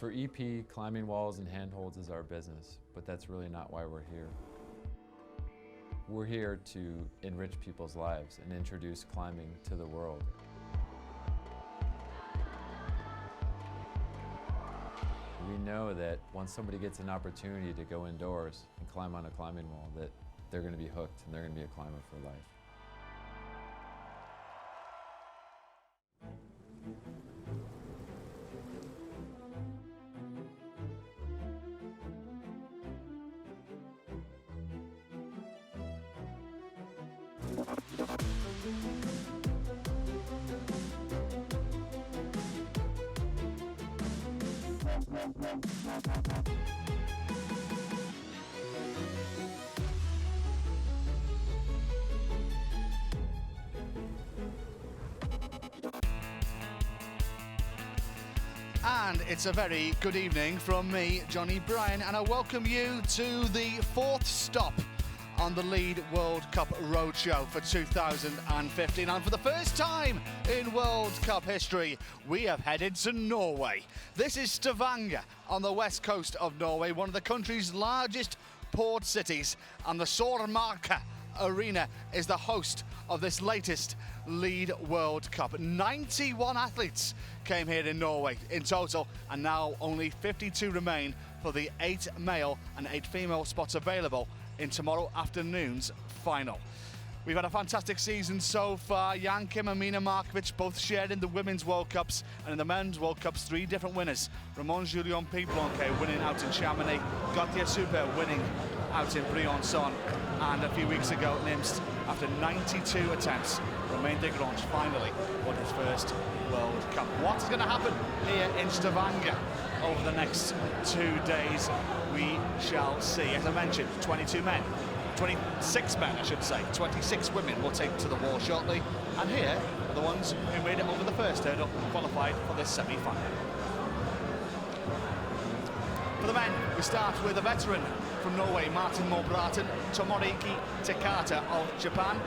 For EP, climbing walls and handholds is our business, but that's really not why we're here. We're here to enrich people's lives and introduce climbing to the world. We know that once somebody gets an opportunity to go indoors and climb on a climbing wall, that they're going to be hooked and they're going to be a climber for life. And it's a very good evening from me, Johnny Bryan, and I welcome you to the fourth stop on the Lead World Cup Roadshow for 2015. And for the first time in World Cup history, we have headed to Norway. This is Stavanger on the west coast of Norway, one of the country's largest port cities, and the Sormarka Arena is the host of this latest Lead World Cup. 91 athletes came here in Norway in total, and now only 52 remain for the 8 male and 8 female spots available in tomorrow afternoon's final. We've had a fantastic season so far. Jan Kim and Mina Markovic both shared in the Women's World Cups, and in the Men's World Cups, 3 different winners. Ramon Julian Piblanque winning out in Chamonix, Gautier Super winning out in Briançon, and a few weeks ago in Imst, after 92 attempts, Romain Desgrange finally won his first World Cup. What is going to happen here in Stavanger over the next 2 days? We shall see. As I mentioned, 26 men, I should say. 26 women will take to the wall shortly. And here are the ones who made it over the first hurdle and qualified for this semi-final. For the men, we start with a veteran from Norway, Martin Mobraten, Tomoriki Takata of Japan.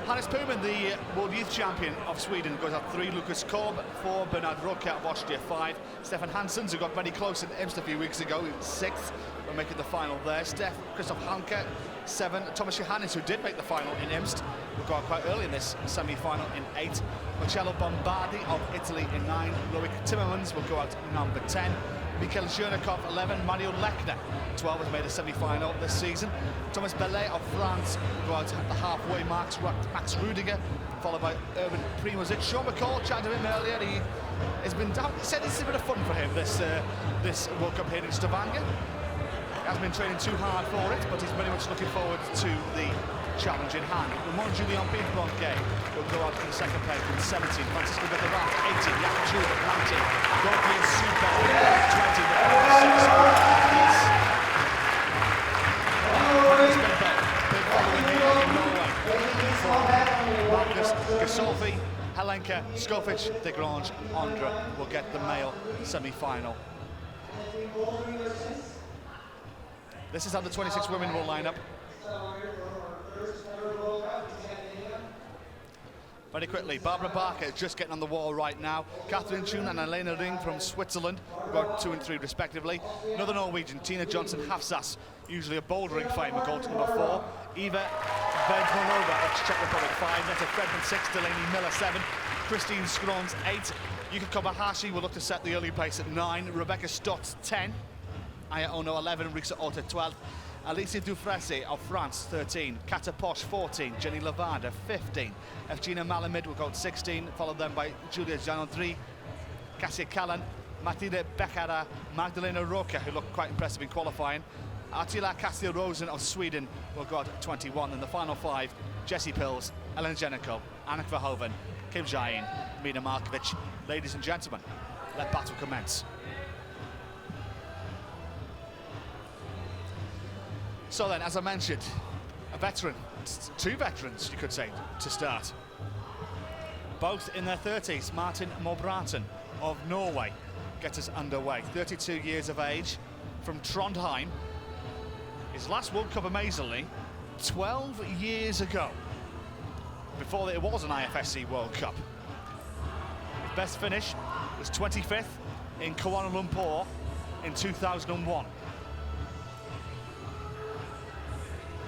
Hannes Puman, the World Youth Champion of Sweden, goes up 3. Lucas Korb 4. Bernard Roca of Austria 5. Stefan Hansen, who got very close in Imst a few weeks ago, 6th. We're making the final there. Christoph Hanke 7. Thomas Johannes, who did make the final in Imst, will go out quite early in this semi-final in 8. Marcello Bombardi of Italy in 9. Loic Timmermans will go out number 10. Mikhail Zhernakov 11. Mario Lechner 12 has made a semi-final this season. Thomas Bellet of France will go out at the halfway mark. Max Rudiger, followed by Urban Primozic. Sean McCall, chatted to him earlier. He said it's a bit of fun for him, this World Cup here in Stavanger. He hasn't been training too hard for it, but he's very much looking forward to the challenge in hand. Ramon Julian Piblanque will go out to the second place with 17. Francisco Becerra, 18. Jakob Schubert, 19. Gautier Super, 20. Marcus Gasolfi, Helenka Skofic, Desgrange, Andra will get the male semi-final. This is how the 26 women will line up. Very quickly, Barbara Barker just getting on the wall right now. Catherine Thun and Elena Ring from Switzerland, got 2 and 3 respectively. Another Norwegian, Tina Johnson Hafsas, usually a bouldering fame, will go to number 4. Eva Vedmonova of Czech Republic 5. Netta Fredman 6. Delaney Miller 7. Christine Skrons 8. Yuka Kobayashi will look to set the early pace at 9. Rebecca Stotts 10. Aya Ono 11. Riksa Orta 12. Alicia Dufresne of France 13. Kata Posch 14. Jenny Levada 15. Evgenia Malamid will go at 16, followed then by Julia Janondri, Cassia Callan, Matilde Becerra, Magdalena Roca, who looked quite impressive in qualifying. Attila Castilrosen of Sweden will go out at 21. In the final 5, Jessie Pills, Ellen Jenico, Annik Verhoeven, Kim Jain, Mina Markovic. Ladies and gentlemen, let battle commence. So then, as I mentioned, a veteran, 2 veterans, you could say, to start. Both in their 30s, Martin Mobraten of Norway gets us underway. 32 years of age, from Trondheim. His last World Cup, amazingly, 12 years ago, before it was an IFSC World Cup. His best finish was 25th in Kuala Lumpur in 2001.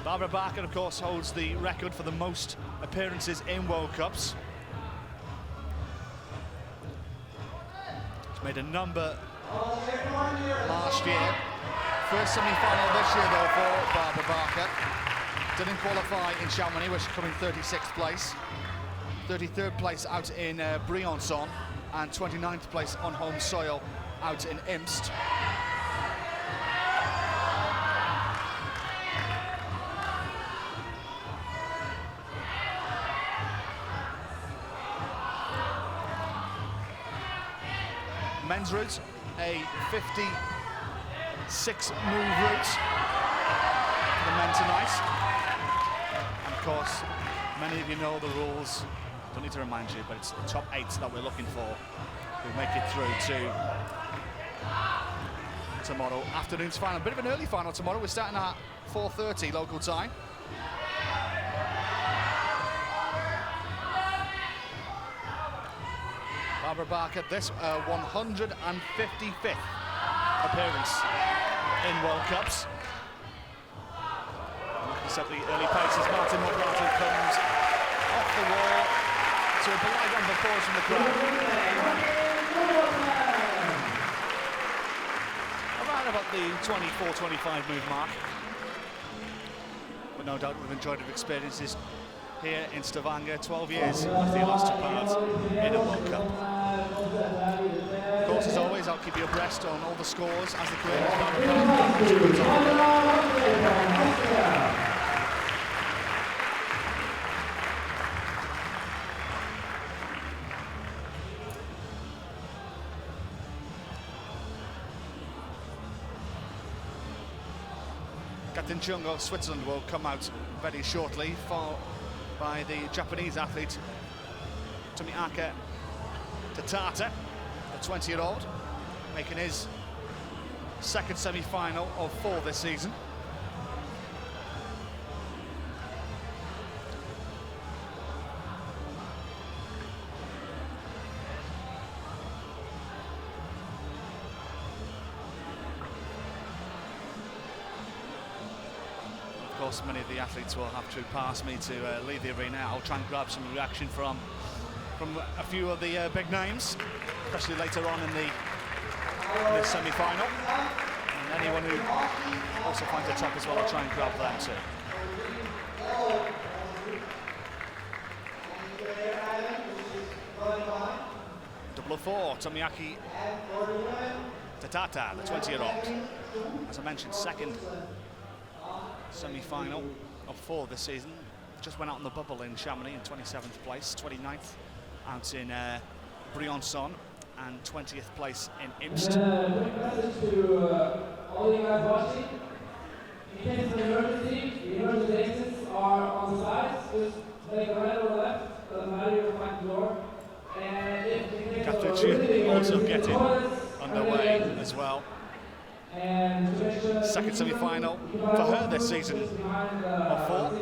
Barbara Barker, of course, holds the record for the most appearances in World Cups. She's made a number last year. First semi-final this year, though, for Barbara Barker. Didn't qualify in Chamonix, where she's coming 36th place. 33rd place out in Briançon, and 29th place on home soil out in Imst. Men's route, a 56 move route for the men tonight. And of course, many of you know the rules. Don't need to remind you, but it's the top 8 that we're looking for who make it through to tomorrow afternoon's final. A bit of an early final tomorrow. We're starting at 4:30 local time. Barbara Barker, this 155th appearance in World Cups. Looking at the early paces, Martin Mulgrattan comes off the wall to a polite round of applause from the crowd. Around about the 24-25 move mark. But no doubt we've enjoyed our experiences here in Stavanger. 12 years after the last took part in a World Cup. Of course, as always, I'll keep you abreast on all the scores as the career of Barbara Barker goes on. Captain Chung of Switzerland will come out very shortly, followed by the Japanese athlete Tomiaki Tatata, the 20-year-old, making his second semi-final of 4 this season. Of course, many of the athletes will have to pass me to leave the arena. I'll try and grab some reaction from a few of the big names, especially later on in the semi-final. And anyone who also finds a top as well, I'll try and grab them too. Double 4, Tomiaki Tatata, the 20-year-old. As I mentioned, second semi-final of 4 this season. Just went out on the bubble in Chamonix in 27th place, 29th out in Briançon, and 20th place in Imst. Message to all you guys watching. In case of emergency, the emergency exits are on the sides. Just take a right or left, doesn't matter, you'll find the door. And if Captain Chung also getting underway as well. Second semi-final for her this season of 4.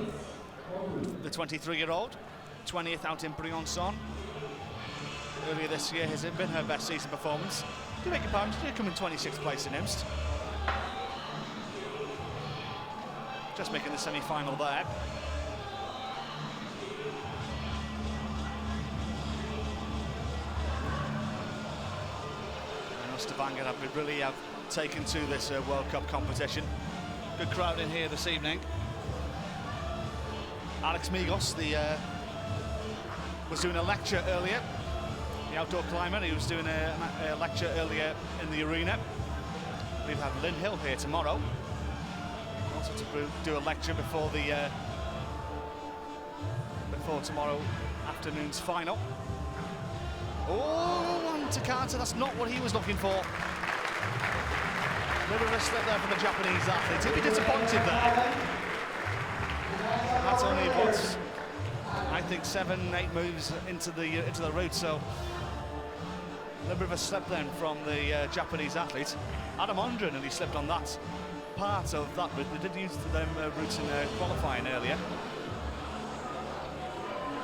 The 23-year-old, 20th out in Briançon. Earlier this year has been her best season performance. Do make a pardon, she did come in 26th place in Imst. Just making the semi-final there. I know Stavanger have taken to this World Cup competition. Good crowd in here this evening. Alex Migos, was doing a lecture earlier. The outdoor climber, he was doing a lecture earlier in the arena. We have Lynn Hill here tomorrow, also to do a lecture before tomorrow afternoon's final. Oh, and Takata, that's not what he was looking for. A little bit of a slip there for the Japanese athlete. He'll be disappointed there. That's only what I think 7-8 moves into the route, so a little bit of a slip then from the Japanese athlete. Adam Ondra nearly slipped on that part of that route. They did use them routes in qualifying earlier,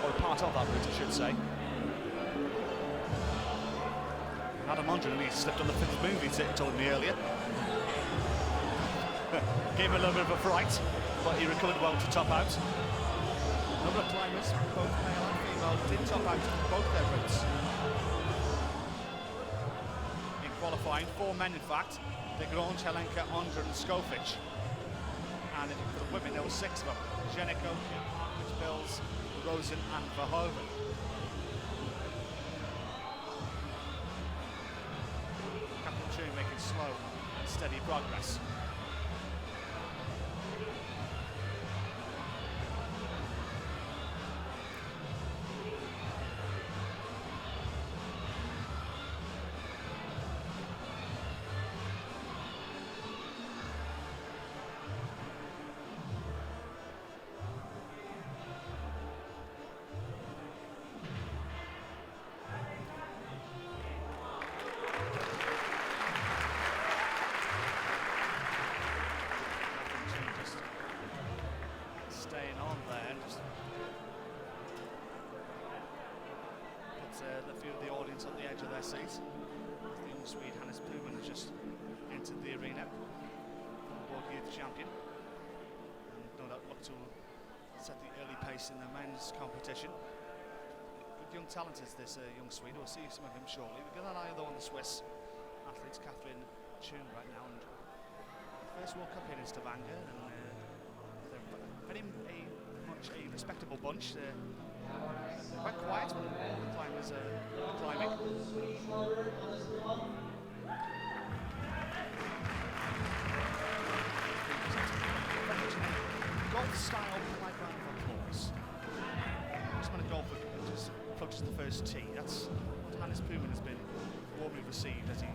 or part of that route, I should say. Adam Mondra, and he slipped on the fifth move, he told me earlier. Gave him a little bit of a fright, but he recovered well to top out. A number of climbers, both male and female, did top out both their routes. In qualifying, 4 men in fact, De Grange, Helenka, Ondra and Skofic. And for the women, there were 6 of them. Jeniko, Rich Bills, Rosen and Verhoeven. Captain Chung making slow and steady progress. Staying on there, just put a few of the audience on the edge of their seats. The young Swede Hannes Puman has just entered the arena, World Youth Champion, and no doubt look to set the early pace in the men's competition. Good young talent is this young Swede. We'll see some of him shortly. We've got an eye though on the Swiss athletes, Catherine Chun right now, and first World Cup here in Stavanger, and very much a respectable bunch. They're quite quiet when the climbers are climbing. Golf-style pipe round of applause. Just when a golfer just approaches the first tee, that's what Hannes Puman has been warmly received as he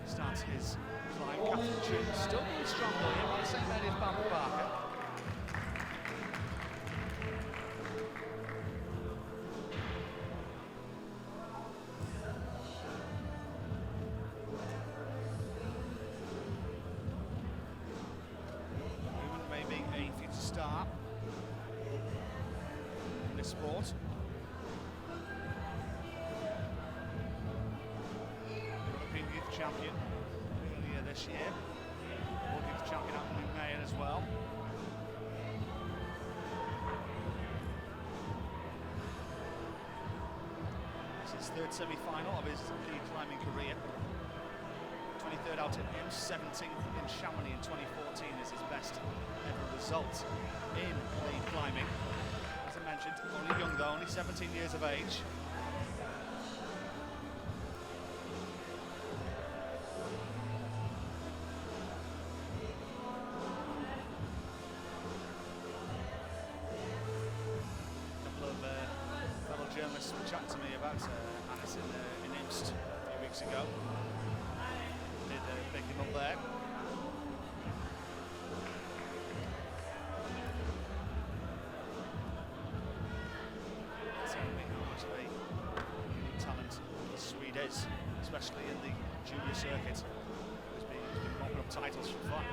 starts his climb. Catherine Chun still really strong though here, by the same area as Barbara Barker. Star in this sport. European Youth Champion earlier this year. World Youth Champion out in Mayer as well. This is his 3rd semi-final of his lead climbing career. 23rd out at IMS, 17th in Chamonix in 2014 is his best ever result in lead climbing. As I mentioned, only young though, only 17 years of age. A couple of fellow journalists were chatting to me about Hannes in IMS a few weeks ago. Pick him up there. Tell me how much of a talent the Swede is, especially in the junior circuit. He's been mopping up titles for fun.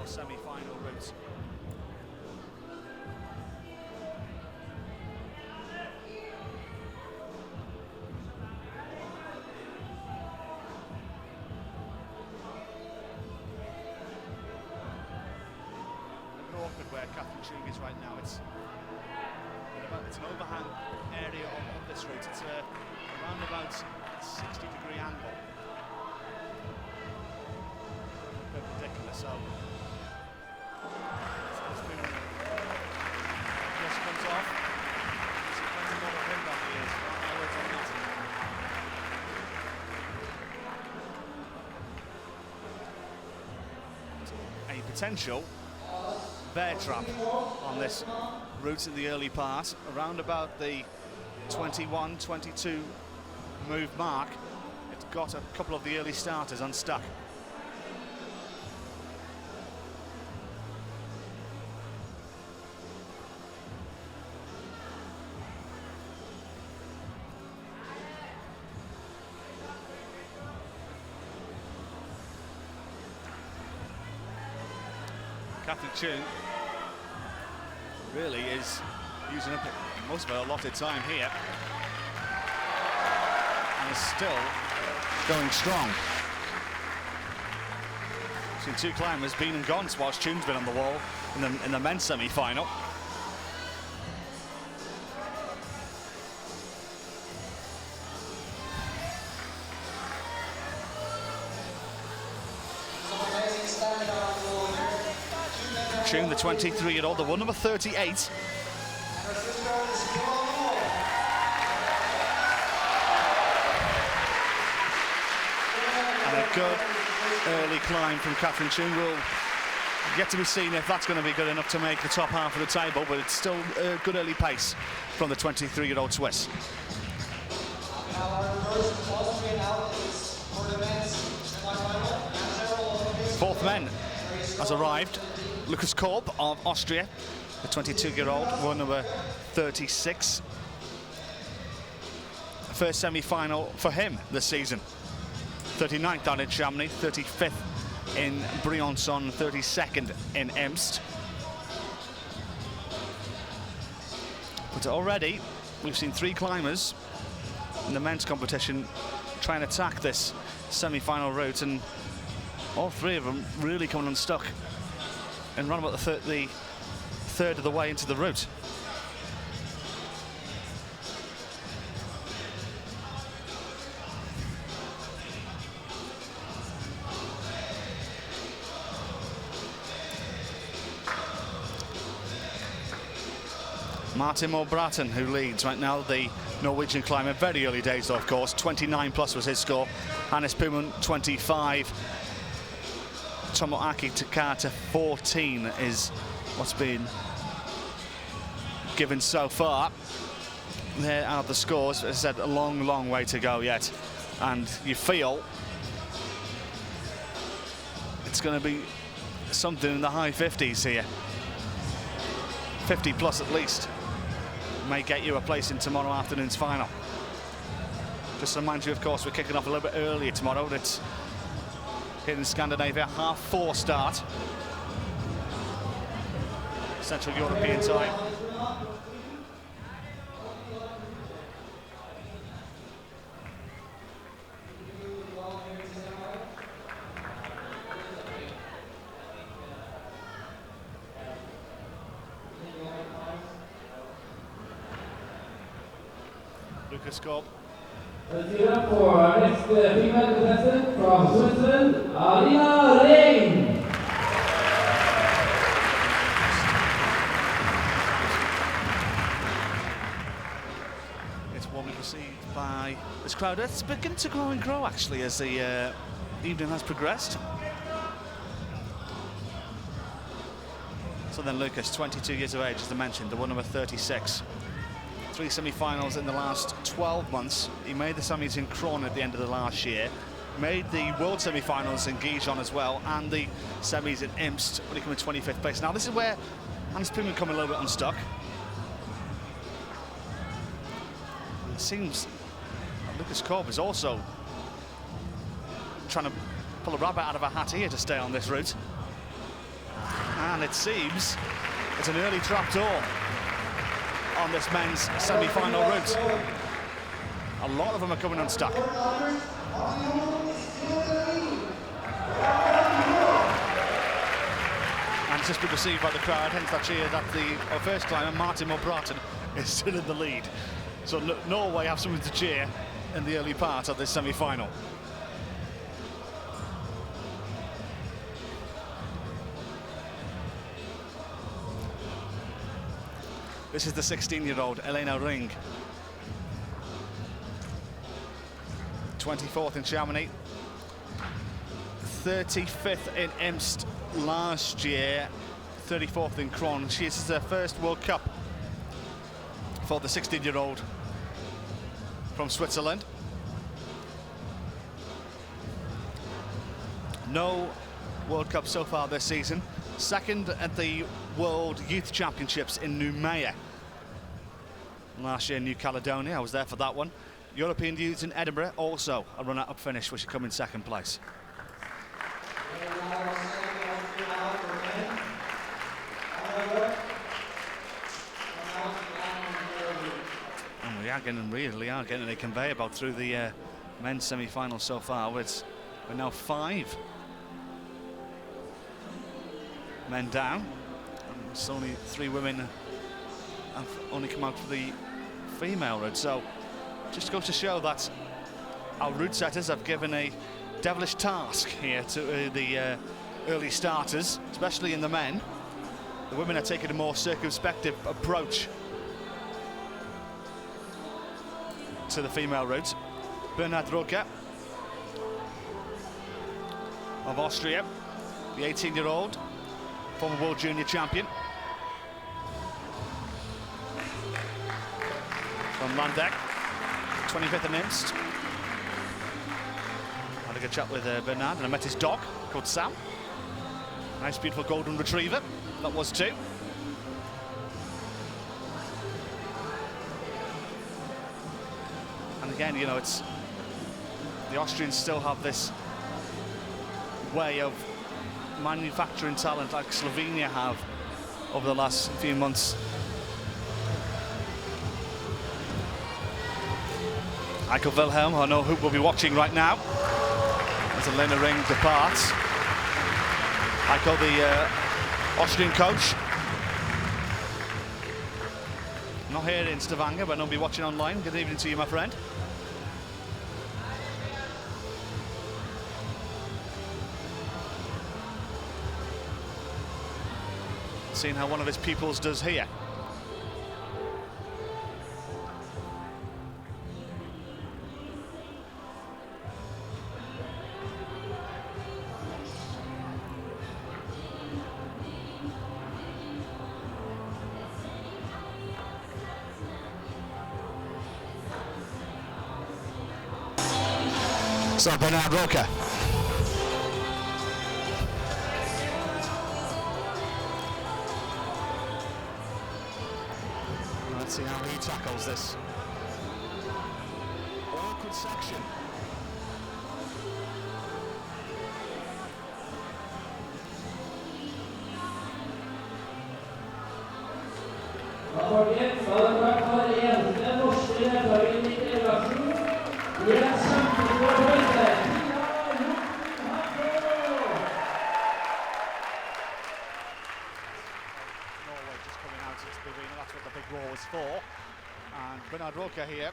Semi-final route. Awkward where Catherine Chung is right now. It's an overhang area of this route. It's around about 60-degree angle. Perpendicular, so just comes off. It's plenty more of wind off the ears. My words on that. A potential bear trap on this route in the early part, around about the 21-22 move mark. It's got a couple of the early starters unstuck. Catherine Chun really is using up most of her allotted time here, and is still going strong. Seen two climbers been and gone whilst Chun's been on the wall in the men's semi-final. Chun, the 23-year-old, the one number 38. And a good early climb from Catherine Chun. Will yet to be seen if that's going to be good enough to make the top half of the table, but it's still a good early pace from the 23-year-old Swiss. Fourth men has arrived. Lucas Korb of Austria, the 22-year-old, one number 36. First semi-final for him this season. 39th out in Chamonix, 35th in Briançon, 32nd in Emst. But already we've seen three climbers in the men's competition try and attack this semi-final route, and all three of them really coming unstuck and run about the third of the way into the route. Martin Moe-Bratten, who leads right now, the Norwegian climber. Very early days though, of course. 29 plus was his score. Hannes Puman 25. Tomoaki Takata 14 is what's been given so far. There are the scores. As I said, a long way to go yet, and you feel it's going to be something in the high 50s here. 50 plus at least may get you a place in tomorrow afternoon's final. Just to remind you, of course, we're kicking off a little bit earlier tomorrow. It's here in Scandinavia, 4:30 start. Central European time. Lucas Korb. Let's give it up for our next female contestant from Switzerland, Alina Ring. It's warmly received by this crowd. It's beginning to grow and grow, actually, as the evening has progressed. So then Lucas, 22 years of age, as I mentioned, the one number 36. 3 semi-finals in the last 12 months. He made the semis in Kron at the end of the last year, made the world semi-finals in Gijon as well, and the semis in Imst when he came in 25th place. Now this is where Hannes Puman come a little bit unstuck. It seems Lucas Korb is also trying to pull a rabbit out of a hat here to stay on this route. And it seems it's an early trapdoor on this men's semi-final route. A lot of them are coming unstuck. And it's just been received by the crowd, hence that cheer that our first climber, Martin Moe-Bratten, is still in the lead. So Norway have something to cheer in the early part of this semi-final. This is the 16-year-old Elena Ring. 24th in Chamonix. 35th in Emst last year. 34th in Kron. She is her first World Cup for the 16-year-old from Switzerland. No World Cup so far this season. Second at the World Youth Championships in Noumea last year in New Caledonia. I was there for that one. European Youths in Edinburgh, also a runner-up finish, which should come in second place. really are getting a conveyor belt through the men's semi-final so far. We're now 5 men down. And it's only 3 women have only come out for the female route. So just goes to show that our route setters have given a devilish task here to the early starters, especially in the men. The women are taking a more circumspect approach to the female route. Bernhard Roca of Austria, the 18-year-old, former world junior champion. From Landeck, 25th in Imst. Had a good chat with Bernhard, and I met his dog called Sam. Nice, beautiful golden retriever. That was too. And again, you know, it's the Austrians still have this way of manufacturing talent like Slovenia have over the last few months. Michael Wilhelm, I know who will be watching right now as Elena Ring departs. Michael, the Austrian coach. Not here in Stavanger, but I'll be watching online. Good evening to you, my friend. Seeing how one of his pupils does here. So Bernhard Roca. Let's see how he tackles this awkward section. For and Bernhard Roca here.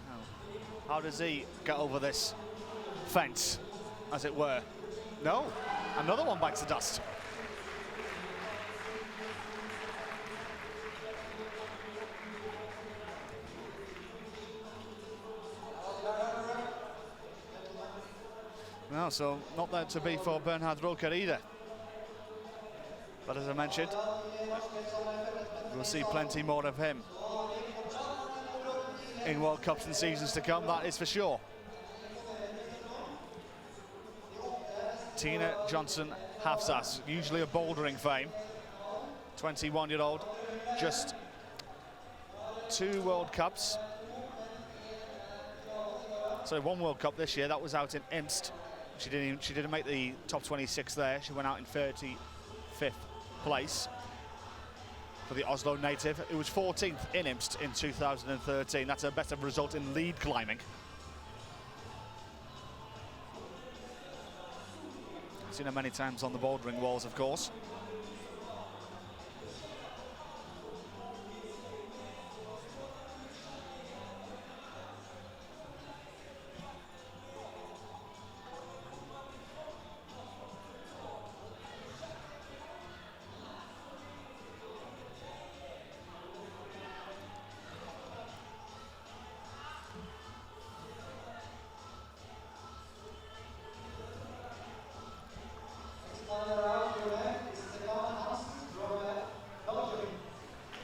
Now, how does he get over this fence, as it were? No, another one bites the dust. No, so not there to be for Bernhard Roca either. But as I mentioned, we'll see plenty more of him in World Cups and seasons to come, that is for sure. Tina Johnson Hafsas, usually a bouldering fame, 21-year-old, just 2 World Cups. So 1 World Cup this year, that was out in Imst. She didn't make the top 26 there. She went out in 35th place for the Oslo native. It was 14th in Imst in 2013. That's a better result in lead climbing. I've seen her many times on the bouldering walls, of course.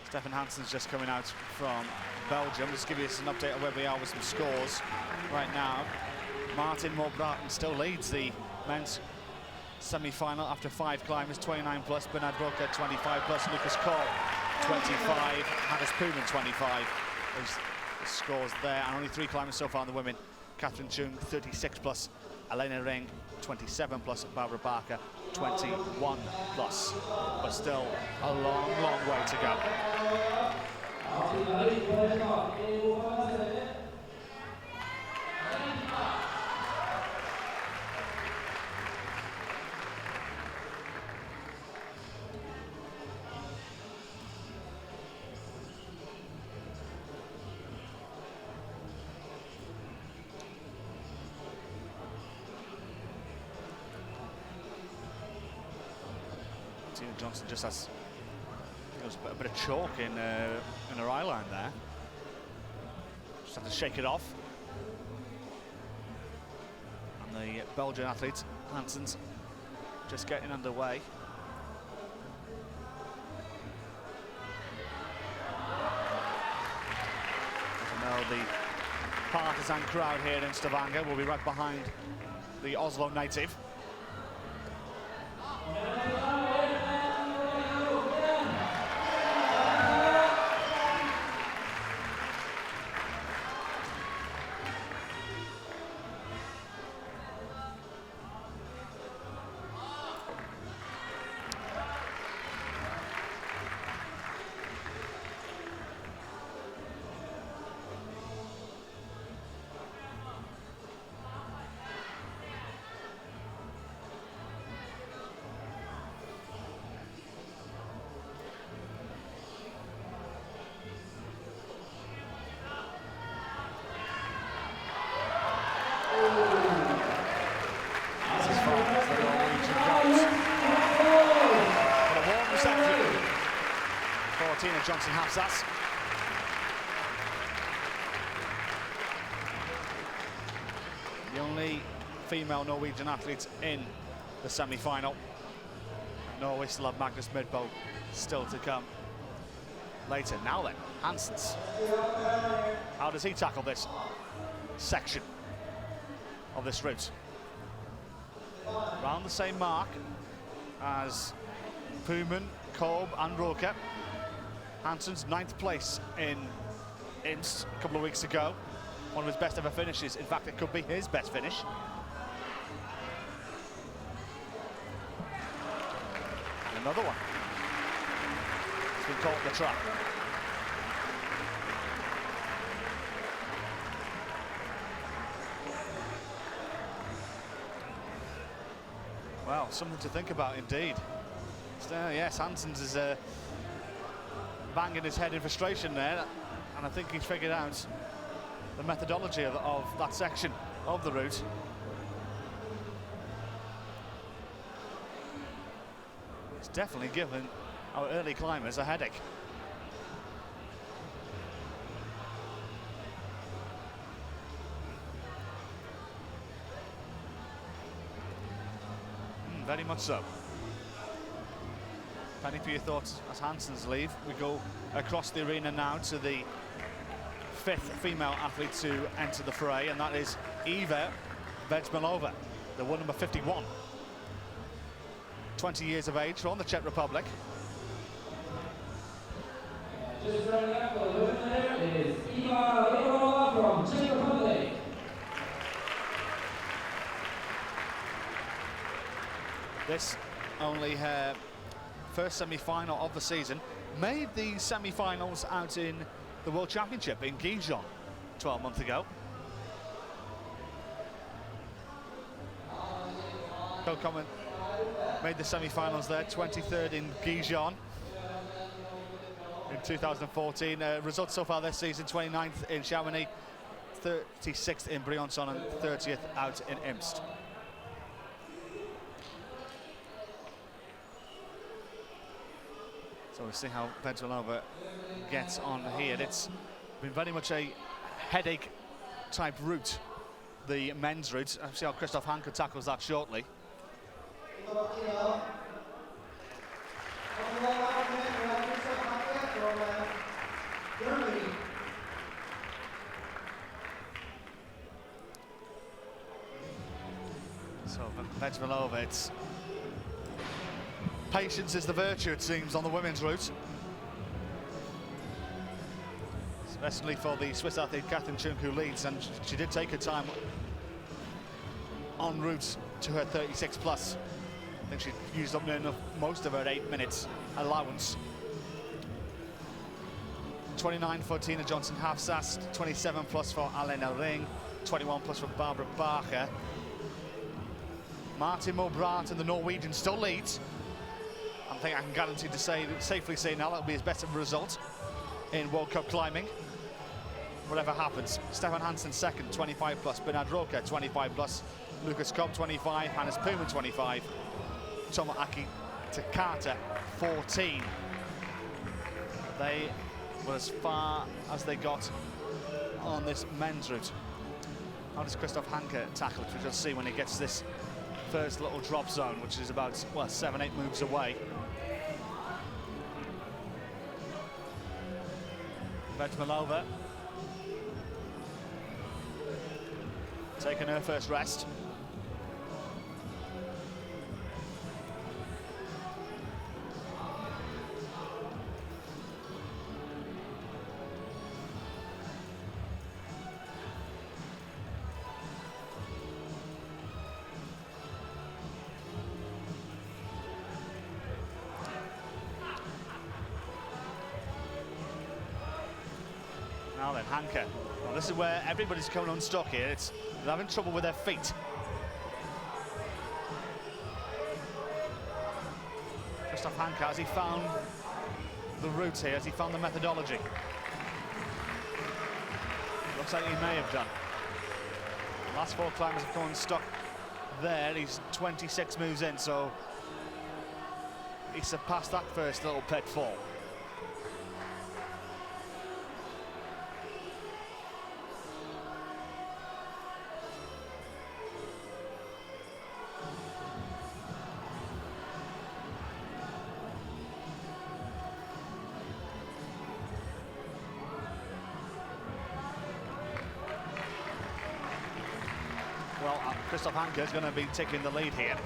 Stefan Hansen's just coming out from Belgium. Just give you an update of where we are with some scores right now. Martin Morbraten still leads the men's semi-final after 5 climbers, 29 plus. Bernhard Roca 25 plus. Lucas Kohl 25. Hannes Puman 25. Those scores there, and only 3 climbers so far on the women. Catherine Chung 36 plus. Elena Ring 27 plus. Barbara Barker 21 plus. But still a long, long way to go. Tina Johnson just has a bit of chalk in her eye line there. Just had to shake it off. And the Belgian athlete, Hansen's, just getting underway. As you know, the partisan crowd here in Stavanger will be right behind the Oslo native. Tina Johnson Hafsas. The only female Norwegian athlete in the semi-final. Norway still have Magnus Midbo still to come later. Now then, Hansens. How does he tackle this section of this route? Around the same mark as Puman, Kolb and Roker. Hansen's 9th place in Imst a couple of weeks ago. One of his best ever finishes. In fact, it could be his best finish. And another one. It's been caught in the trap. Well, something to think about indeed. Yes, Hansens is banging his head in frustration there, and I think he's figured out the methodology of that section of the route. It's definitely given our early climbers a headache. Very much so. Penny, for your thoughts as Hansens leave. We go across the arena now to the 5th female athlete to enter the fray, and that is Eva Vejmelova, the one number 51. 20 years of age from the Czech Republic. Just running up for the women there is Eva Vejmelova from Czech Republic. This only her first semi-final of the season. Made the semi-finals out in the World Championship in Gijon 12 months ago. Coleman made the semi-finals there, 23rd in Gijon in 2014. Results so far this season: 29th in Chamonix, 36th in Briançon and 30th out in Imst. So we'll see how Vejmelova gets on here. It's been very much a headache type route, the men's route. I'll see how Christoph Hanke tackles that shortly. So Vejmelova, it's patience is the virtue, it seems, on the women's route. Especially for the Swiss athlete Catherine Chung, who leads, and she did take her time en route to her 36 plus. I think she used up most of her 8 minutes allowance. 29 for Tina Johnson-Hafsast, 27 plus for Alena Ring, 21 plus for Barbara Barker. Martin Mobrat and the Norwegian still leads. I think I can guarantee to safely say now that'll be his best result in World Cup climbing. Whatever happens. Stefan Hansen second, 25 plus. Bernard Roca, 25 plus. Lucas Cobb, 25. Hannes Puma, 25. Tomoaki Takata, 14. They were as far as they got on this men's route. How does Christoph Hanke tackle it? We shall see when he gets this first little drop zone, which is about, well, 7-8 moves away. Vedmalova taking her first rest. Now then, Hanke. Well, this is where everybody's coming unstuck here. They're having trouble with their feet. Christoph Hanke, has he found the route here? Has he found the methodology? Looks like he may have done. The last 4 climbers have gone stuck there. He's 26 moves in, so he surpassed that first little pitfall. Well, Christoph Hanke is going to be taking the lead here.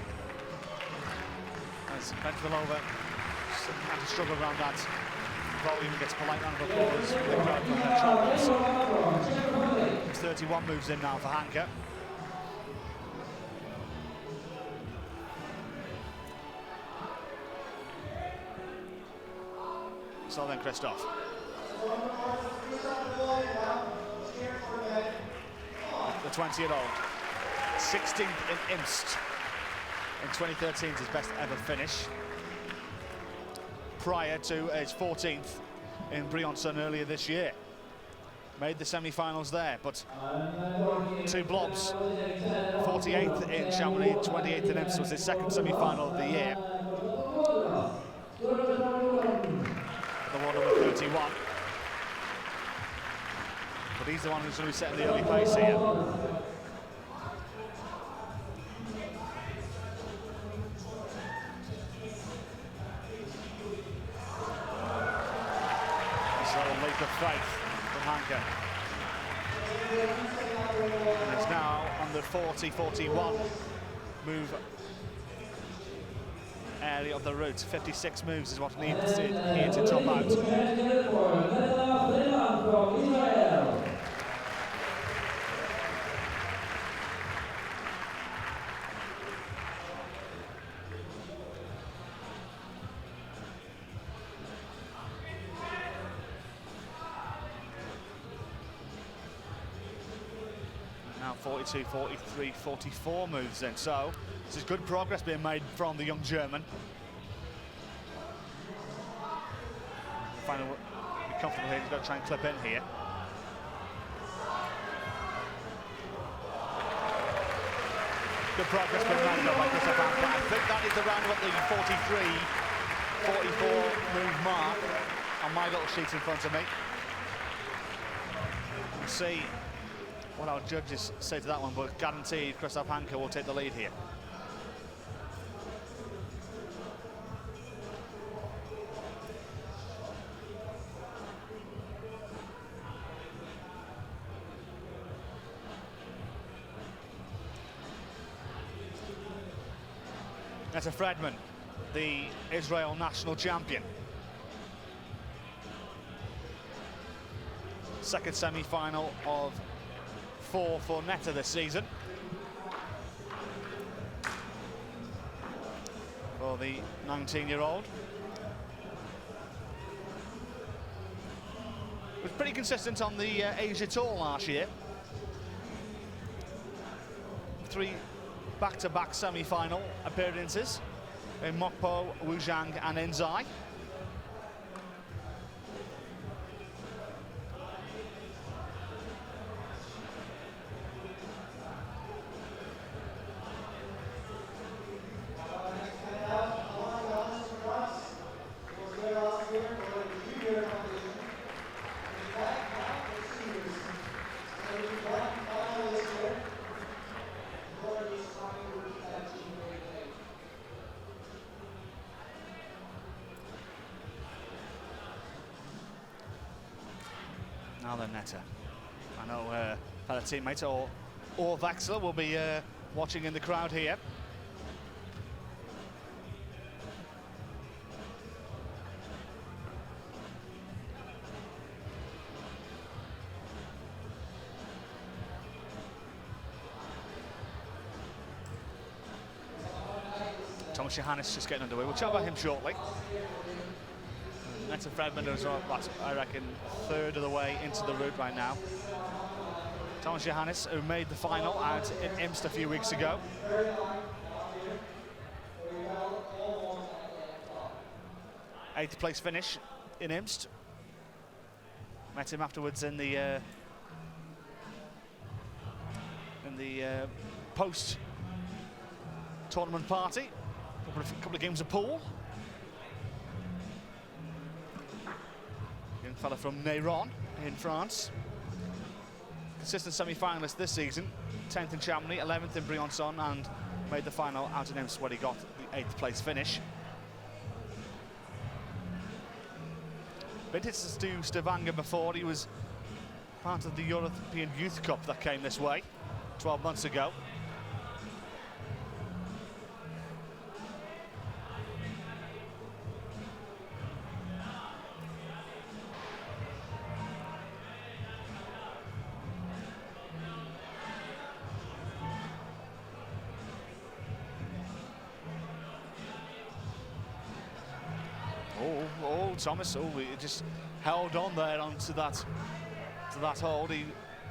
As Vedmalova had to struggle around that volume, gets polite round of applause from the crowd from their travels. It's 31 moves in now for Hanke. So then Christoph. The 20-year-old. 16th in Imst. In 2013 is his best ever finish. Prior to his 14th in Briançon earlier this year. Made the semi-finals there, but 2 blobs. 48th in Chamonix, 28th in Imst was his second semi-final of the year. The one number 31. But he's the one who's going to be setting the early pace here. Leap of faith from Hanke. And it's now on the 40-41 move area of the route. 56 moves is what needs here to top out. Now 42, 43, 44 moves in. So this is good progress being made from the young German. Finally, be comfortable here. He's got to try and clip in here. Good progress being made by Christoph Hanke. I think that is around about the 43, 44 move mark on my little sheet in front of me. We'll see what our judges say to that one, but guaranteed Christoph Hanke will take the lead here. Netta Fredman, the Israel national champion. Second semi-final of 4 for Netta this season. For the 19-year-old. Was pretty consistent on the Asia Tour last year. 3 back-to-back semi-final appearances in Mokpo, Wuzhang and Enzai. Now then, Netta. I know fellow teammate or Vaxler will be watching in the crowd here. Thomas Johannes just getting underway. We'll chat about him shortly. Netta Fredman is, I reckon, third of the way into the route right now. Thomas Johannes, who made the final out in Imst a few weeks ago. Eighth place finish in Imst. Met him afterwards in the post-tournament party. Couple of games of pool. Young fella from Neyron in France. Consistent semi-finalist this season. 10th in Chamonix, 11th in Briançon, and made the final out in Imst where he got the 8th place finish. Been to Stavanger before. He was part of the European Youth Cup that came this way 12 months ago. Thomas, he just held on there onto that hold. He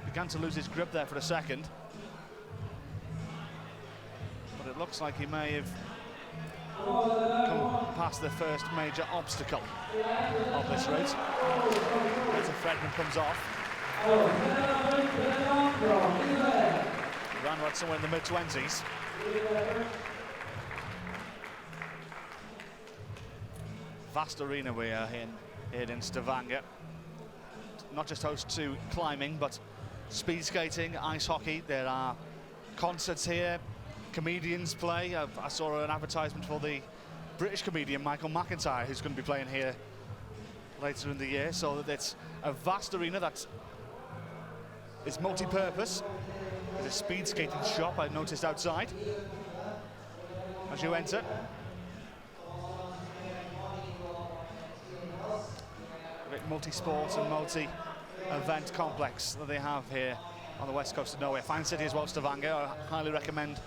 began to lose his grip there for a second, but it looks like he may have come past the first major obstacle of this race. As Fredman comes off, ran right somewhere in the mid-20s. Vast arena we are here in Stavanger. Not just host to climbing, but speed skating, ice hockey. There are concerts here, comedians play. I saw an advertisement for the British comedian Michael McIntyre, who's going to be playing here later in the year. So it's a vast arena that is multi-purpose. There's a speed skating shop I noticed outside as you enter. Multi-sport and multi-event complex that they have here on the west coast of Norway. Fine city as well, Stavanger. I highly recommend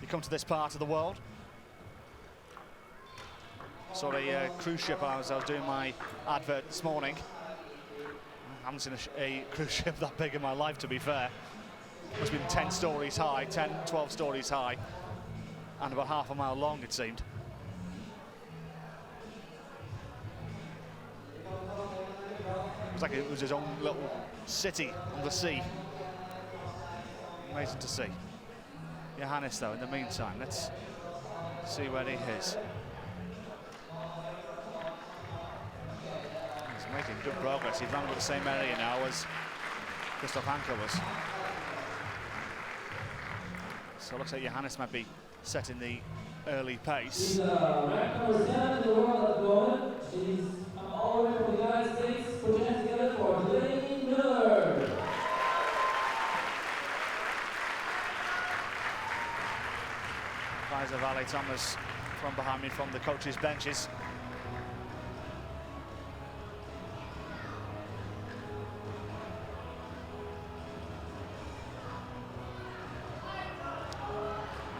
you come to this part of the world. Saw a cruise ship I was doing my advert this morning. I haven't seen a cruise ship that big in my life, to be fair. Must have been 10 stories high, 10, 12 stories high, and about half a mile long, it seemed. It was like it was his own little city on the sea. Amazing to see. Johannes, though, in the meantime, let's see where he is. He's making good progress. He's running with the same area now as Christoph Hanke was. So it looks like Johannes might be setting the early pace. He's ranked number 7 in the world at the moment. He's all the way from the United States. Put your hands together for Lenny Miller. Kaiser Valle Thomas from behind me from the coaches' benches.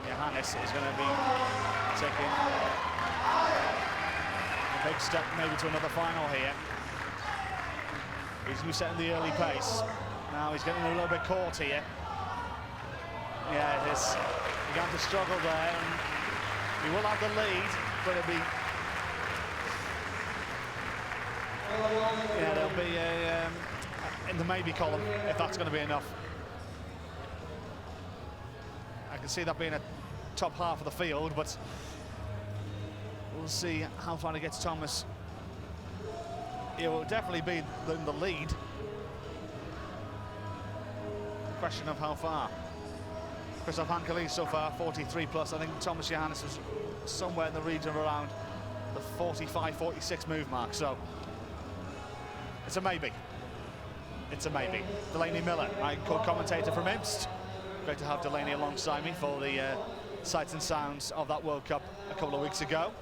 Johannes is going to be taking a big step maybe to another final here. He's going to be setting the early pace. Now he's getting a little bit caught here. Yeah, it is. He's going to struggle there. And he will have the lead, but it'll be... Yeah, there'll be a... in the maybe column, if that's going to be enough. I can see that being a top half of the field, but we'll see how far it gets Thomas. It will definitely be in the lead. Question of how far. Christoph Hankeley so far 43 plus. I think Thomas Johannes was somewhere in the region of around the 45-46 move mark. So it's a maybe. It's a maybe. Delaney Miller, my co-commentator from IMST. Great to have Delaney alongside me for the sights and sounds of that World Cup a couple of weeks ago.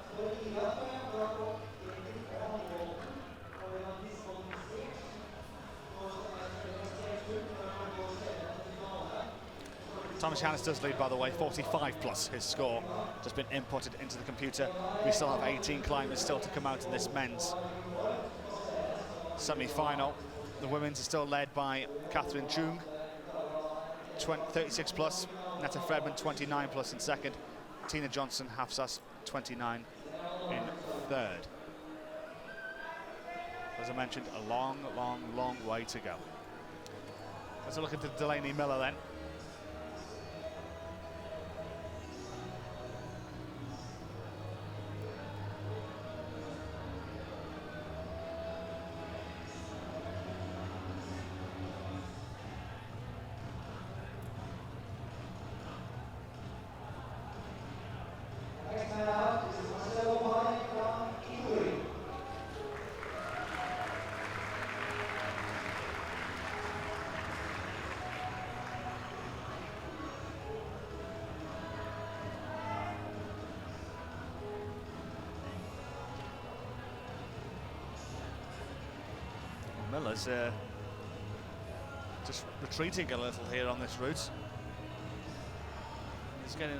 Thomas Johannes does lead, by the way, 45 plus his score, just been inputted into the computer. We still have 18 climbers still to come out in this men's semi-final. The women's are still led by Catherine Chung, 36 plus, Netta Fredman 29 plus in second, Tina Johnson Hafsas 29 in third. As I mentioned, a long, long, long way to go. Let's look at Delaney Miller then. Miller's just retreating a little here on this route. He's getting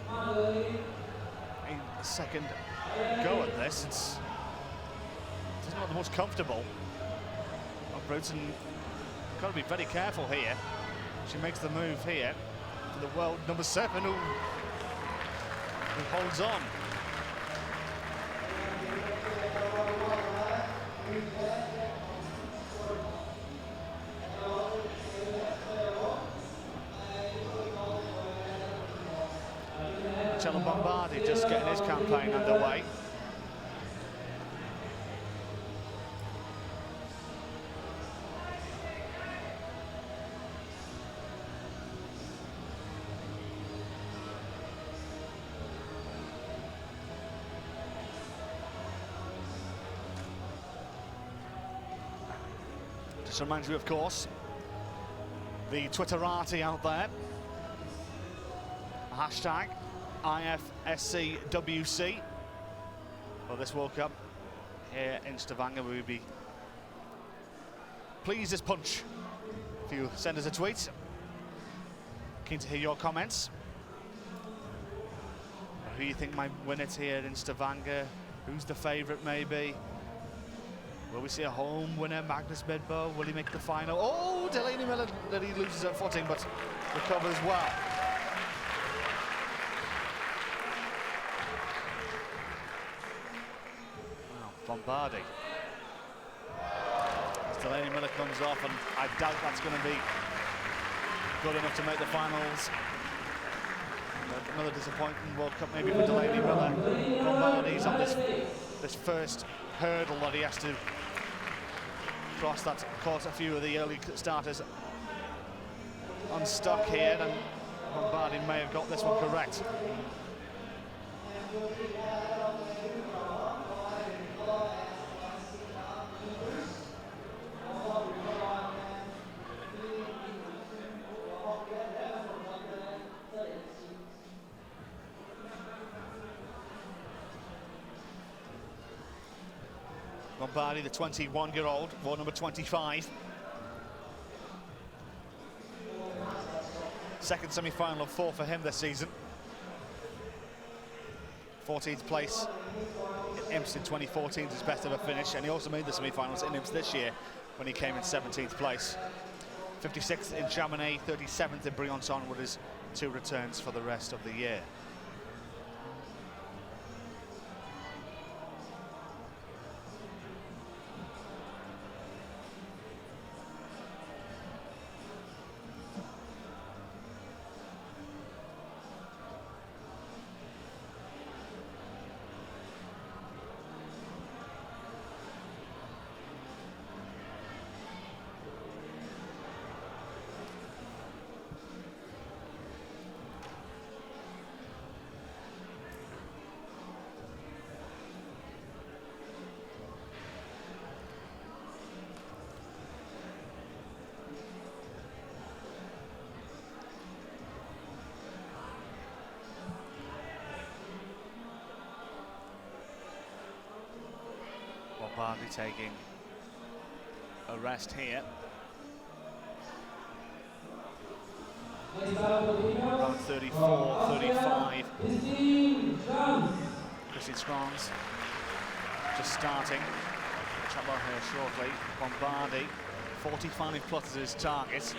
a second go at this. It's not the most comfortable of routes, and got to be very careful here. She makes the move here to the world number 7 who holds on. Bombardi just getting his campaign underway. Just reminds you, of course, the Twitterati out there. Hashtag IFSCWC for this World Cup here in Stavanger. We would be pleased as punch if you send us a tweet. Keen to hear your comments. Who you think might win it here in Stavanger? Who's the favourite maybe? Will we see a home winner, Magnus Midbo? Will he make the final? Oh, Delaney Miller, that he loses at footing but recovers well. Bombardi. As Delaney Miller comes off, and I doubt that's going to be good enough to make the finals. Another disappointing World Cup maybe for Delaney Miller. Bombardi's on this first hurdle that he has to cross. That caught a few of the early starters unstuck here, and Bombardi may have got this one correct. Bombardi, the 21-year-old, wore number 25. Second semi-final of 4 for him this season. 14th place in Imst in 2014 is his best ever finish, and he also made the semi-finals in Imst this year when he came in 17th place. 56th in Chamonix, 37th in Briançon with his 2 returns for the rest of the year. Bombardier taking a rest here. Around 34, 35. Christine Scrons just starting. Trouble here shortly. Bombardier, 45 plus is his target.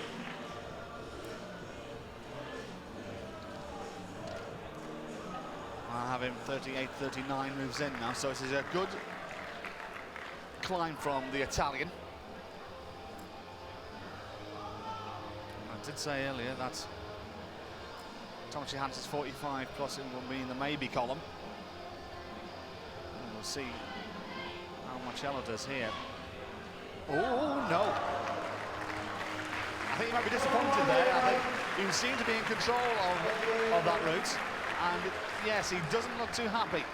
I have him 38, 39 moves in now, so this is a good climb from the Italian. I did say earlier that Thomas Johansson's 45 plus will be in the maybe column. And we'll see how Marcello does here. Oh no! I think he might be disappointed there. I think he seemed to be in control of that route, and yes, he doesn't look too happy.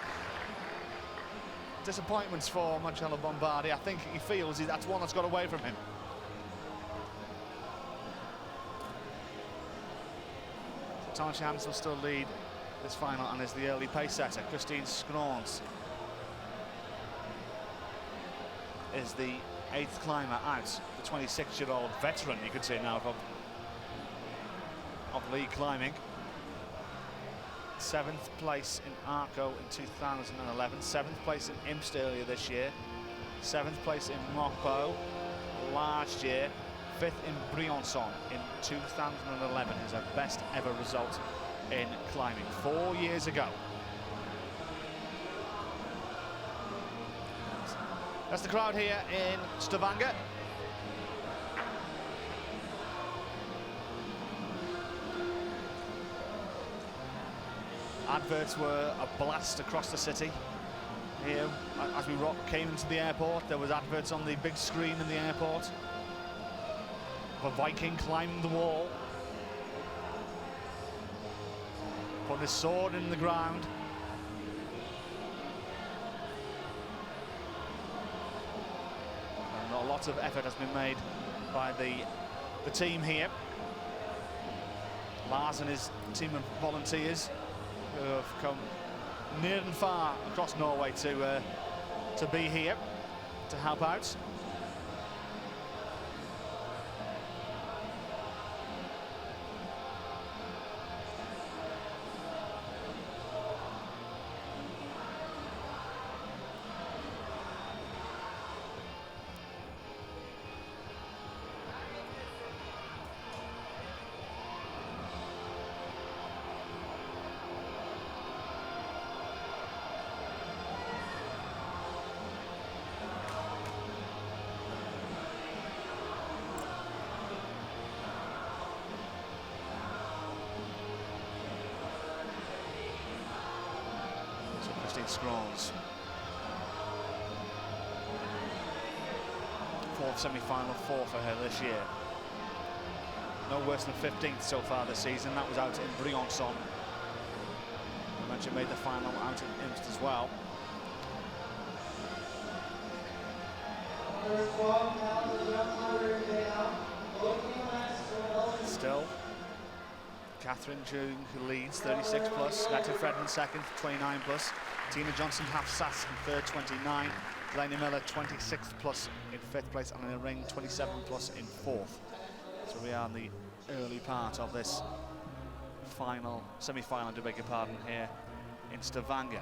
Disappointments for Marcello Bombardier. I think he feels that's one that's got away from him. Thomas Johansson will still lead this final and is the early pace setter. Christine Scrons is the 8th climber out, the 26-year-old veteran, you could say now, of league climbing. 7th place in Arco in 2011, 7th place in Imst earlier this year, 7th place in Mokpo last year, 5th in Briançon in 2011 is her best ever result in climbing 4 years ago. That's the crowd here in Stavanger. Adverts were a blast across the city. Here, as we came into the airport, there was adverts on the big screen in the airport of a Viking climbing the wall, putting his sword in the ground. And a lot of effort has been made by the team here. Lars and his team of volunteers who have come near and far across Norway to be here to help out. Scrolls. 4th semi-final, 4 for her this year. No worse than 15th so far this season. That was out in Briançon. I mentioned made the final out in Imst as well. Still, Catherine Jung who leads, 36 plus. Natalie Fredman second, 29 plus. Tina Johnson half sass in third, 29. Delaney Miller 26th plus in 5th place, and in a ring 27 plus in 4th. So we are in the early part of this final, semi-final, to beg your pardon, here in Stavanger.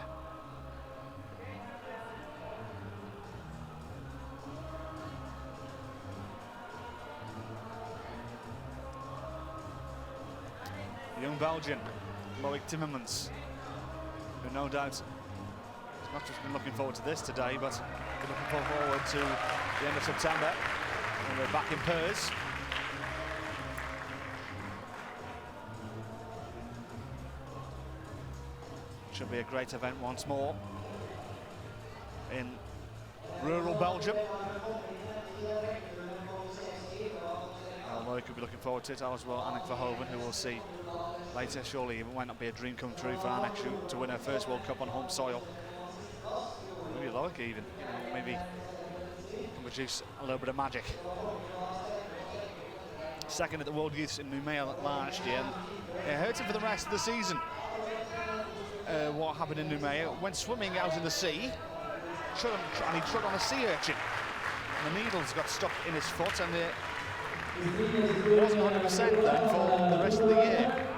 Belgian, Loic Timmermans, who no doubt has not just been looking forward to this today, but been looking forward to the end of September, when we're back in Purs. Should be a great event once more in rural Belgium. Although he could be looking forward to it as well, Anneke Verhoeven, who we'll see later. Surely it might not be a dream come true for Anneke to win her first World Cup on home soil. Maybe Loic even, you know, maybe can produce a little bit of magic. Second at the World Youths in Noumea last year, and it hurt him for the rest of the season. What happened in Noumea, went swimming out in the sea, and he trod on a sea urchin. And the needles got stuck in his foot, and it wasn't 100% then for the rest of the year.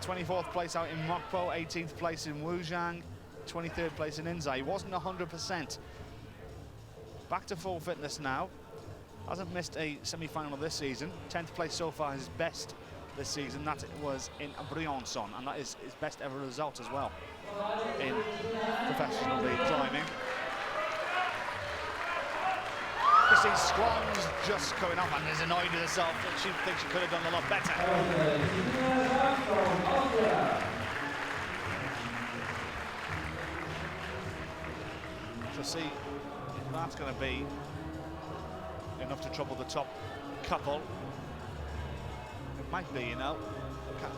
24th place out in Mokpo, 18th place in Wujiang, 23rd place in Inzai. He wasn't 100%. Back to full fitness now. Hasn't missed a semi-final this season. 10th place so far, his best this season. That was in Briançon, and that is his best ever result as well in professional league climbing. Christine Scron's just coming up and is annoyed with herself that she thinks she could have done a lot better. We'll see if that's going to be enough to trouble the top couple. It might be, you know.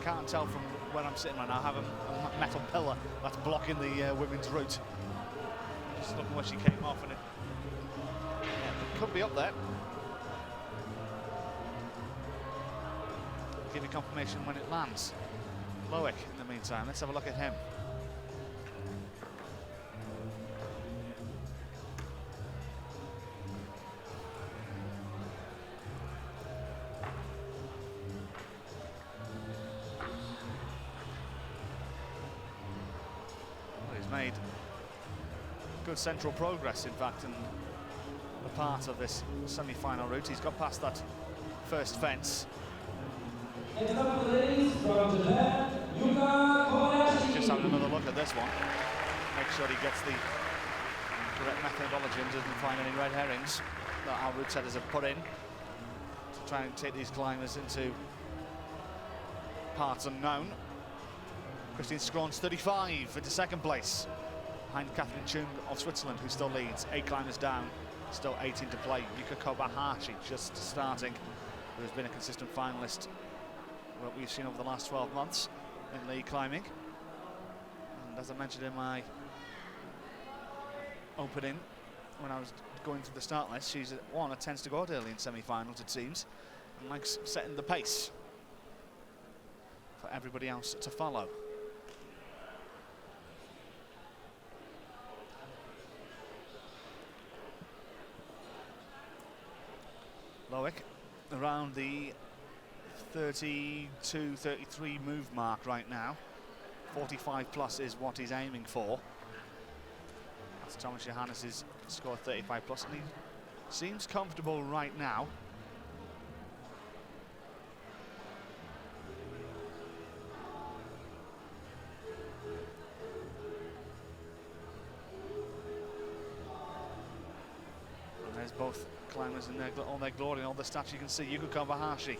Can't tell from where I'm sitting right now. I have a metal pillar that's blocking the women's route. Just looking where she came off, and it could be up there. Give you confirmation when it lands. Loic, in the meantime, let's have a look at him. Well, he's made good central progress, in fact, in the part of this semi-final route. He's got past that first fence. Just having another look at this one. Make sure he gets the correct methodology and doesn't find any red herrings that our route setters have put in to try and take these climbers into parts unknown. Christine Scron's 35 into second place, behind Catherine Chung of Switzerland, who still leads. 8 climbers down, still 18 to play. Yuka Kobayashi just starting, who has been a consistent finalist what we've seen over the last 12 months in league climbing. And as I mentioned in my opening, when I was going through the start list, she's one that tends to go out early in semi-finals, it seems, and likes setting the pace for everybody else to follow. Loic around the 32, 33 move mark right now. 45 plus is what he's aiming for. That's Thomas Johannes' score 35 plus, and he seems comfortable right now. And there's both climbers in all their glory and all the stats you can see. Yuka Kobayashi,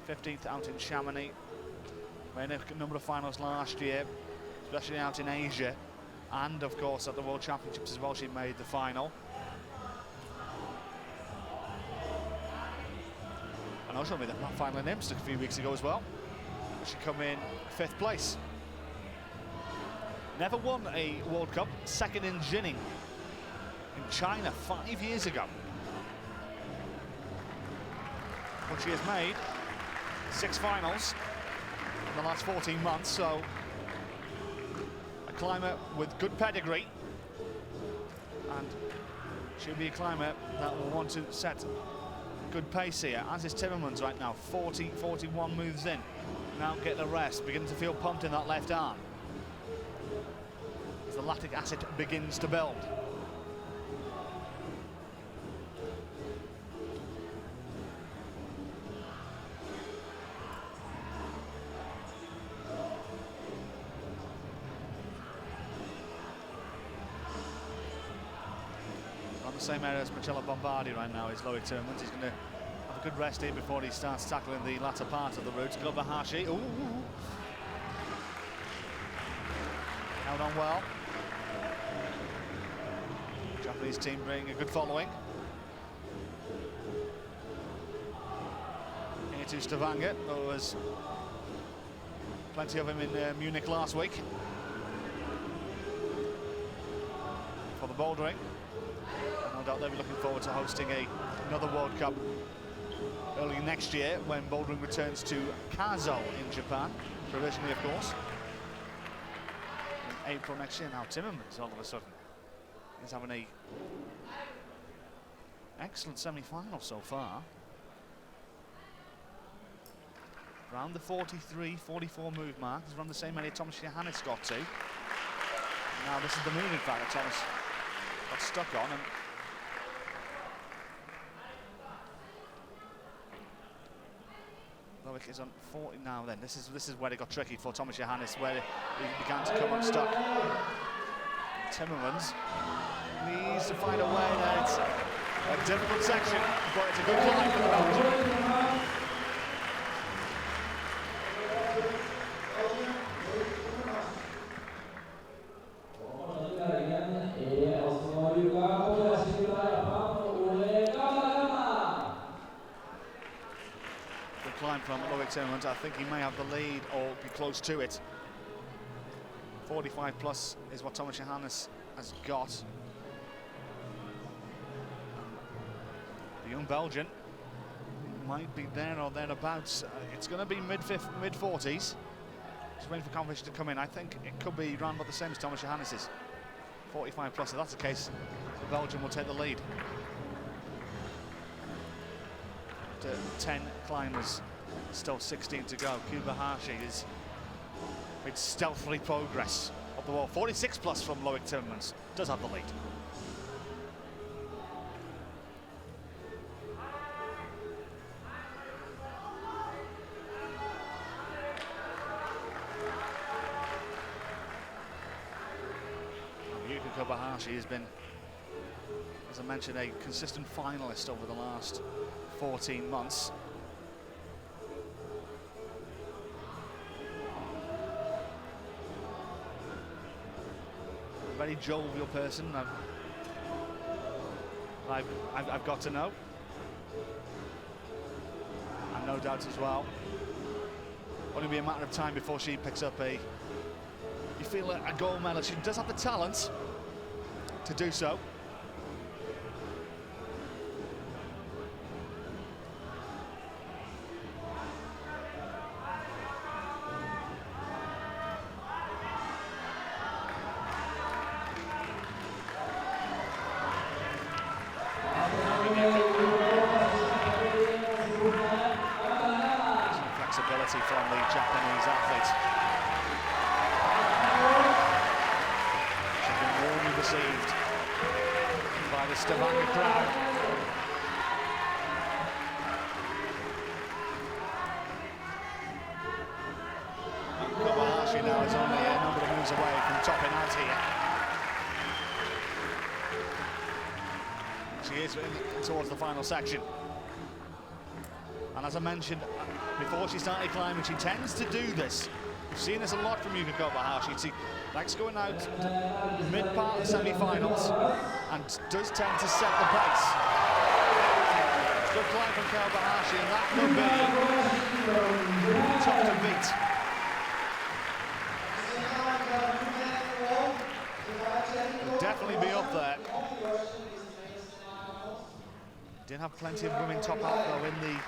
15th out in Chamonix, made a number of finals last year, especially out in Asia, and of course at the World Championships as well she made the final. And also made that final in Imst a few weeks ago as well. She come in 5th place. Never won a World Cup, second in Jining in China 5 years ago. But she has made 6 finals in the last 14 months, so a climber with good pedigree, and she'll be a climber that will want to set good pace here, as is Timmermans right now. 41 moves in, now getting a rest, beginning to feel pumped in that left arm as the lactic acid begins to build. Not the same area as Marcello Bombardi right now is Loic Tillmans. He's going to have a good rest here before he starts tackling the latter part of the route. Kobayashi, ooh, held on well. Japanese team bringing a good following. Here to Stavanger. There was plenty of him in Munich last week for the bouldering. No doubt they'll be looking forward to hosting another World Cup early next year when bouldering returns to Kazo in Japan, provisionally of course. In April next year. Now Timmermans all of a sudden is having a excellent semi-final so far. Around the 43, 44 move mark. He's run the same area Thomas Johannes got to. Now this is the move in fact that Thomas got stuck on, and Loic is on 40 now. Then this is where it got tricky for Thomas Johannes, where he began to come unstuck. Timmermans needs to find a way there. It's a difficult section, but it's a good climb for the Belgian. Good climb from Loic Tillmans. I think he may have the lead or be close to it. 45 plus is what Thomas Johannes has got. The young Belgian might be there or thereabouts. It's going to be mid-40s. Just waiting for competition to come in. I think it could be around about the same as Thomas Johannes's. 45 plus. If that's the case, the Belgian will take the lead. After 10 climbers, still 16 to go. Kobayashi is made stealthily progress up the wall. 46 plus from Loic Tillmans. Does have the lead. Kobayashi has been, as I mentioned, a consistent finalist over the last 14 months. A very jovial person. I've got to know, and no doubt as well. Only be a matter of time before she picks up a gold medal. She does have the talent to do so. Some flexibility from the Japanese athlete. Received by the Stavanger crowd. And Kobayashi now is only a number of moves away from topping out here. She is towards the final section. And as I mentioned, before she started climbing, she tends to do this. We've seen this a lot from Yuka Kobayashi. She likes going out to mid-part of the semi-finals and does tend to set the pace. Good climb from Kobayashi, and that could be tough to beat. Could definitely be up there. Did have plenty of women top out though in the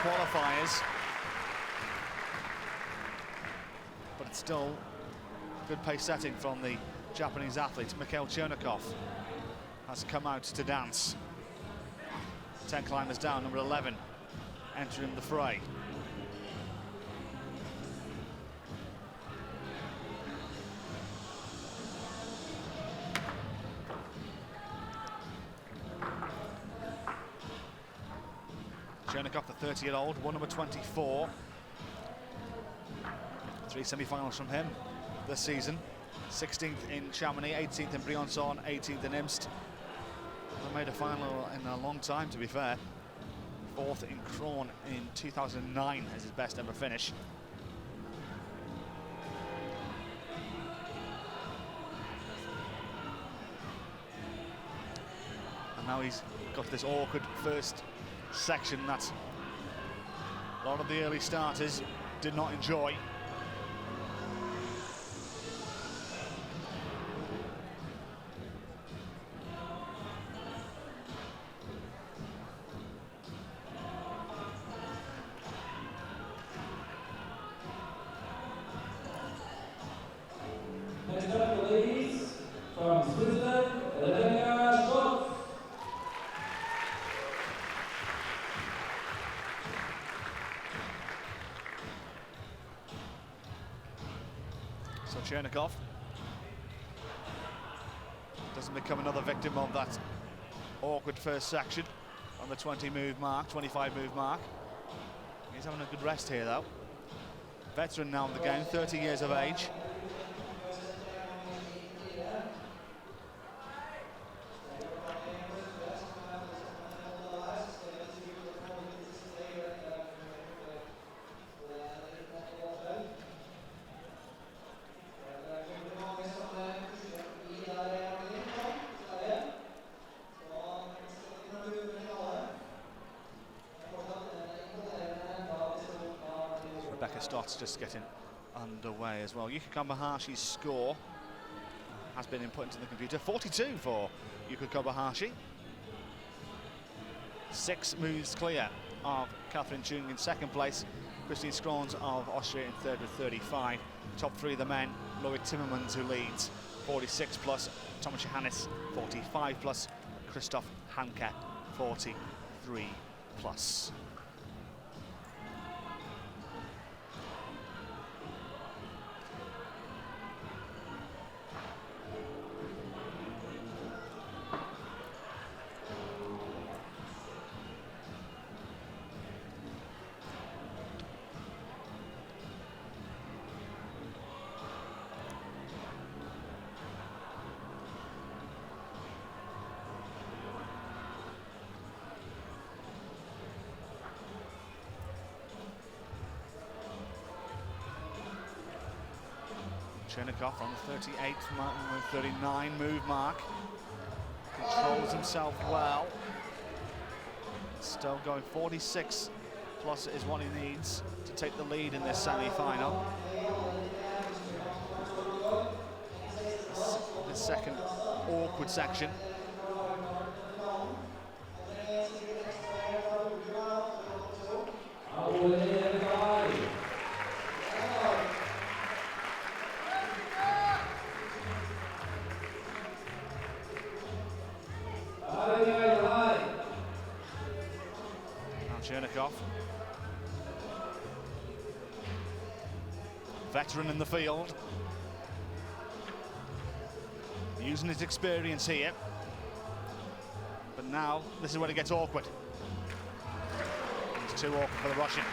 qualifiers. But it's still good pace setting from the Japanese athlete. Mikhail Chernikov has come out to dance. 10 climbers down, number 11 entering the fray. Chernikov, the 30-year-old, won number 24. 3 semi-finals from him this season. 16th in Chamonix, 18th in Briançon, 18th in Imst. Hasn't made a final in a long time, to be fair. Fourth in Crawn in 2009 as his best ever finish. And now he's got this awkward first section that a lot of the early starters did not enjoy. Next up, the ladies from Switzerland, Stavanger. So Chernikov doesn't become another victim of that awkward first section on the 20-move mark, 25-move mark. He's having a good rest here, though. Veteran now of the game, 30 years of age. Stott's just getting underway as well. Yuka Kobayashi's score has been input into the computer. 42 for Yuka Kobayashi. 6 moves clear of Catherine Chung in second place. Christine Scrons of Austria in third with 35. Top 3 of the men, Lloyd Timmermans who leads 46 plus, Thomas Johannes 45 plus, Christoph Hanke 43 plus. Chernikov on the 39 move mark. Controls himself well. Still going 46 plus is what he needs to take the lead in this semi-final. The second awkward section. Chernikov, veteran in the field, using his experience here, but now this is where it gets awkward. It's too awkward for the Russian.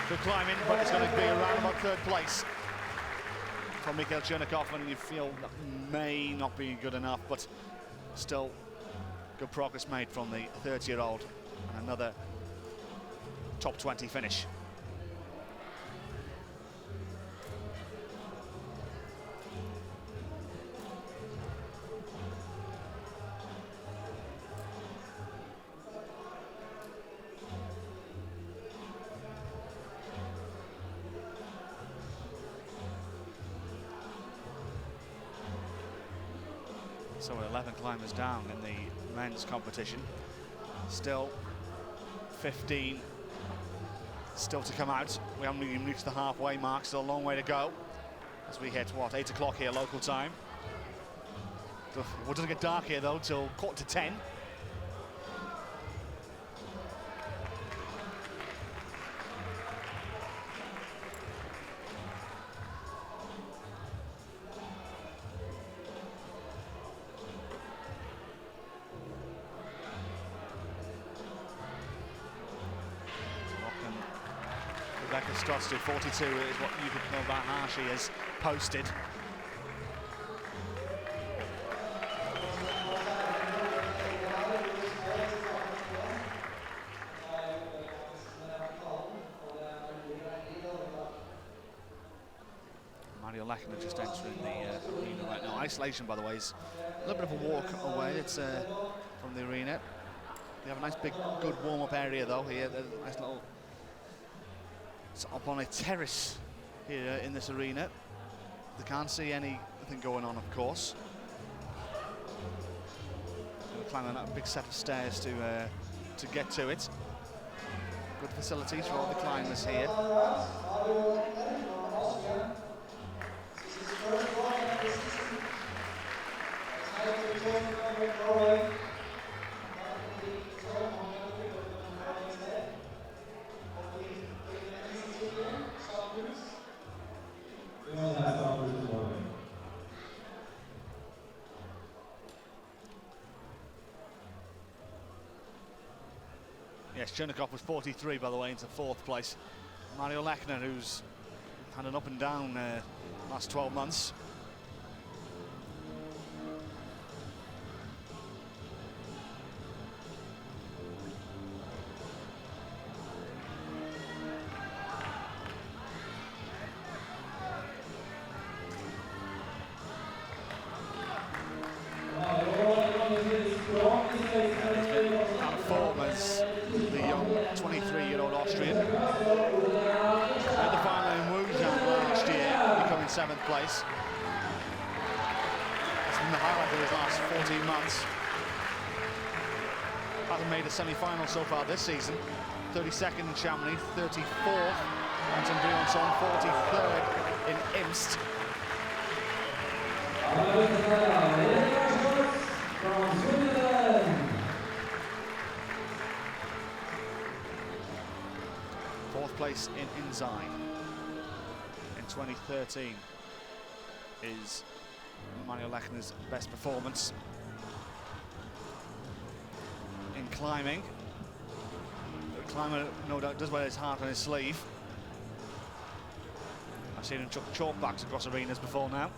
Good climbing, but it's going to be around about third place from Mikhail Chernikov, and you feel that may not be good enough, but still good progress made from the 30-year-old. Another top 20 finish. So 11 climbers down in the men's competition. Still 15 still to come out. We haven't even reached the halfway mark, still a long way to go as we hit, what, 8 o'clock here local time. So, it doesn't get dark here though till 9:45. Stotts to 42 is what Yuka Kobayashi has posted. Lechner just entering the arena right now. Isolation, by the way, is a little bit of a walk away. It's from the arena. They have a nice big, good warm-up area though here. Nice little. It's up on a terrace here in this arena. They can't see anything going on, of course. They're climbing that big set of stairs to get to it. Good facilities for all the climbers here. Yes, Chernikov was 43, by the way, into 4th place. Mario Lechner, who's had an up and down last 12 months. The young 23-year-old Austrian. Made the final in Wuhan last year, becoming 7th place. That's been the highlight of his last 14 months. Hasn't made a semi-final so far this season. 32nd in Chamonix, 34th in Briançon, 43rd in Imst. Place in Inzine in 2013 is Manuel Lechner's best performance in climbing. The climber no doubt does wear his heart on his sleeve. I've seen him chuck chalk backs across arenas before now.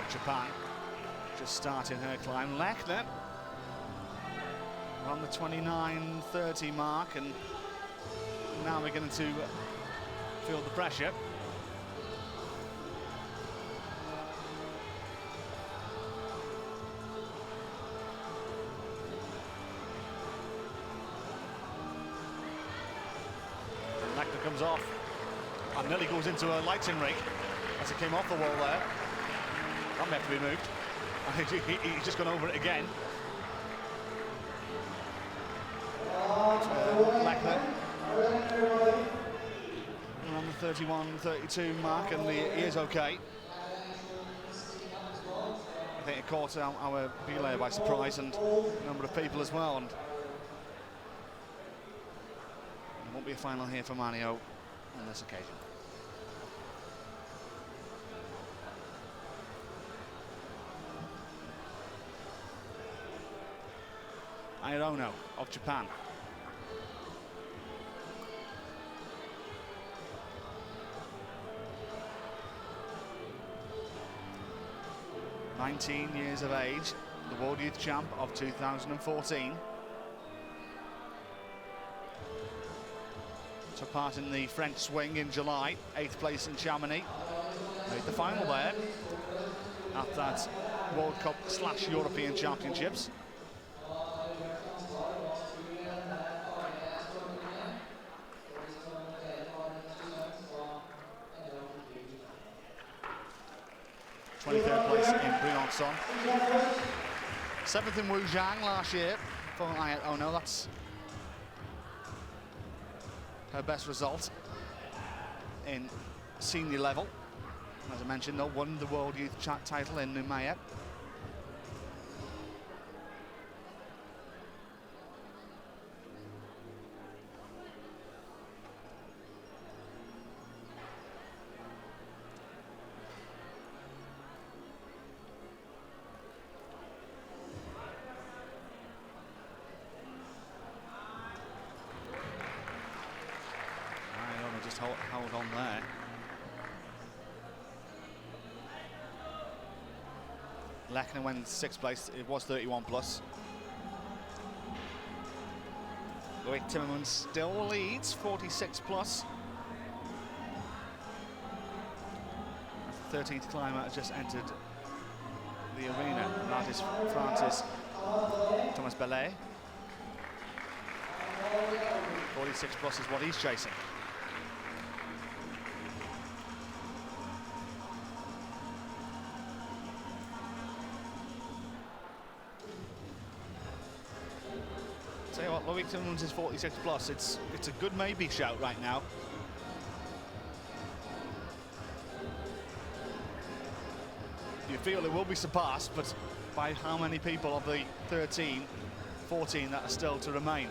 Japan, just starting her climb. Lechner on the 29:30 mark, and now we're going to feel the pressure. And Lechner comes off and nearly goes into a lighting rig as it came off the wall there. That may have to be moved. He's just gone over it again. Lechner around the 31-32 mark, and he is okay. I think it caught our belay by surprise, and a number of people as well. And there won't be a final here for Manio on this occasion. Irono of Japan. (19 years of age, the World Youth Champ of 2014. Took part in the French swing in July, 8th place in Chamonix. Made the final there at that World Cup / European Championships. '23rd place in Briançon. 7th in Wujiang last year. Oh no, that's her best result in senior level. As I mentioned, though, won the World Youth title in Noumea. Just hold on there. Lechner went 6th place. It was 31 plus. Loic Timmermans still leads, 46 plus. The 13th climber has just entered the arena, and that is Francis Thomas Bellet. 46 plus is what he's chasing. Tell you what, Loic Timmermans is 46 plus. It's a good maybe shout right now. You feel it will be surpassed, but by how many people of the 13, 14 that are still to remain?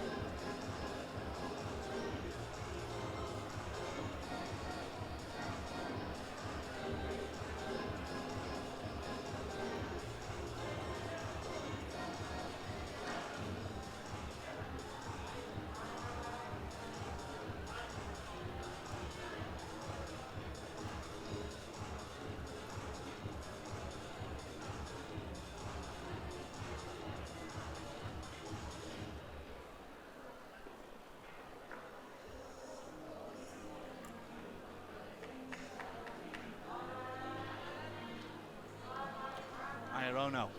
Irono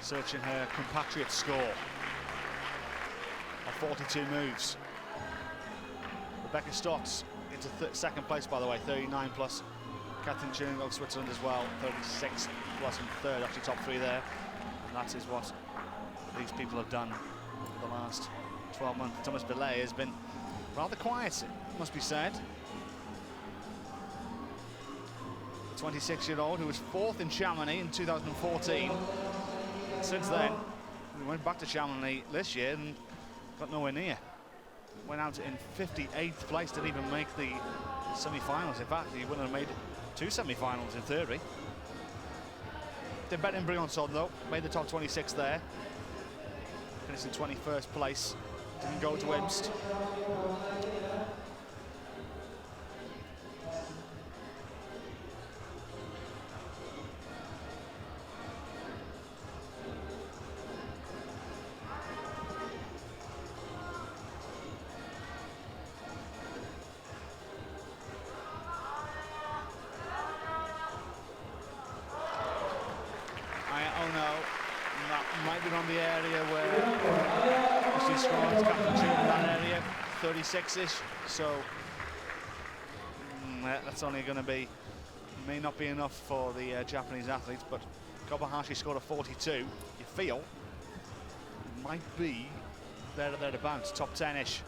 searching her compatriot score of 42 moves. Rebecca Stotts into 2nd place, by the way, 39 plus. Catherine Turing of Switzerland as well, 36 plus and 3rd, actually top 3 there. And that is what these people have done over the last 12 months. Thomas Bellet has been rather quiet, it must be said. 26-year-old who was 4th in Chamonix in 2014. Since then, we went back to Chamonix this year and got nowhere near. Went out in 58th place, didn't even make the semi-finals. In fact, he wouldn't have made 2 semi-finals in theory. Did better in Briançon though, made the top 26 there. Finished in 21st place, didn't go to Imst. On the area where she's strong, captain in that area, 36-ish. So that's only going to be, may not be enough for the Japanese athletes. But Kobayashi scored a 42. You feel might be there or thereabouts, top 10-ish.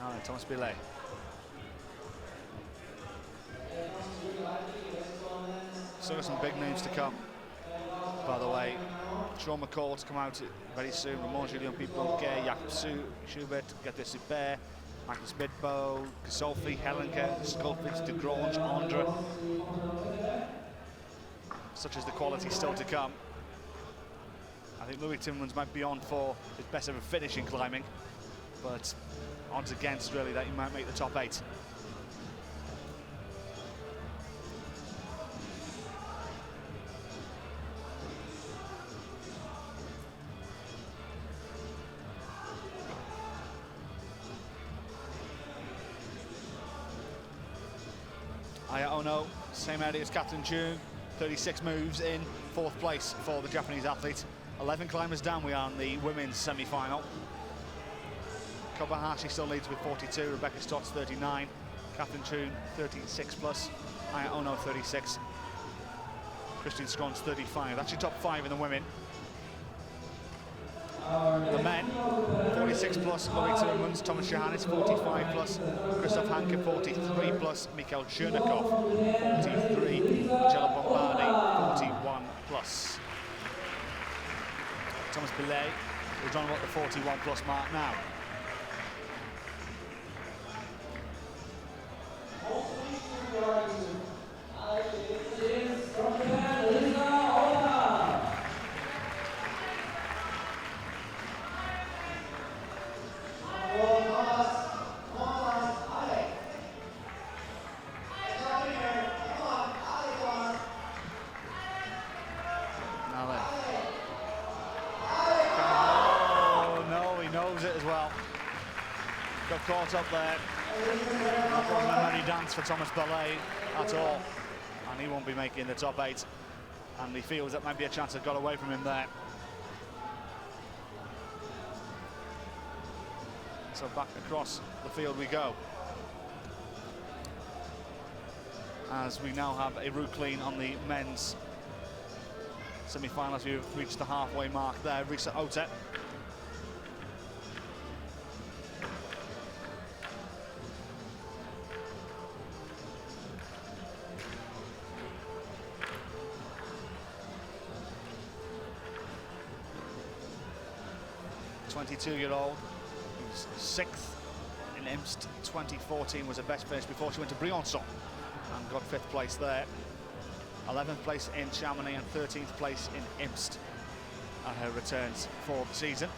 All right, Thomas Bellet. Still got some big names to come, by the way. Sean McCall to come out very soon. Ramon Julien Pibonquet, Jakob Schubert, Gerte Super, Michael Spitbo, Kasolfi, Helenke, Skulpitz, De Grange, Andre. Such as the quality still to come. I think Loic Timmermans might be on for his best ever finish in climbing, but odds against really that he might make the top 8. Aya Ono, same area as Catherine June, 36 moves in 4th place for the Japanese athlete. 11 climbers down we are in the women's semi-final. Kobayashi still leads with 42, Rebecca Stott's 39, Catherine June 36 plus, Aya Ono 36, Christine Scron's 35. That's your top 5 in the women. The men, 46 plus, Louis Tillmans, Thomas Johannes 45 plus, Christoph Hanke 43 plus, Mikhail Chernikov 43, Angela Bombardi 41 plus. Thomas Billet is on about the 41 plus mark now. Caught up there. That wasn't a merry dance for Thomas Ballet at all, and he won't be making the top 8. And he feels that maybe a chance had got away from him there. So back across the field we go, as we now have a route clean on the men's semi-finals. We've reached the halfway mark there. Risa Otet. Year-old, who's 6th in Imst. 2014 was her best finish before she went to Briançon and got 5th place there. 11th place in Chamonix and 13th place in Imst at her returns for the season.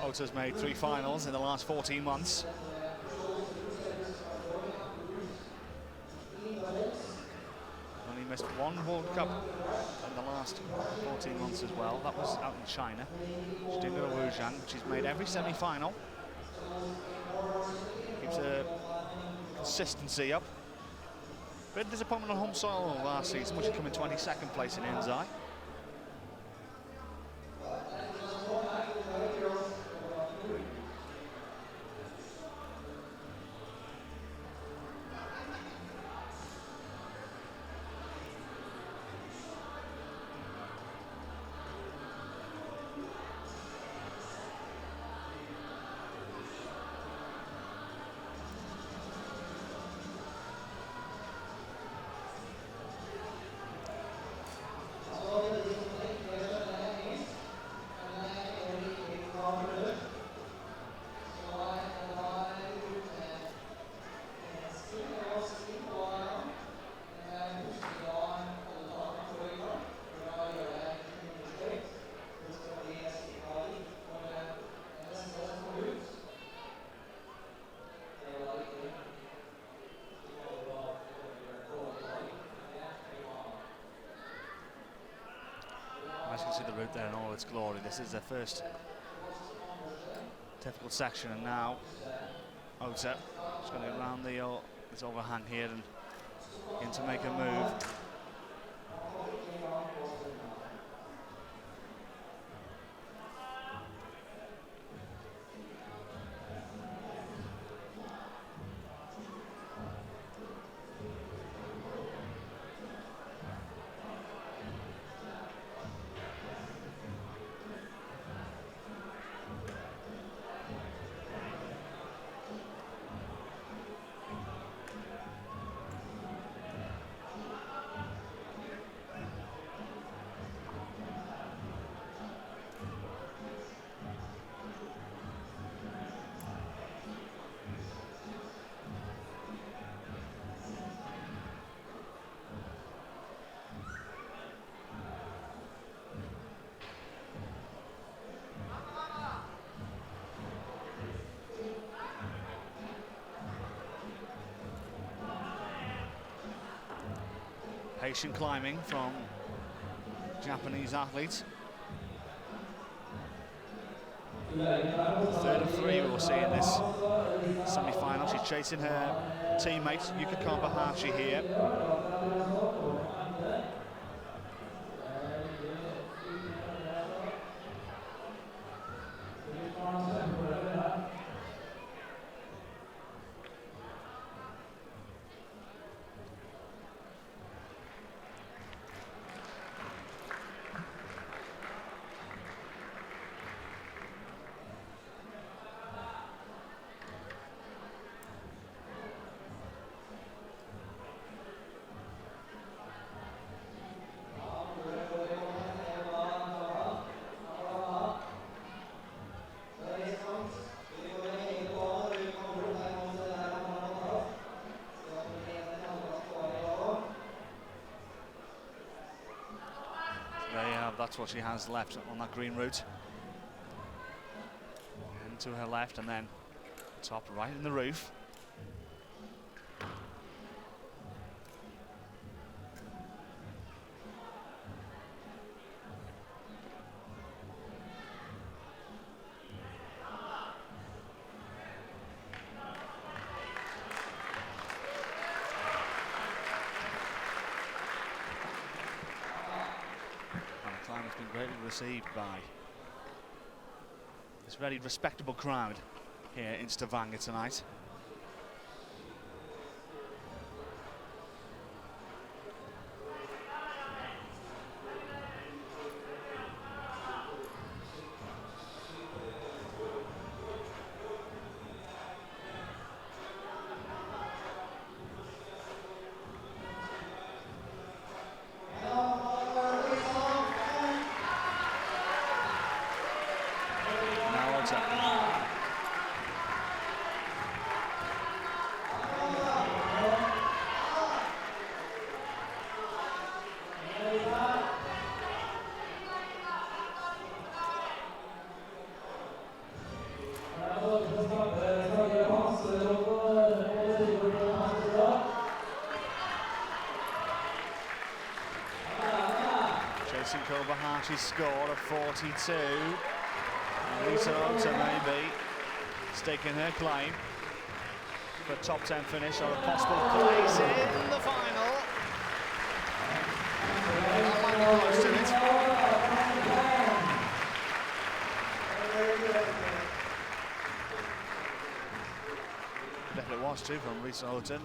Ota's made 3 finals in the last 14 months. Only missed 1 World Cup in the last 14 months as well. That was out in China. She didn't go to Wujiang. She's made every semi-final. Keeps her consistency up. Bit of disappointment on home soil last season, which she came in 22nd place in Inzai. As you can see the route there in all its glory. This is their first difficult section, and now Ota is going to go around this overhang here and begin to make a move. Patient climbing from Japanese athletes. Third of three we'll see in this semi-final. She's chasing her teammate Yuka Kobayashi here. That's what she has left on that green route. And to her left, and then top right in the roof. Has been greatly received by this very respectable crowd here in Stavanger tonight. Kobayashi score of 42. Lisa Ota maybe staking her claim for a top 10 finish or a possible place in the final. That might be close to it. Definitely was too from Lisa Ota.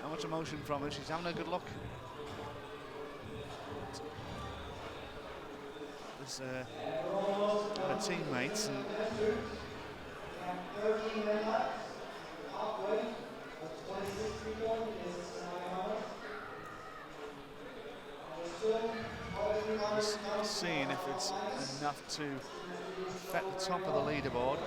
Not much emotion from her. She's having a good look. Her teammates and just seeing if it's enough to affect the top of the leaderboard.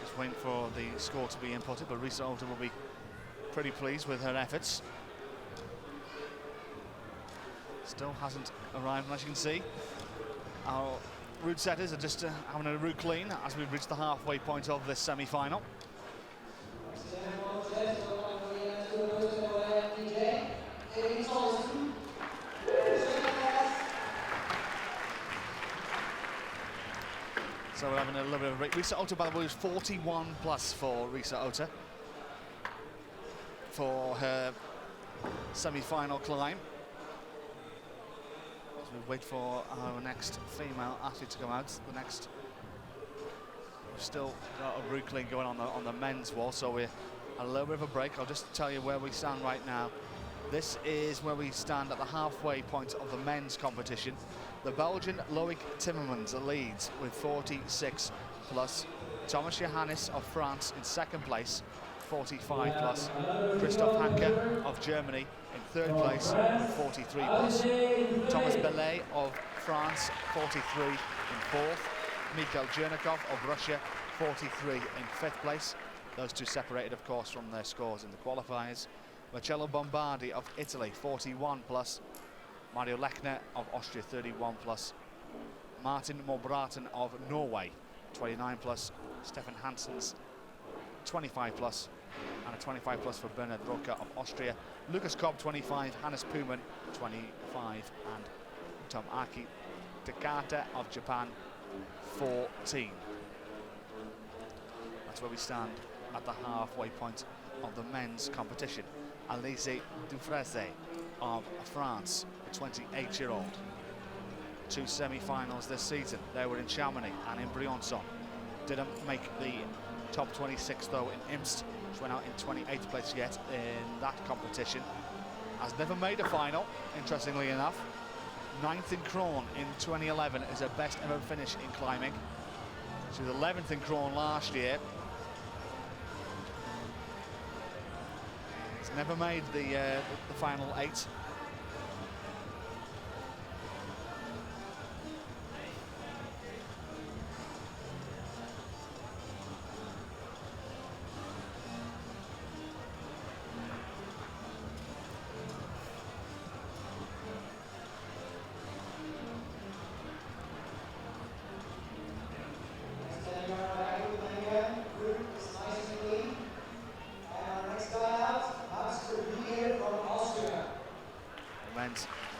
Just waiting for the score to be inputted, but Risa Ota will be pretty pleased with her efforts. Still hasn't arrived, as you can see. Our route setters are just having a route clean as we've reached the halfway point of this semi-final. So we're having a little bit of a break. Risa Ota, by the way, was 41 plus for Risa Ota for her semi-final climb. As we wait for our next female athlete to come out. We've still got a route clean going on the men's wall, so we're a little bit of a break. I'll just tell you where we stand right now. This is where we stand at the halfway point of the men's competition. The Belgian Loic Timmermans leads with 46 plus. Thomas Johannes of France in second place, 45 plus. Christoph Hanke of Germany in third place, 43 plus. Thomas Belay of France, 43 in fourth. Mikhail Jernikov of Russia, 43 in fifth place. Those two separated, of course, from their scores in the qualifiers. Marcello Bombardi of Italy, 41 plus. Mario Lechner of Austria, 31 plus. Martin Morbraten of Norway 29 plus, Stefan Hansen's 25 plus, and a 25 plus for Bernhard Roca of Austria. Lucas Kopp 25, Hannes Puman 25, and Tomoaki Takata of Japan 14. That's where we stand at the halfway point of the men's competition. Alizé Dufresne of France, a 28-year-old. 2 semi-finals this season. They were in Chamonix and in Briançon. Didn't make the top 26 though in Imst, which went out in 28th place yet in that competition. Has never made a final, interestingly enough. 9th in Krohn in 2011 is her best ever finish in climbing. She was 11th in Krohn last year. Has never made the final 8.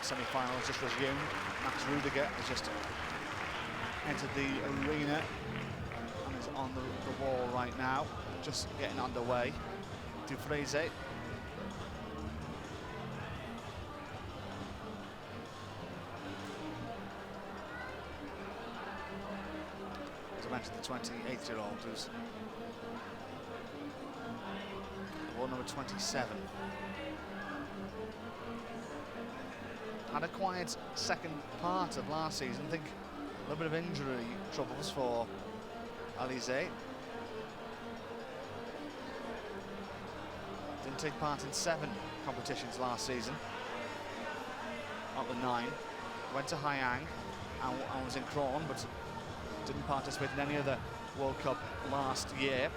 Semi-finals just resumed. Max Rudiger has just entered the arena and is on the wall right now, just getting underway. Dufresne. As I mentioned, the 28-year-old who's wall number 27. Had a quiet second part of last season. I think a little bit of injury troubles for Alizé. Didn't take part in 7 competitions last season, not the 9. Went to Haiyang and was in Krohn, but didn't participate in any other World Cup last year.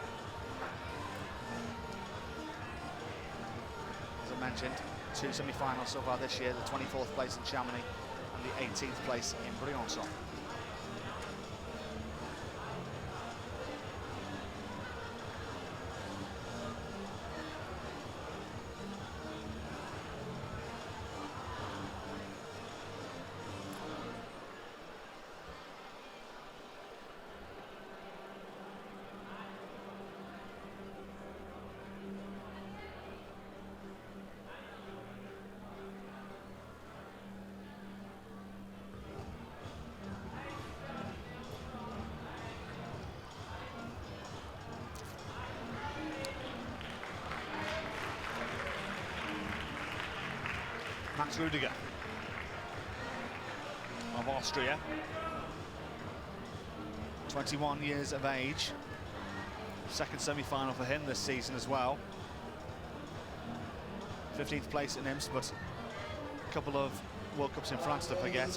As I mentioned, 2 semi-finals so far this year, the 24th place in Chamonix and the 18th place in Briançon. Max Rudiger of Austria, 21 years of age. Second semi-final for him this season as well. 15th place in Imst, but a couple of World Cups in France to forget.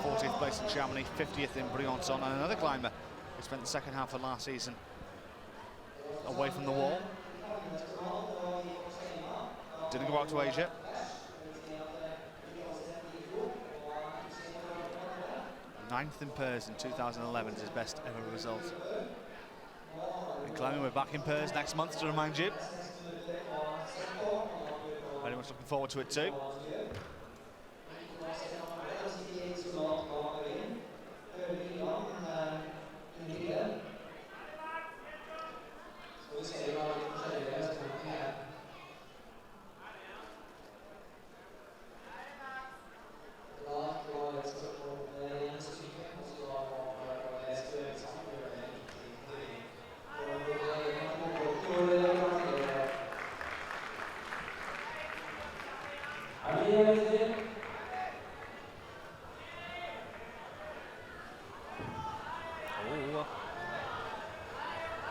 40th place in Chamonix, 50th in Briançon, and another climber who spent the second half of last season away from the wall. Didn't go out to Asia. 9th in Pairs in 2011 is his best ever result. In climbing, we're back in Pairs next month, to remind you. Very much looking forward to it too.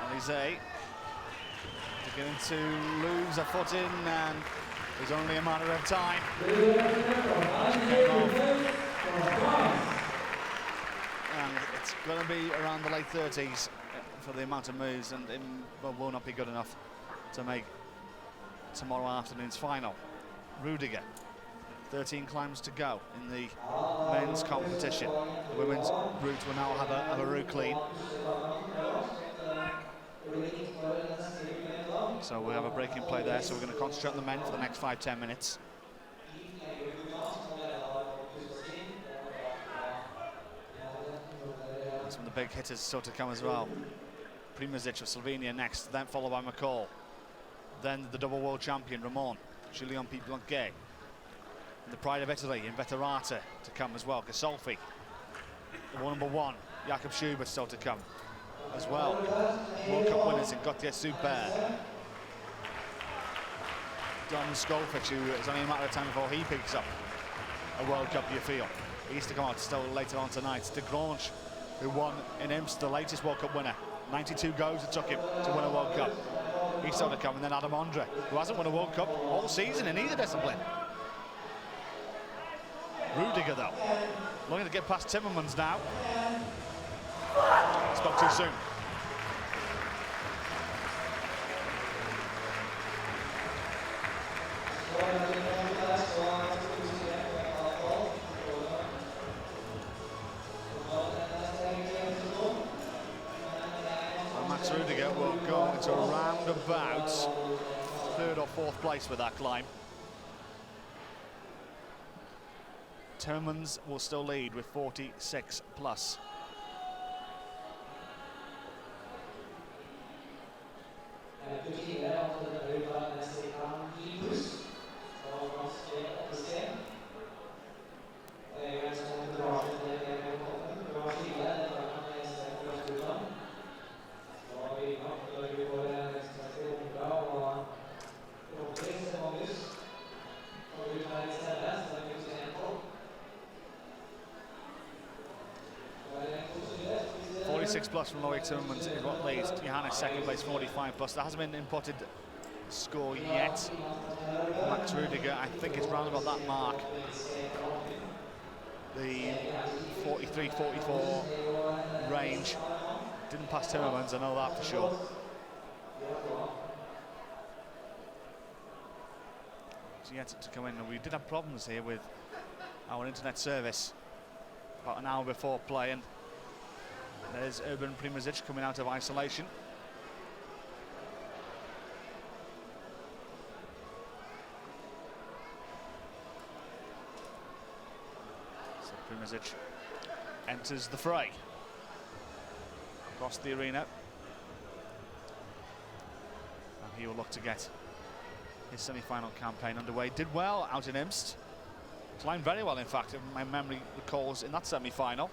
Alizé beginning to lose a foot in, and it's only a matter of time. And it's going to be around the late 30s for the amount of moves, and it will not be good enough to make tomorrow afternoon's final. Rudiger, 13 climbs to go in the men's competition. The women's route will now have a route clean. So we have a break in play there, so we're going to concentrate on the men for the next 5-10 minutes. Some of the big hitters still to come as well. Primozic of Slovenia next, then followed by McCall. Then the double world champion, Ramon, Julien Pied-Blanquet. And the pride of Italy, Inveterata, to come as well. Gasolfi, the number one, Jakob Schubert still to come as well. World Cup winners in Gautier Super. Dom Skolfic, who is only a matter of time before he picks up a World Cup, you feel. He's to come out still later on tonight. De Grange, who won in Imst, the latest World Cup winner. 92 goes it took him to win a World Cup. He's still to come, and then Adam Ondra, who hasn't won a World Cup all season in either discipline. Rudiger, though, looking to get past Timmermans now. Spoke too soon. And Max Rudiger will go into around about 3rd or 4th place with that climb. Timmermans will still lead with 46 plus. Plus from Loic Timmermans is what leads Johannes second place, 45 plus. There hasn't been an imported score yet. Max Rudiger, I think it's round about that mark. The 43, 44 range. Didn't pass Timmermans, I know that for sure. So yet to come in, and we did have problems here with our internet service about an hour before play, and there's Urban Primozic coming out of isolation. So Primozic enters the fray across the arena. And he will look to get his semi-final campaign underway. Did well out in Imst. Climbed very well, in fact, if my memory recalls, in that semi-final.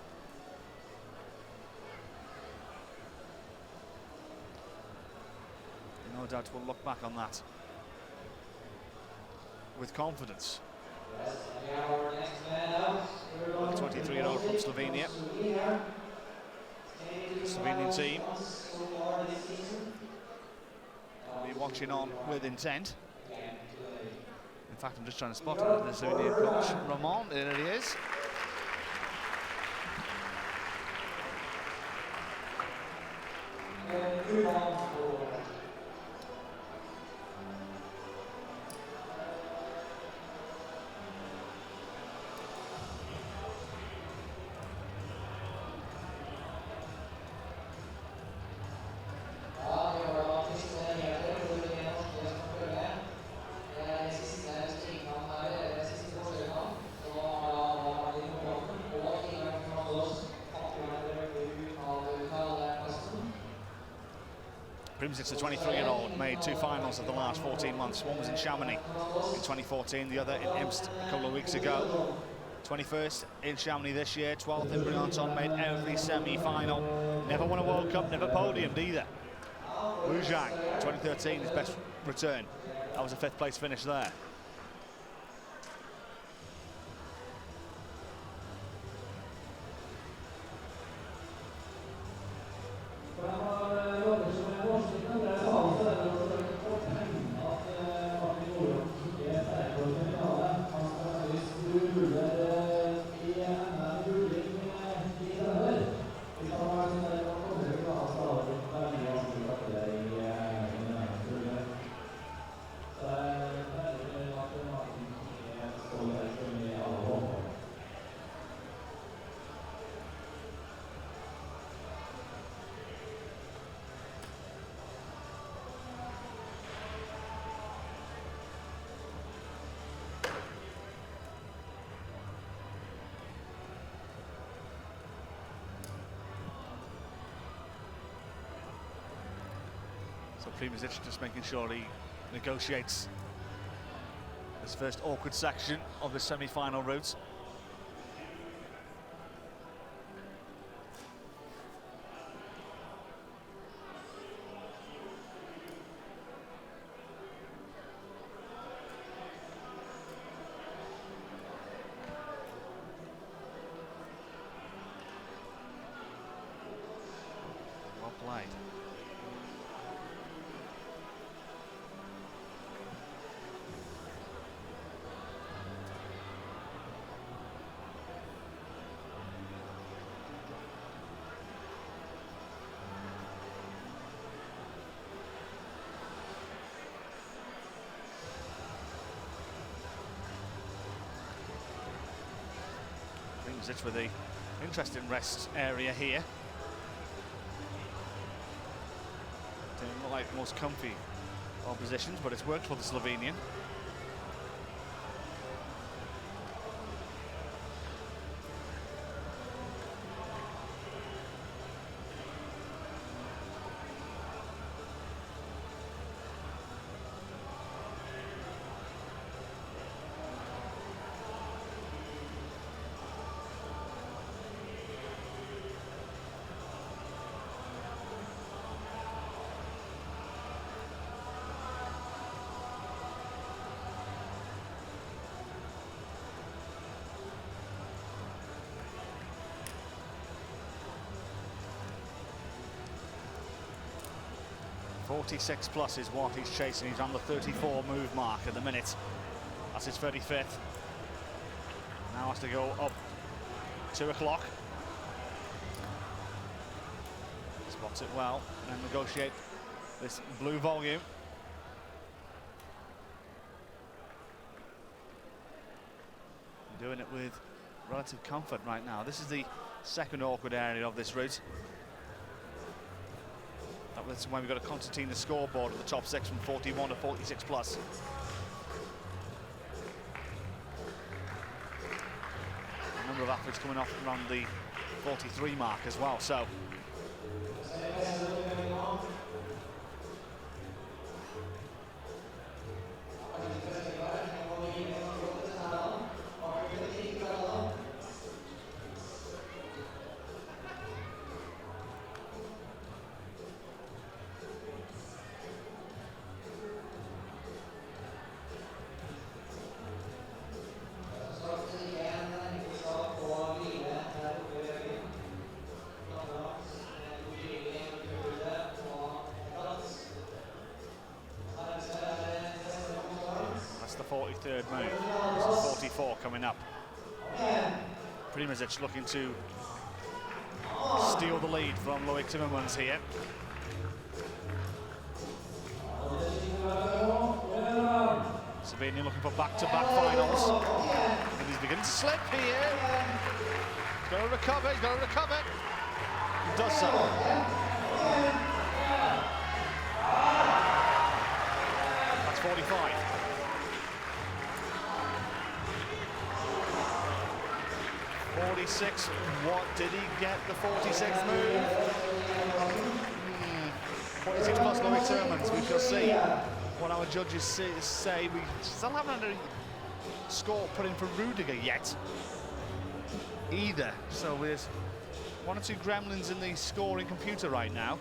No doubt we'll look back on that with confidence. The 23-year-old from Slovenia. Slovenian team will be watching on with intent. In fact, I'm just trying to spot him, the Slovenian coach, Ramon. There he is. Primozic, the 23-year-old, made 2 finals of the last 14 months. One was in Chamonix in 2014, the other in Imst a couple of weeks ago. 21st in Chamonix this year, 12th in Briançon, made every semi-final. Never won a World Cup, never podiumed either. Wuzhang, 2013, his best return. That was a 5th place finish there. for Primožič, just making sure he negotiates this first awkward section of the semi-final route. Well played. Primožič with the interesting rest area here. Didn't look like the most comfy of positions, but it's worked for the Slovenian. +46 is what he's chasing. He's on the 34 move mark at the minute. That's his 35th. Now has to go up 2 o'clock. Spots it well and then negotiate this blue volume. Doing it with relative comfort right now. This is the second awkward area of this route. That's why we've got a Constantine scoreboard at the top 6 from 41 to 46+. A number of athletes coming off around the 43 mark as well, so. That's the 43rd move. This is 44 coming up. Primožič looking to steal the lead from Loic Timmermans here. Slovenia looking for back-to-back finals. And he's beginning to slip here. He's got to recover, he's got to recover. He does so. That's 45. What did he get? The 46th move. 46 plus Loic Timmermans. We shall see what our judges say. We still haven't had a score put in for Rudiger yet either. So there's one or two gremlins in the scoring computer right now.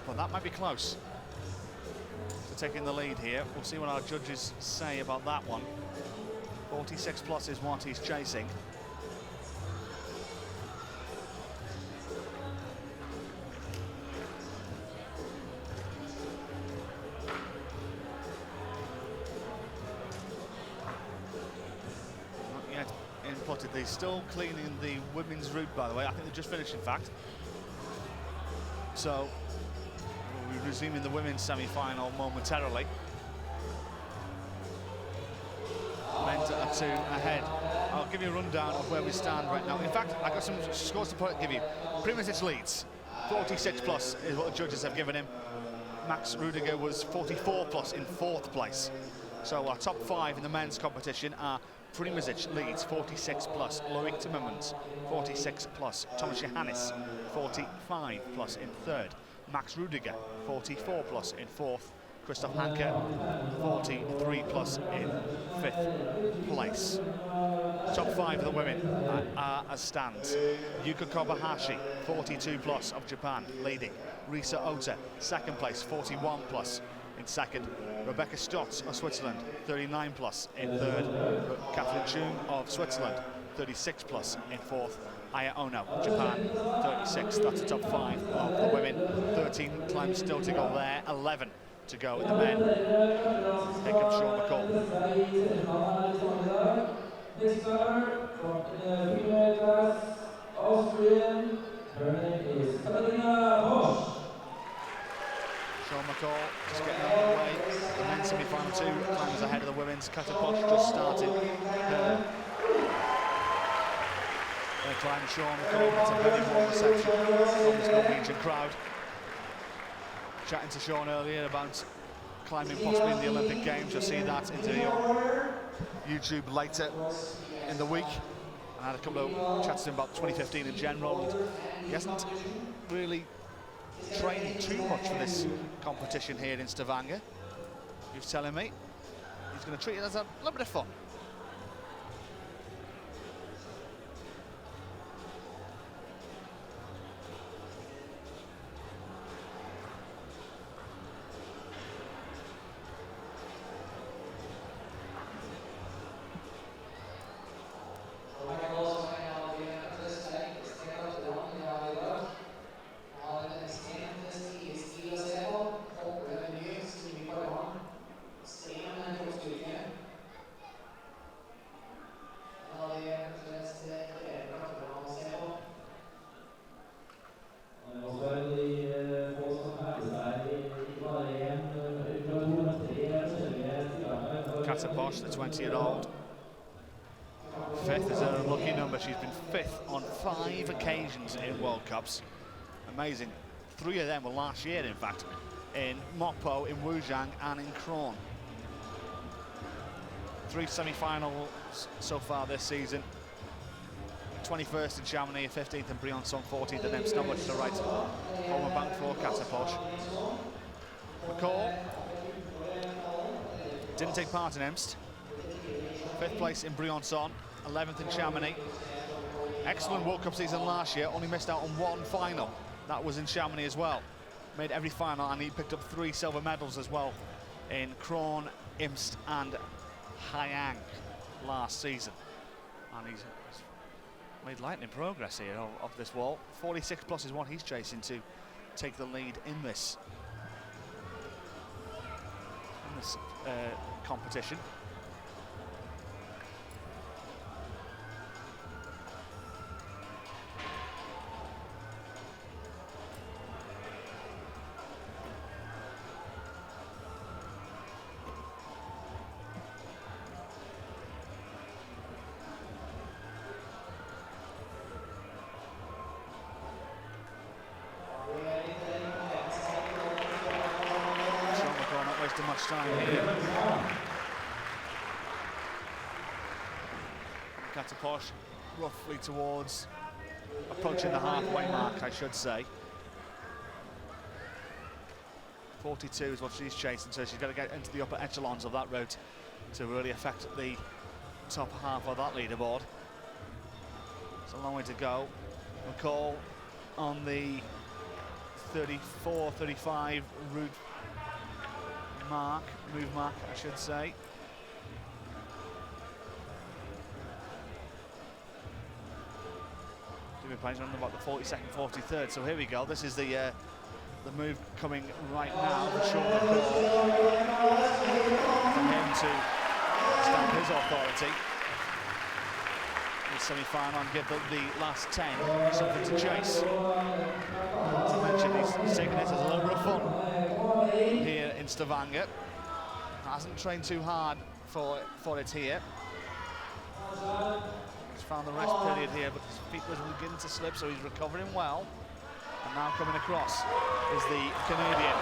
Well, that might be close to taking the lead here. We'll see what our judges say about that one. 46 plus is what he's chasing. Not yet inputted. They're still cleaning the women's route, by the way. I think they just finished, in fact. So we'll be resuming the women's semi-final momentarily. Men's are 2 ahead. I'll give you a rundown of where we stand right now. In fact, I've got some scores to give you. Primožič leads. 46 plus is what the judges have given him. Max Rudiger was 44 plus in 4th place. So our top 5 in the men's competition are Primozic leads 46 plus, Loic Timmermans 46 plus, Thomas Johannes 45 plus in 3rd, Max Rudiger 44 plus in 4th, Christoph Hanke 43 plus in 5th place. Top 5 of the women are as stands. Yuka Kobayashi 42 plus of Japan leading, Risa Ota 2nd place 41 plus in 2nd, Rebecca Stotz of Switzerland 39 plus in 3rd, Catherine Chung of Switzerland 36 plus in 4th, Aya Ono, Japan 36. That's the top 5 of the women. 13 climbs still to go there, 11 to go in the men. Here comes Sean McCall. This summer from the female class, Austrian, her name is Katharina Bosch. Sean McCall just getting out of the way. The men's semi-final 2 climbers ahead of the women's. Kata Bosch just started her climb. Sean McCall gets a very warm reception from this Norwegian crowd. Chatting to Sean earlier about climbing possibly in the Olympic Games. You'll see that in the YouTube later in the week. And I had a couple of chats to him about 2015 in general. And he hasn't really trained too much for this competition here in Stavanger. He was telling me he's going to treat it as a little bit of fun. Bosch, the 20-year-old. 5th is a lucky number. She's been 5th on 5 occasions in World Cups. Amazing. 3 of them were last year, in fact, in Mokpo, in Wuzhang, and in Kron. 3 semi-finals so far this season. 21st in Chamonix, 15th in Briançon, 14th in Emst. Not much to write home about for Kata Bosch. McCall didn't take part in Emst. 5th place in Briançon, 11th in Chamonix. Excellent World Cup season last year, only missed out on 1 final. That was in Chamonix as well. Made every final, and he picked up 3 silver medals as well in Kron, Imst and Hayang last season. And he's made lightning progress here of this wall. 46 plus is what he's chasing to take the lead in this competition. Much time here. Kata Bosch roughly towards approaching the halfway mark, I should say. 42 is what she's chasing, so she's got to get into the upper echelons of that route to really affect the top half of that leaderboard. It's a long way to go. McCall on the 34, 35 route move mark, I should say. Jimmy Payne's running about the 42nd, 43rd. So here we go. This is the move coming right now. The short call for him to stamp his authority in the semi-final and give the last 10 something to chase. As I mentioned, he's taking this as a little bit of fun here in Stavanger. Hasn't trained too hard for it here. He's found the rest period here, but his feet was beginning to slip, so he's recovering well. And now coming across is the Canadian.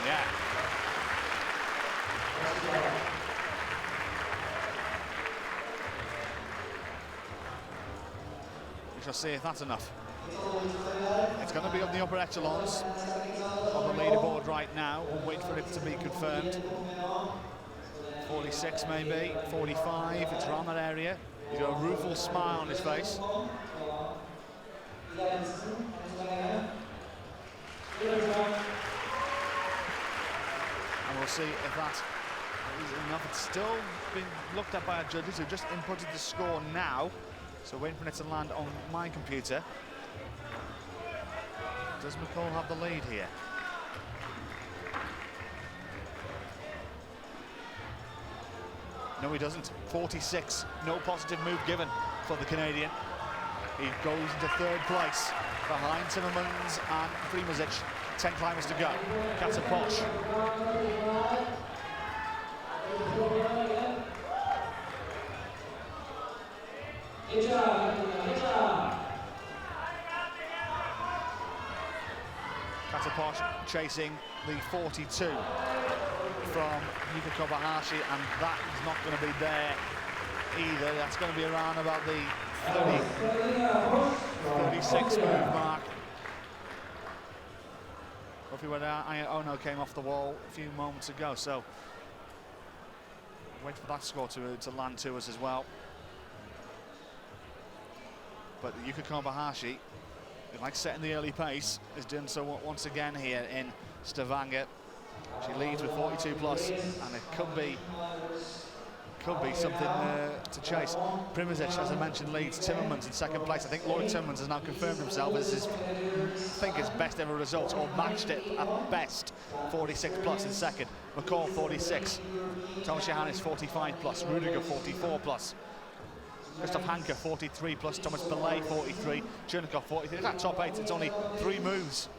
Yeah. We shall see if that's enough. It's going to be on the upper echelons of the leaderboard right now. We'll wait for it to be confirmed. 46 maybe, 45, it's around that area. He's got a rueful smile on his face. And we'll see if that is enough. It's still being looked at by our judges who just inputted the score now. So waiting for it to land on my computer. Does McCall have the lead here? No, he doesn't. 46, no positive move given for the Canadian. He goes into third place behind Timmermans and Primozic. 10 climbers to go. Kata Posh. Kata Posh chasing the 42 from Yuka Kobayashi, and that is not going to be there either. That's going to be around about the 36 move mark. Roughly where Ono came off the wall a few moments ago, so wait for that score to land to us as well. But Yuka Kobayashi, who likes setting the early pace, is doing so once again here in Stavanger. She leads with 42 plus, and it could be something to chase. Primozic, as I mentioned, leads Timmermans in second place. I think Lloyd Timmermans has now confirmed himself as his, his best ever result, or matched it at best. 46 plus in second. McCall 46. Thomas Johannes 45 plus. Rudiger 44 plus. Christoph Hanke 43 plus. Thomas Belay 43. Chernikov 43. In that top 8, it's only 3 moves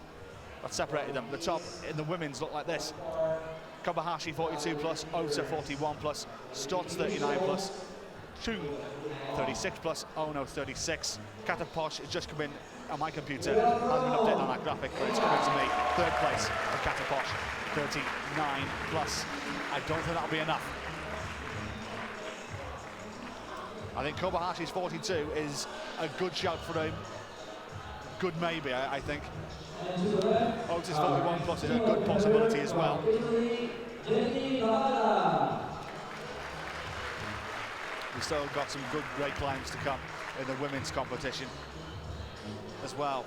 that separated them. The top in the women's look like this. Kobayashi 42 plus, Ota 41 plus, Stotts 39 plus, Chu 36 plus, Ono 36. Kata Posh has just come in on my computer, hasn't been updated on that graphic, but it's coming to me. Third place for Kata Posh, 39 plus. I don't think that'll be enough. I think Kobayashi's 42 is a good shout for him. Good maybe, I think. Otis 41 plus is a good possibility as well. We've still got some good great climbs to come in the women's competition as well.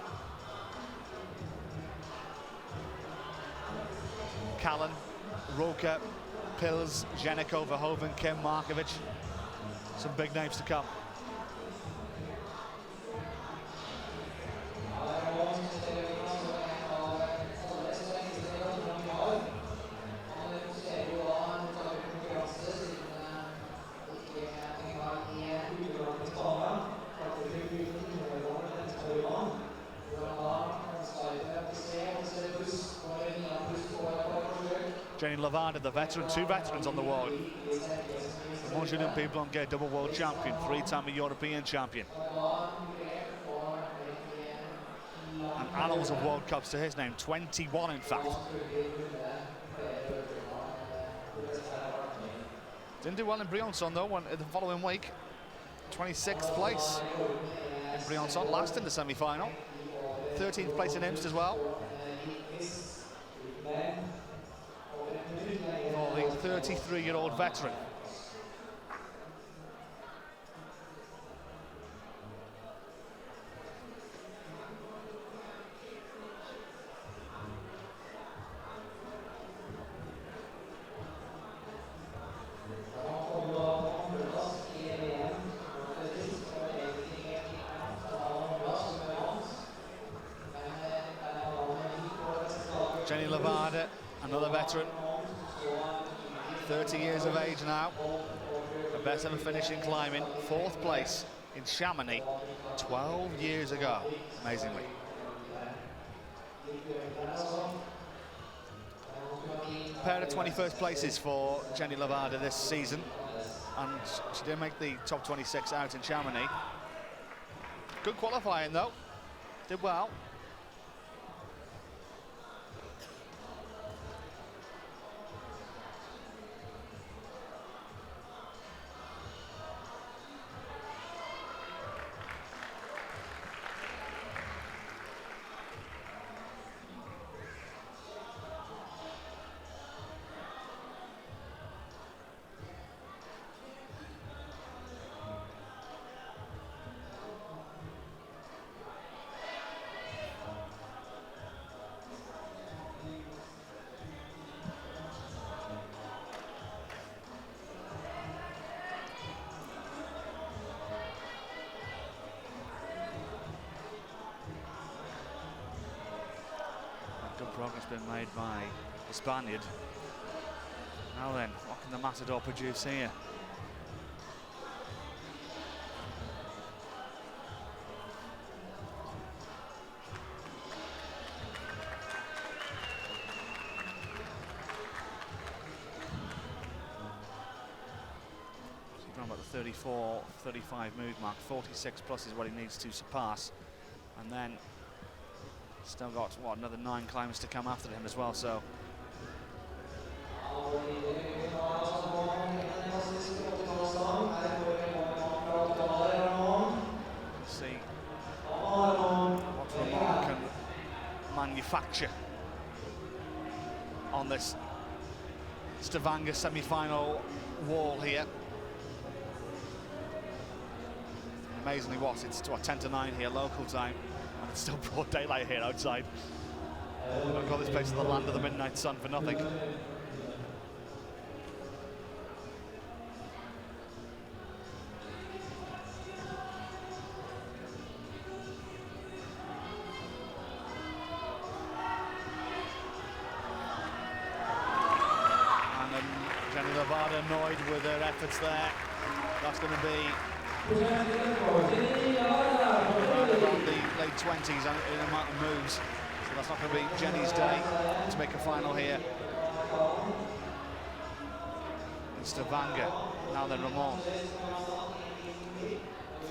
Callan, Roka, Pils, Jeniko, Verhoeven, Kim Markovic. Some big names to come. Jenny Levada, the veteran, 2 veterans on the wall. Monsieur Olympique Blanquet, double world champion, 3-time European champion. And annals of World Cups to his name, 21 in fact. Didn't do well in Briançon though, the following week. 26th place in Briançon, last in the semi-final. 13th place in Imst as well. For the 33-year-old veteran. Jenny Levada, another veteran, 30 years of age now, the best ever finish in climbing, 4th place in Chamonix 12 years ago, amazingly. Pair of 21st places for Jenny Levada this season, and she did make the top 26 out in Chamonix. Good qualifying though, did well. progress been made by the Spaniard. Now then, what can the Matador produce here? Around about the 34, 35 move mark. 46 plus is what he needs to surpass. And then still got, what, another 9 climbers to come after him as well, so. Let's see what Ramon can manufacture on this Stavanger semi-final wall here. Amazingly, it's 10 to 9 here, local time, and it's still broad daylight here outside. I've got this place to the land of the midnight sun for nothing. And then Jenny Lovato annoyed with her efforts there. That's going to be around the late 20s in amount of moves, so that's not going to be Jenny's day to make a final here in Stavanger. Now then, Ramon,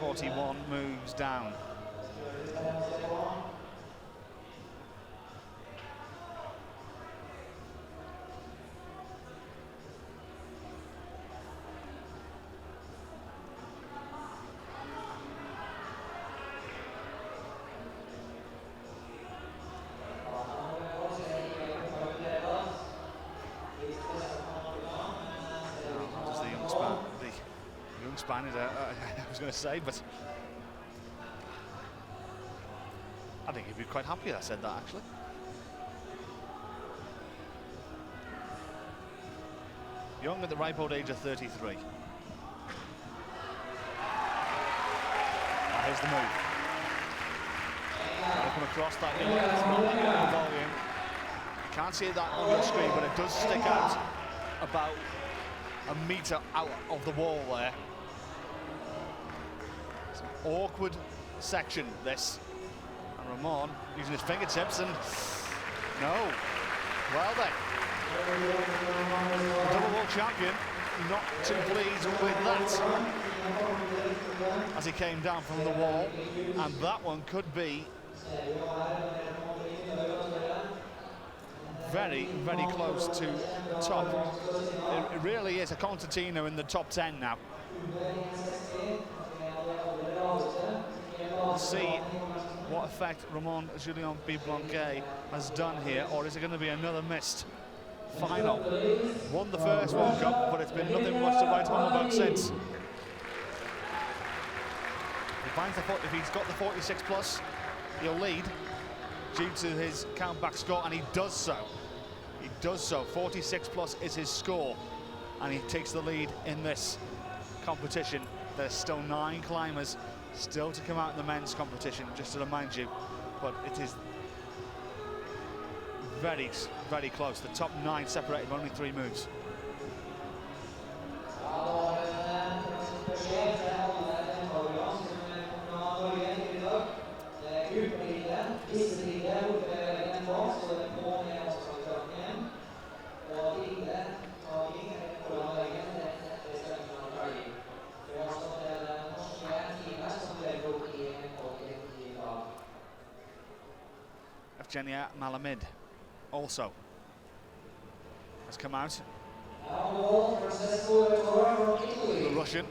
41 moves down. Spaniard, I was going to say, but I think he'd be quite happy I said that, actually. Young at the ripe old age of 33. Here's the move. Come across that, it's not volume. You can't see that on your screen, but it does stick out about a metre out of the wall there. Awkward section, this. And Ramon using his fingertips, and no. Well then, double world champion, not too pleased with that as he came down from the wall, and that one could be very, very close to the top. It really is a concertina in the top 10 now. We'll see what effect Ramon Julien Biblanquet has done here, or is it going to be another missed final? Won the first World Cup, but it's been nothing much to write home about since. If he's got the 46 plus, he'll lead due to his countback score, and he does so. He does so. 46 plus is his score, and he takes the lead in this competition. There's still 9 climbers still to come out in the men's competition, just to remind you, but it is very, very close. The top 9 separated by only 3 moves. Evgenia Malamid also has come out. The Russian.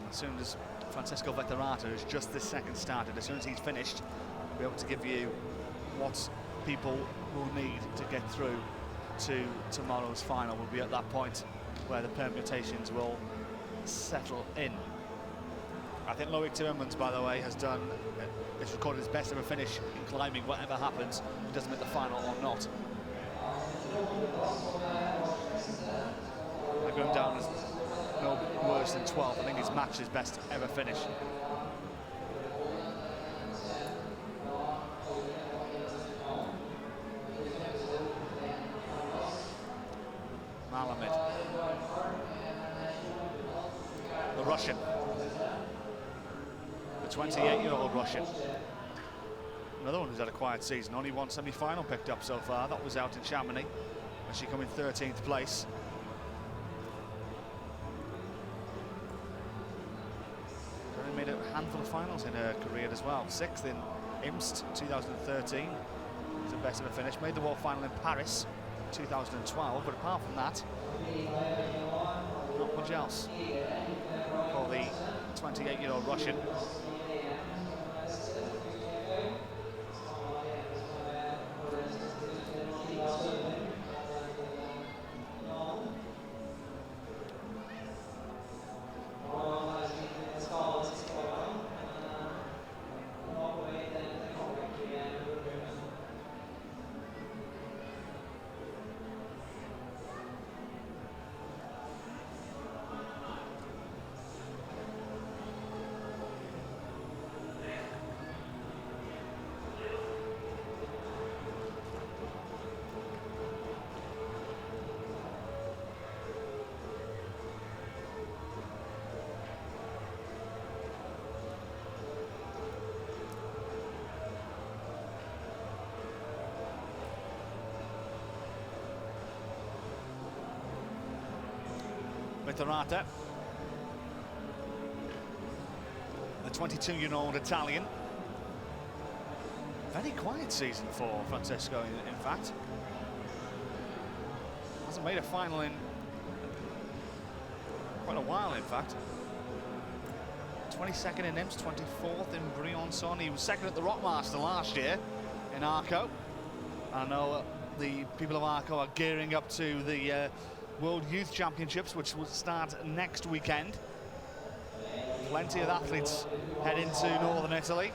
As soon as Francesco Vetterata is just this second started, as soon as he's finished, we'll be able to give you what people will need to get through to tomorrow's final. We'll be at that point where the permutations will settle in. I think Loic Timmermans, by the way, has recorded his best ever finish in climbing, whatever happens, if he doesn't make the final or not. They're going down as no worse than 12th. I think he's matched his best ever finish. Malamed, the Russian, the 28-year-old Russian. Another one who's had a quiet season, only one semi-final picked up so far. That was out in Chamonix, and she come in 13th place. She's only made a handful of finals in her career as well. 6th in IMST 2013, was her best ever finish. Made the world final in Paris 2012, but apart from that, not much else for the 28-year-old Russian. Vittorata, the 22-year-old Italian. Very quiet season for Francesco, in fact. Hasn't made a final in quite a while, in fact. 22nd in IMSS, 24th in Briançon. He was second at the Rockmaster last year in Arco. I know the people of Arco are gearing up to the World Youth Championships, which will start next weekend. Plenty of athletes head into Northern Italy.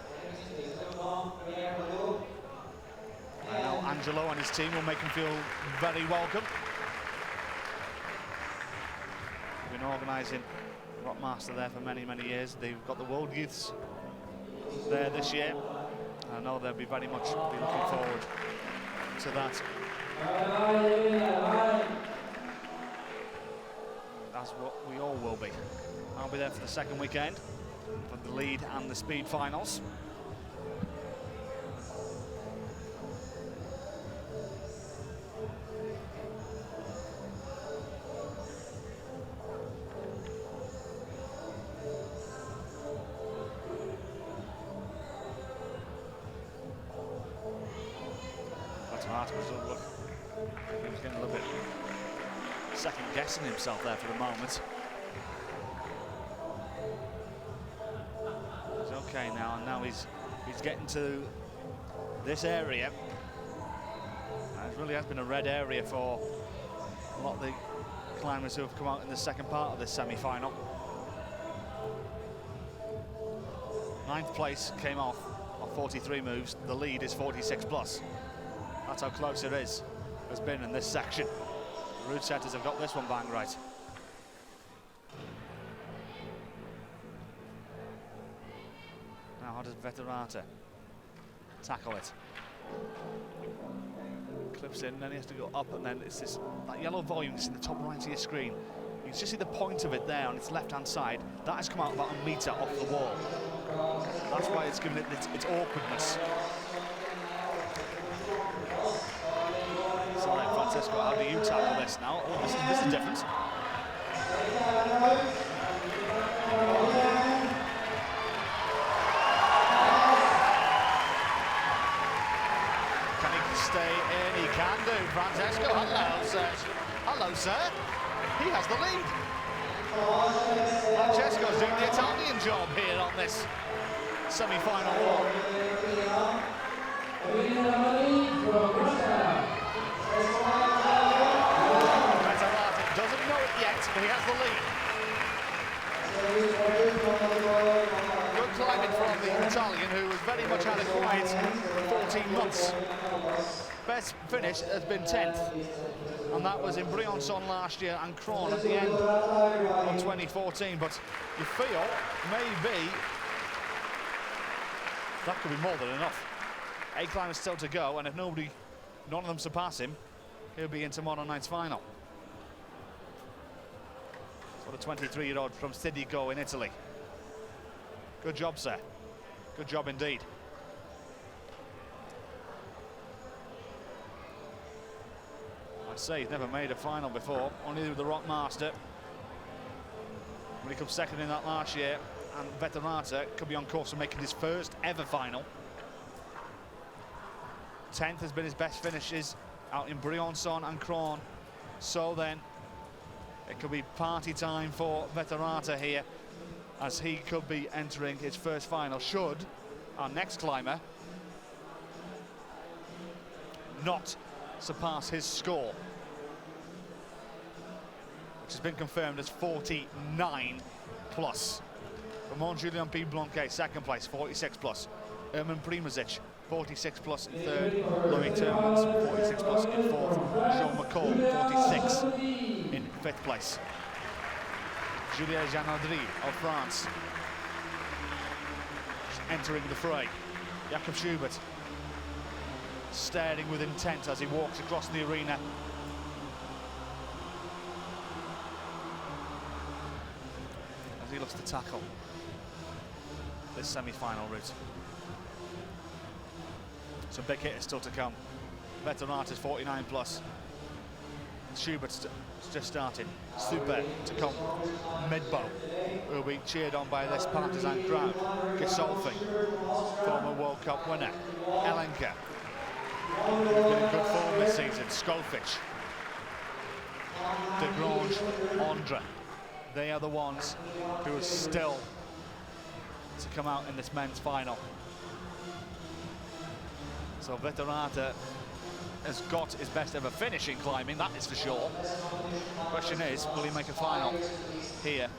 I know Angelo and his team will make him feel very welcome. We've been organising Rockmaster there for many, many years. They've got the World Youths there this year. I know they'll be very much looking forward to that. That's what we all will be. I'll be there for the second weekend, for the lead and the speed finals. He was getting a little bit second-guessing himself there for the moment. He's okay now, and now he's getting to this area. It really has been a red area for a lot of the climbers who have come out in the second part of this semi-final. 9th place came off 43 moves. The lead is 46 plus. That's how close it has been in this section. The route setters have got this one bang right. Now how does Vittorata tackle it? Clips in, then he has to go up, and then it's this, that yellow volume that's in the top right of your screen. You can just see the point of it there on its left-hand side. That has come out about a metre off the wall. That's why it's given it its awkwardness. So right, Francesco, how do you tackle this now? Oh, this is different. Can he stay in? He can do. Francesco, hello, sir. Hello, sir. He has the lead. Francesco's doing the Italian job here on this semi-final walk. Vittorata doesn't know it yet, but he has the lead. Good climbing from the Italian, who has very much had a quiet 14 months. best finish has been 10th, and that was in Briançon last year and Cron at the end of 2014. But you feel maybe that could be more than enough. 8 climbers still to go, and if none of them surpass him, he'll be in tomorrow night's final. So the 23-year-old from Sidico in Italy. Good job, sir. Good job indeed. I'd say he's never made a final before, only with the Rock Master. When he comes second in that last year, and Veterata could be on course for making his first ever final. 10th has been his best finishes out in Briançon and Cron. So then, it could be party time for Veterata here, as he could be entering his first final, should our next climber not surpass his score, which has been confirmed as 49 plus. Ramon Julian P. Blanquet, second place, 46 plus. Erman Primozic, 46 plus in third. Louis Termans, 46 plus in fourth. Jean McCall, 46 in fifth place. Julien Jean-Audry of France entering the fray. Jakob Schubert staring with intent as he walks across the arena. As he looks to tackle this semi-final route. Some big hitters still to come. Veterata's 49 plus. Schubert's just started. Super to come. Midbow will be cheered on by this partisan crowd. Gisolfi, former World Cup winner. Elenka, who's been in good form this season. Skolfic, De Grange, Andre. They are the ones who are still to come out in this men's final. So Veterata has got his best ever finish in climbing, that is for sure. Question is, will he make a final here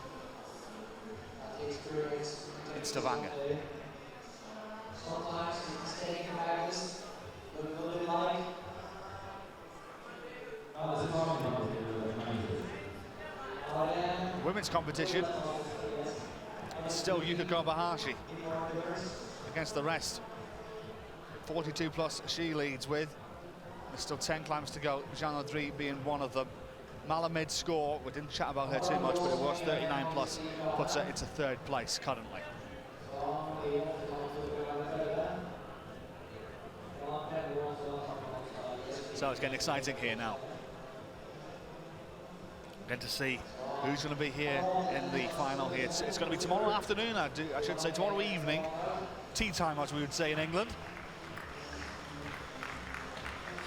in Stavanger? Women's competition, still Yuka Kobayashi against the rest. 42 plus she leads with. There's still 10 climbs to go, Jean-Audry being one of them. Malamid's score, we didn't chat about her too much, but it was 39 plus, puts her into third place currently. So it's getting exciting here now. Going to see who's going to be here in the final here. It's going to be tomorrow afternoon, I should say tomorrow evening. Tea time, as we would say in England.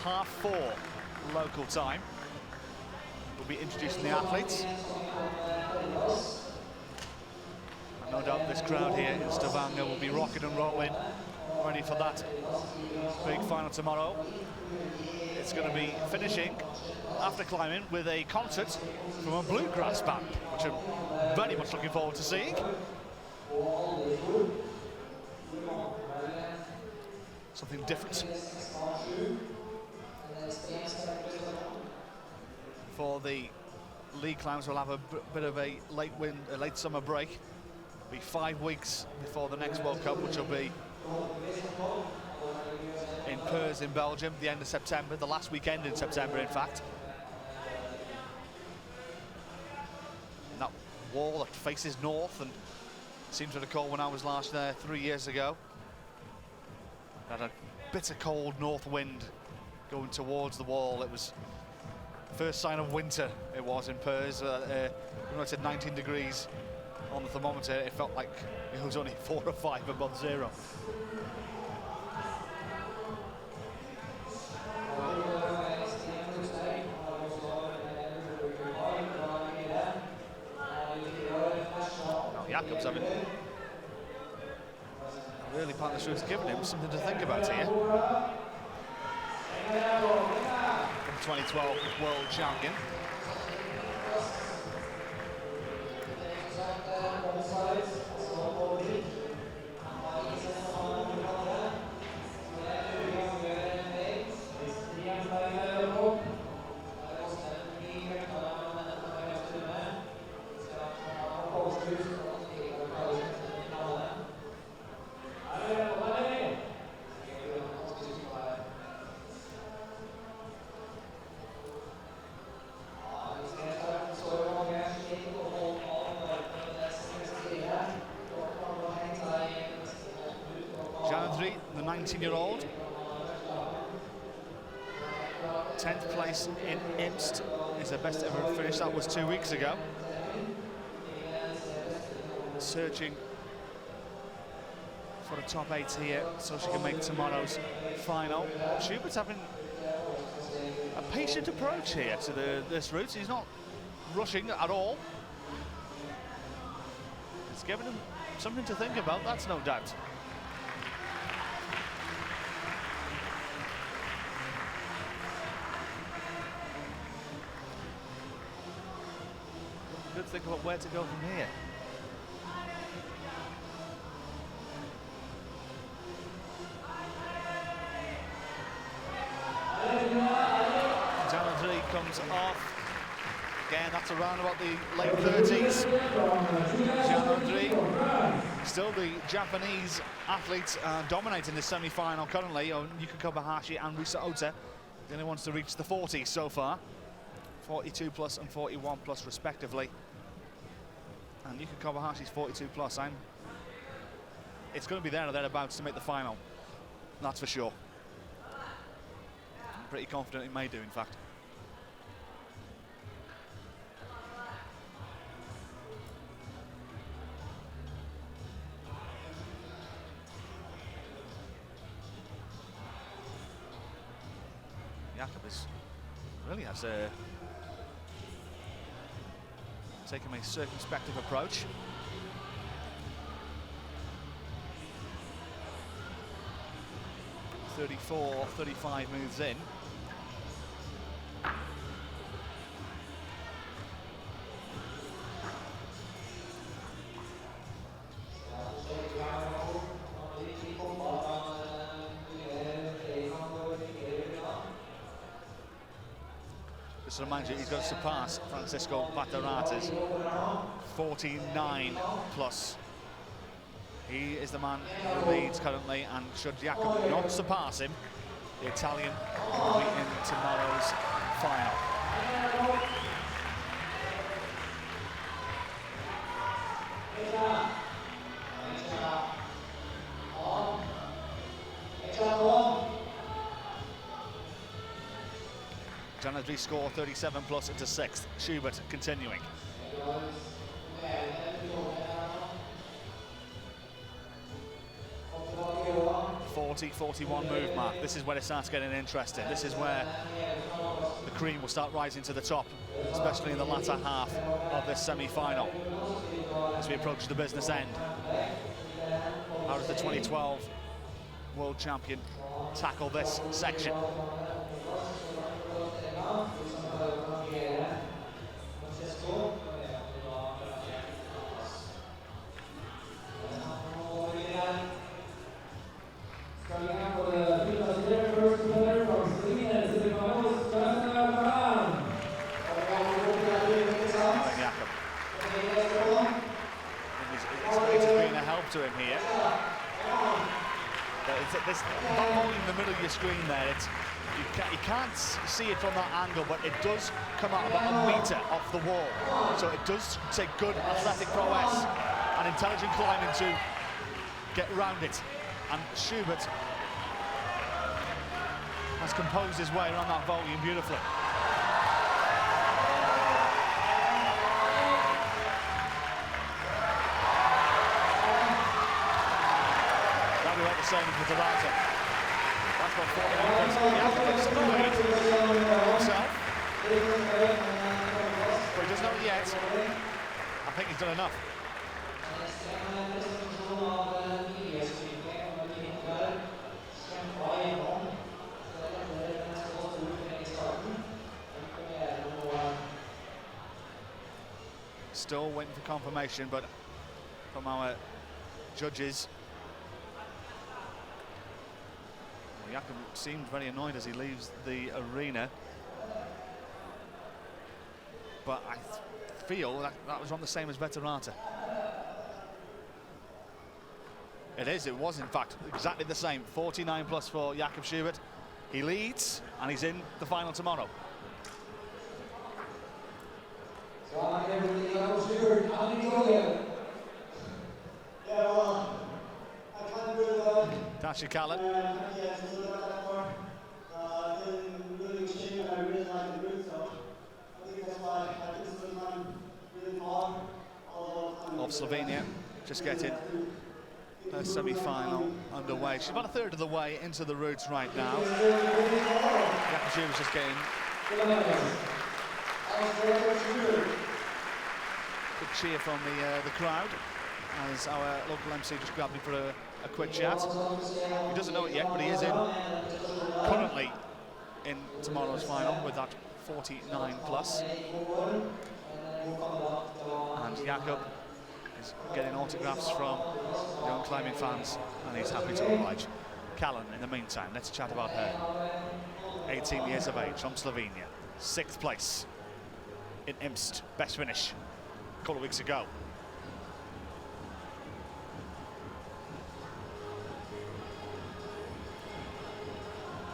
4:30 local time. We'll be introducing the athletes. And no doubt this crowd here in Stavanger will be rocking and rolling, ready for that big final tomorrow. It's going to be finishing after climbing with a concert from a bluegrass band, which I'm very much looking forward to seeing. Something different for the league climbs. We'll have a bit of a late summer break. It'll be 5 weeks before the next World Cup, which will be in Purs in Belgium, the end of September, the last weekend in September, in fact. And that wall that faces north, and seems to recall when I was last there 3 years ago. Had a bitter cold north wind going towards the wall. It was the first sign of winter, it was in Purs. When I said 19 degrees on the thermometer, it felt like it was only 4 or 5 above zero. Now Jakob's having really part of the show's given him something to think about here. The 2012 world champion. 19-year-old. 10th place in Imst is her best ever finish. That was 2 weeks ago. Searching for the top 8 here so she can make tomorrow's final. Schubert's having a patient approach here to this route. He's not rushing at all. It's giving him something to think about, that's no doubt. Good think about where to go from here. Janadri comes off. Again, that's around about the late 30s. Janadri, still the Japanese athletes dominating the semi-final currently. Yuka Kobayashi and Risa Ota, the only ones to reach the 40s so far. 42 plus and 41 plus respectively. And Yuka Kobayashi's 42 plus. It's going to be there or thereabouts to make the final. That's for sure. I'm pretty confident it may do, in fact. Jakob really has taken a circumspective approach. (34, 35 moves in. Just to remind you, he's got to surpass Francisco Batarata's 49 plus. He is the man who leads currently, and should Jakob not surpass him, the Italian will be in tomorrow's final. Janadri score 37 plus into 6th. Schubert continuing. 40-41 move mark. This is where it starts getting interesting. This is where the cream will start rising to the top, especially in the latter half of this semi-final as we approach the business end. How does the 2012 world champion tackle this section? To him here. This volume in the middle of your screen there, you can't see it from that angle, but it does come out about a metre off the wall. So it does take good athletic prowess and intelligent climbing to get around it. And Schubert has composed his way around that volume beautifully. Same for Tabata. That's got 49 points. Himself. But he doesn't know it yet. I think he's done enough. Still waiting for confirmation, but from our judges, Jakob seemed very annoyed as he leaves the arena, but I feel that was on the same as Veterata. It was in fact exactly the same. 49 plus for Jakob Schubert. He leads and he's in the final tomorrow. That's your Callan. Of Slovenia, just getting her semi-final underway. She's about a third of the way into the routes right now. Yakashu was just getting good cheer from the crowd as our local MC just grabbed him for a quick chat. He doesn't know it yet, but he is currently in tomorrow's final with that 49 plus. And Jakob is getting autographs from young climbing fans, and he's happy to oblige. Callan, in the meantime, let's chat about her. 18 years of age, from Slovenia, 6th place in IMST, best finish a couple of weeks ago.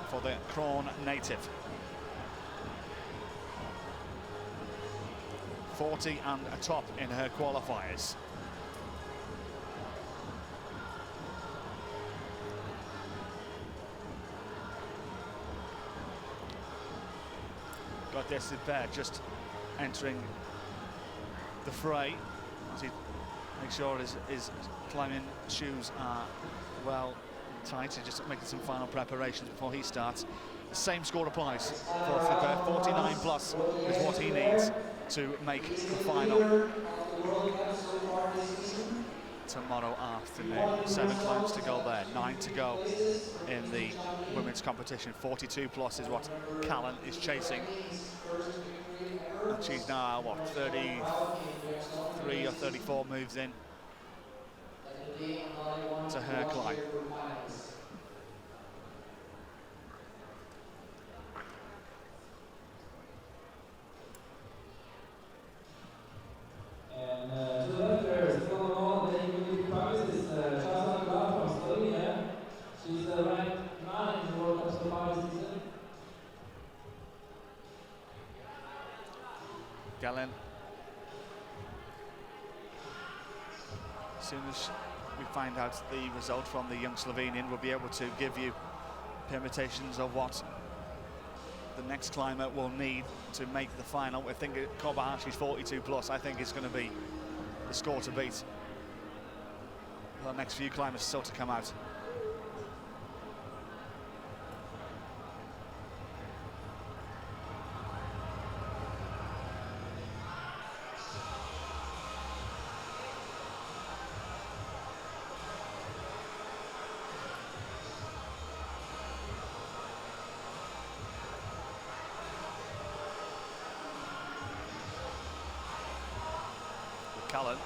For the Kron native. 40 and a top in her qualifiers. Got this there, just entering the fray as he makes sure his climbing shoes are well tight. He's just making some final preparations before he starts. The same score applies for Flipper. 49 plus is what he needs to make the final tomorrow afternoon. 7 climbs to go there, 9 to go in the women's competition. 42 plus is what Callan is chasing. And she's now, what, 33 or 34 moves in to her climb. And to the left there, still on all the English promises, from Slovenia. She's ranked 9 in the World Cup so far this season. Gallen. As soon as we find out the result from the young Slovenian, we'll be able to give you permutations of what the next climber will need to make the final. I think Kobahashi's 42 plus, I think, is going to be the score to beat. The next few climbers still to come out. Callan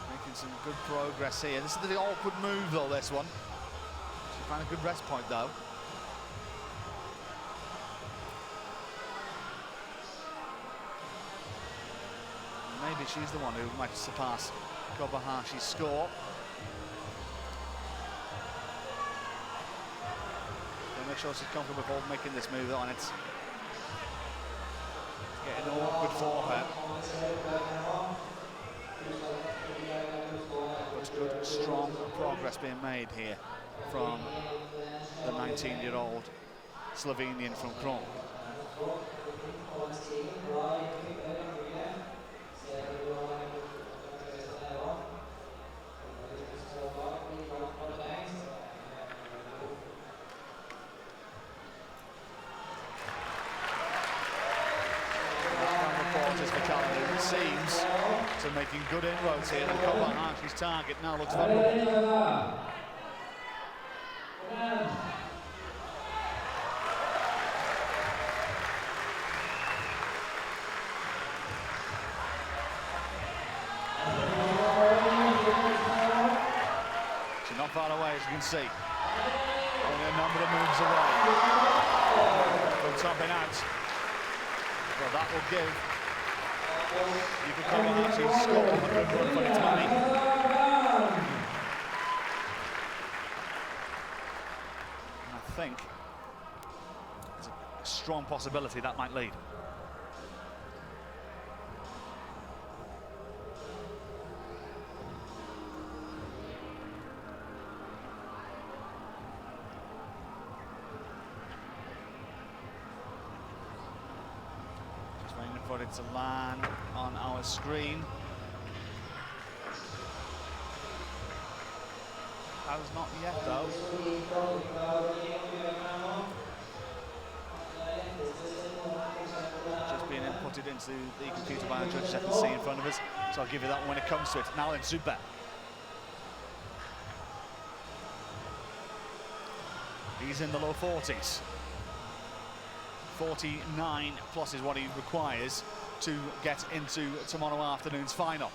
making some good progress here. This is the awkward move though, this one. She found a good rest point though. Maybe she's the one who might surpass Kobahashi's score. Make sure she's comfortable before making this move on. It's getting awkward for her. But good, strong progress being made here from the 19-year-old Slovenian from Kron. Seems to making good inroads here, and Kobahashi's target now looks vulnerable. She's not far away, as you can see. Only a number of moves away from topping out. Well, that will give you can Kobahashi's score a good run for its money. And I think there's a strong possibility that might lead. for it to land on our screen. Has not yet though. Just being inputted into the computer by the judges I can see in front of us, so I'll give you that one when it comes to it. Now then, Zuber. He's in the low 40s. 49 plus is what he requires to get into tomorrow afternoon's final.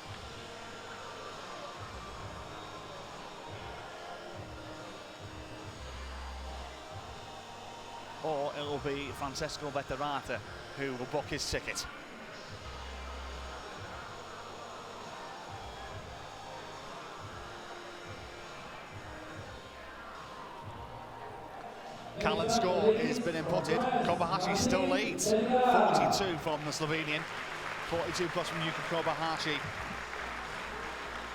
Or it'll be Francesco Vetterata who will book his ticket. Callan's score has been inputted. Kobayashi still leads. 42 from the Slovenian. 42 plus from Yuka Kobayashi.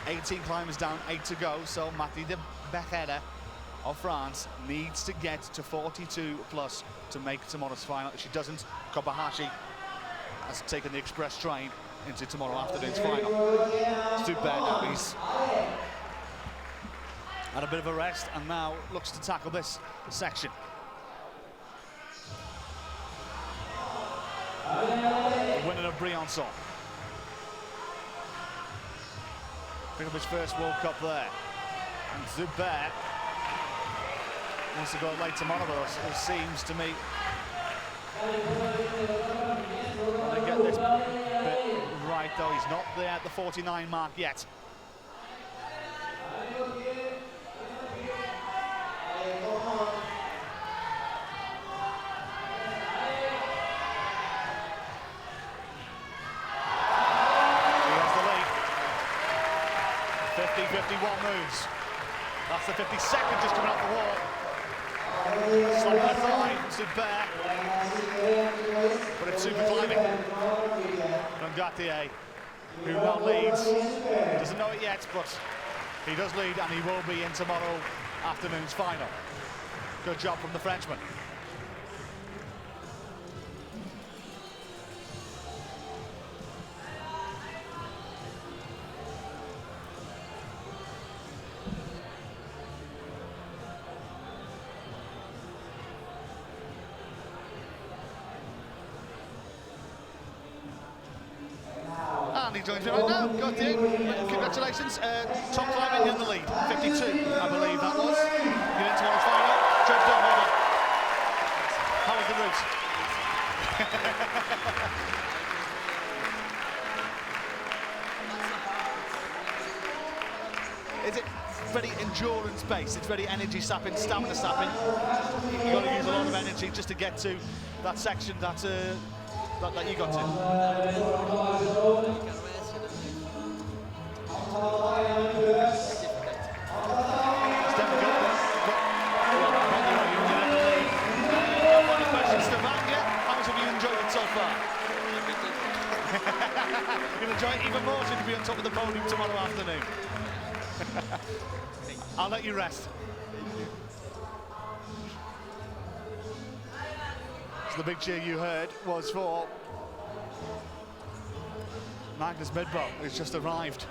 18 climbers down, 8 to go. So Mati de Bechera of France needs to get to 42 plus to make tomorrow's final. If she doesn't, Kobayashi has taken the express train into tomorrow afternoon's final. Super now, he's had a bit of a rest and now looks to tackle this section. The winner of Briançon. Pick up his first World Cup there. And Zuber wants to go late tomorrow, but it seems to me when I get this bit right though, he's not there at the 49 mark yet. He has the lead. 50-51 moves. That's the 52nd just coming off the wall. Slightly behind, Zuber. But it's super climbing from Gattier, who now leads. He doesn't know it yet, but he does lead and he will be in tomorrow afternoon's final. Good job from the Frenchman. And he joins me right now. Gauthier, congratulations. Top climbing in the lead. 52, I believe that was. You're into the final. Job done, well done. How was the route? Is it very endurance based? It's very energy sapping, stamina sapping. You've got to use a lot of energy just to get to that section that you got to. Stavanger, how much have you enjoyed it so far? You'll enjoy it even more if you be on top of the podium tomorrow afternoon. I'll let you rest. So the big cheer you heard was for Magnus Midbo, who's just arrived.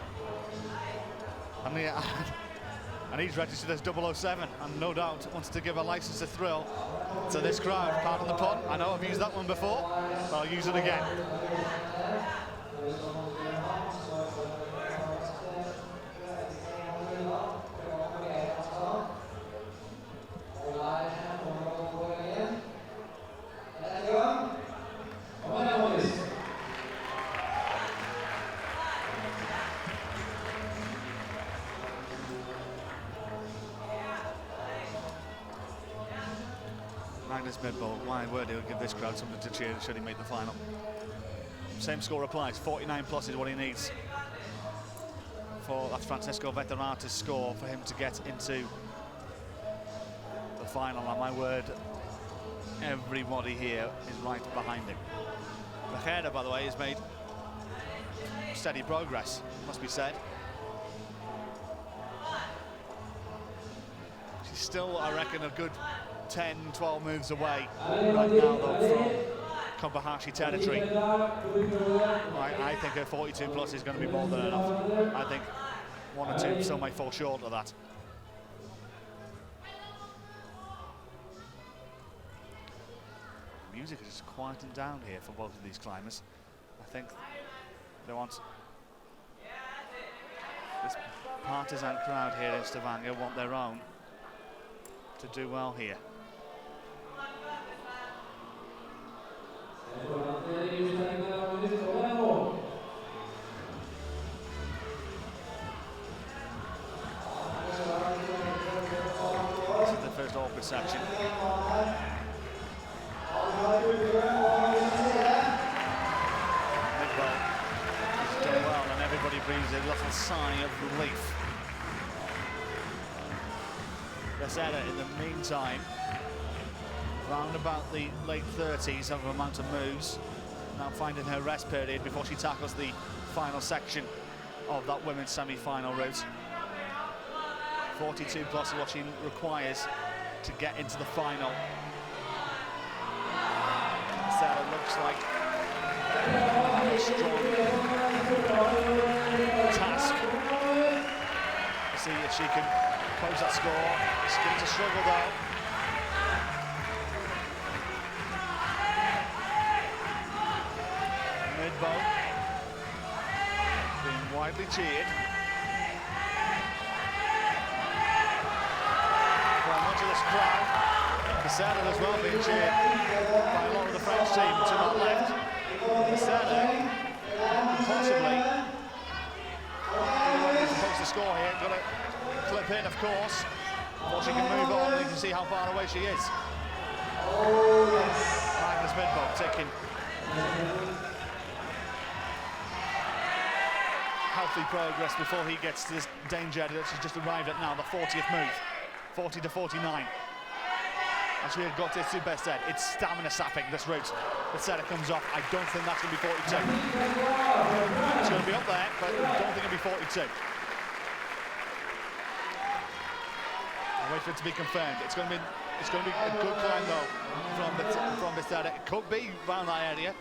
And he's registered as 007 and no doubt wants to give a license to thrill to this crowd. Pardon the pun, I know I've used that one before, but I'll use it again. Magnus Midbo, my word, he'll give this crowd something to cheer should he make the final. Same score applies, 49 plus is what he needs. That's Francesco Vetterata's score for him to get into the final, and my word, everybody here is right behind him. Bechera, by the way, has made steady progress, must be said. She's still, I reckon, a good 10, 12 moves away right now, though, from Kobayashi territory. I think her 42 plus is going to be more than enough. I think one or two still may fall short of that. The music is just quieting down here for both of these climbers. I think they want this partisan crowd here in Stavanger want their own to do well here. This is the first awkward section. Midbow has done well, and everybody breathes a little sigh of relief. Becerra, in the meantime, round about the late 30s of amount of moves, now finding her rest period before she tackles the final section of that women's semi-final route. 42 plus what she requires to get into the final. Becerra looks like a strong task. See if she can close that score. She's going to struggle though. Midbow being widely cheered. From much of this crowd, Becerra as well being cheered by a lot of the French team to that left. Becerra possibly supposed to score here, got to clip in of course, before she can move on and you can see how far away she is. Magnus Midbow taking healthy progress before he gets to this danger that she's just arrived at now, the 40th move, 40 to 49. As we had got to best said, it's stamina sapping this route. Becerra comes off. I don't think that's going to be 42. It's going to be up there, but I don't think it'll be 42. I'll wait for it to be confirmed. It's going to be a good climb though from Becerra. It could be around that area. You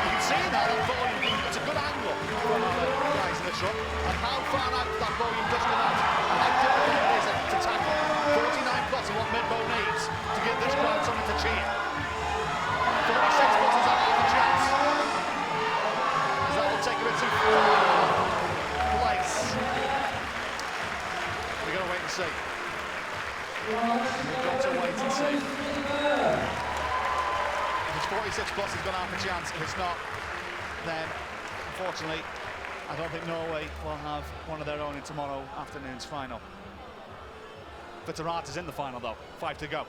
can see that volume. It's a good angle from our guys in the truck, and how far out that volume does come out, and how difficult it is to tackle. 49 plus is what Midbow needs to give this crowd something to cheer. 46 plus is a half a chance. Because that will take a bit too far. Place. We've got to wait and see. We've got to wait and see. If it's 46 plus, he's got half a chance. If it's not, then unfortunately, I don't think Norway will have one of their own in tomorrow afternoon's final. Veterata's in the final though, 5 to go.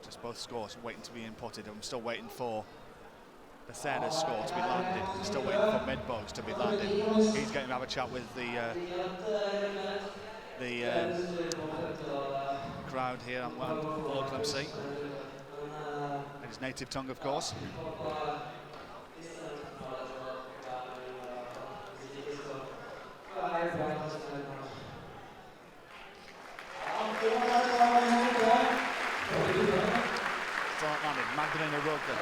Just both scores waiting to be inputted. I'm still waiting for Becerra's score to be landed. I'm still waiting for Midbow's to be landed. He's going to have a chat with the crowd here at local MC. In his native tongue, of course. Magdalena Roca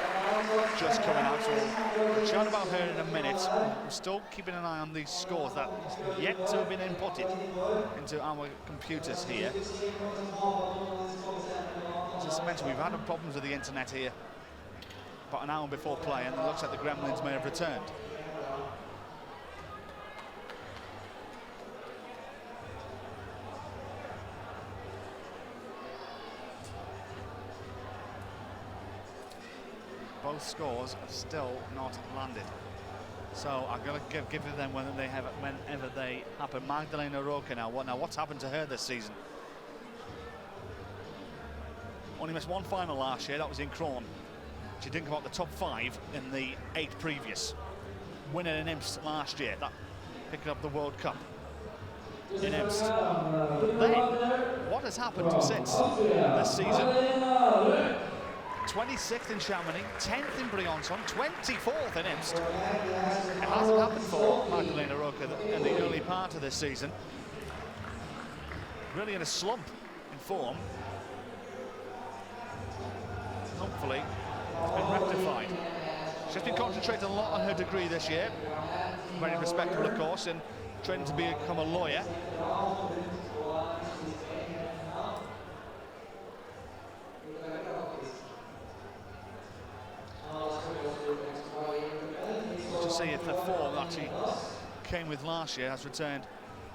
just coming out, so we'll chat about her in a minute. We're still keeping an eye on these scores that yet to have been inputted into our computers here. As I mentioned, we've had problems with the internet here about an hour before play, and it looks like the Gremlins may have returned. Both scores are still not landed, so I'm going to give them whenever they happen. Magdalena Roca now. What's happened to her this season? Only missed one final last year. That was in Cron. She didn't come out the top 5 in the 8 previous. Winning in IMS last year. That picking up the World Cup. in Imst. Then, what has happened since this season? 26th in Chamonix, 10th in Briançon, 24th in Imst. It hasn't happened for Magdalena Roca in the early part of this season. Really in a slump in form. Hopefully, it's been rectified. She's been concentrating a lot on her degree this year. Very respectable, of course, in training to become a lawyer. To see if the form that she came with last year has returned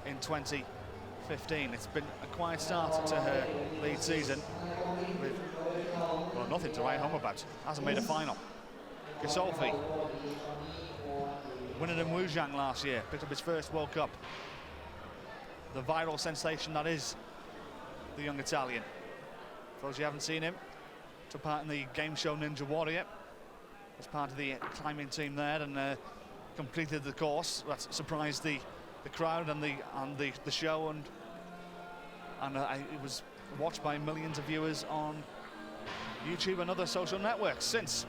in 2015. It's been a quiet start to her lead season with, well, nothing to write home about. Hasn't made a final. Gisolfi winning in Wujiang last year, picked up his first World Cup. The viral sensation that is the young Italian. For those who haven't seen him, took part in the game show Ninja Warrior as part of the climbing team there, and completed the course. That surprised the crowd and the show, and it was watched by millions of viewers on YouTube and other social networks since.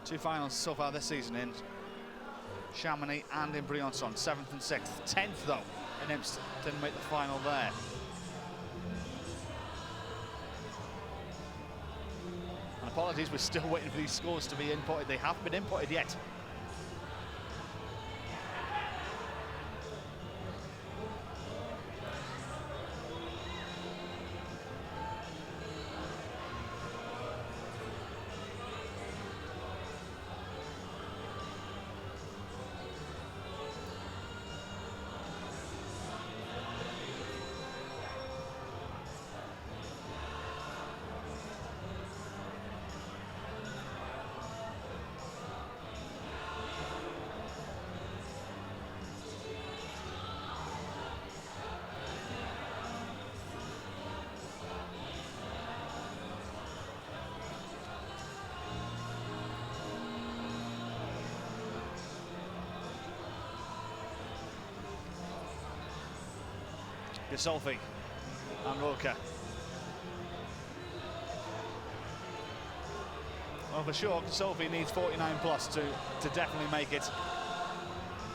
Two finals so far this season in Chamonix and in Briançon, 7th and 6th. 10th though in Imst, didn't make the final there. And apologies, we're still waiting for these scores to be inputted. They haven't been inputted yet. Gisolfi and Roca. Well, for sure, Gisolfi needs 49 plus to definitely make it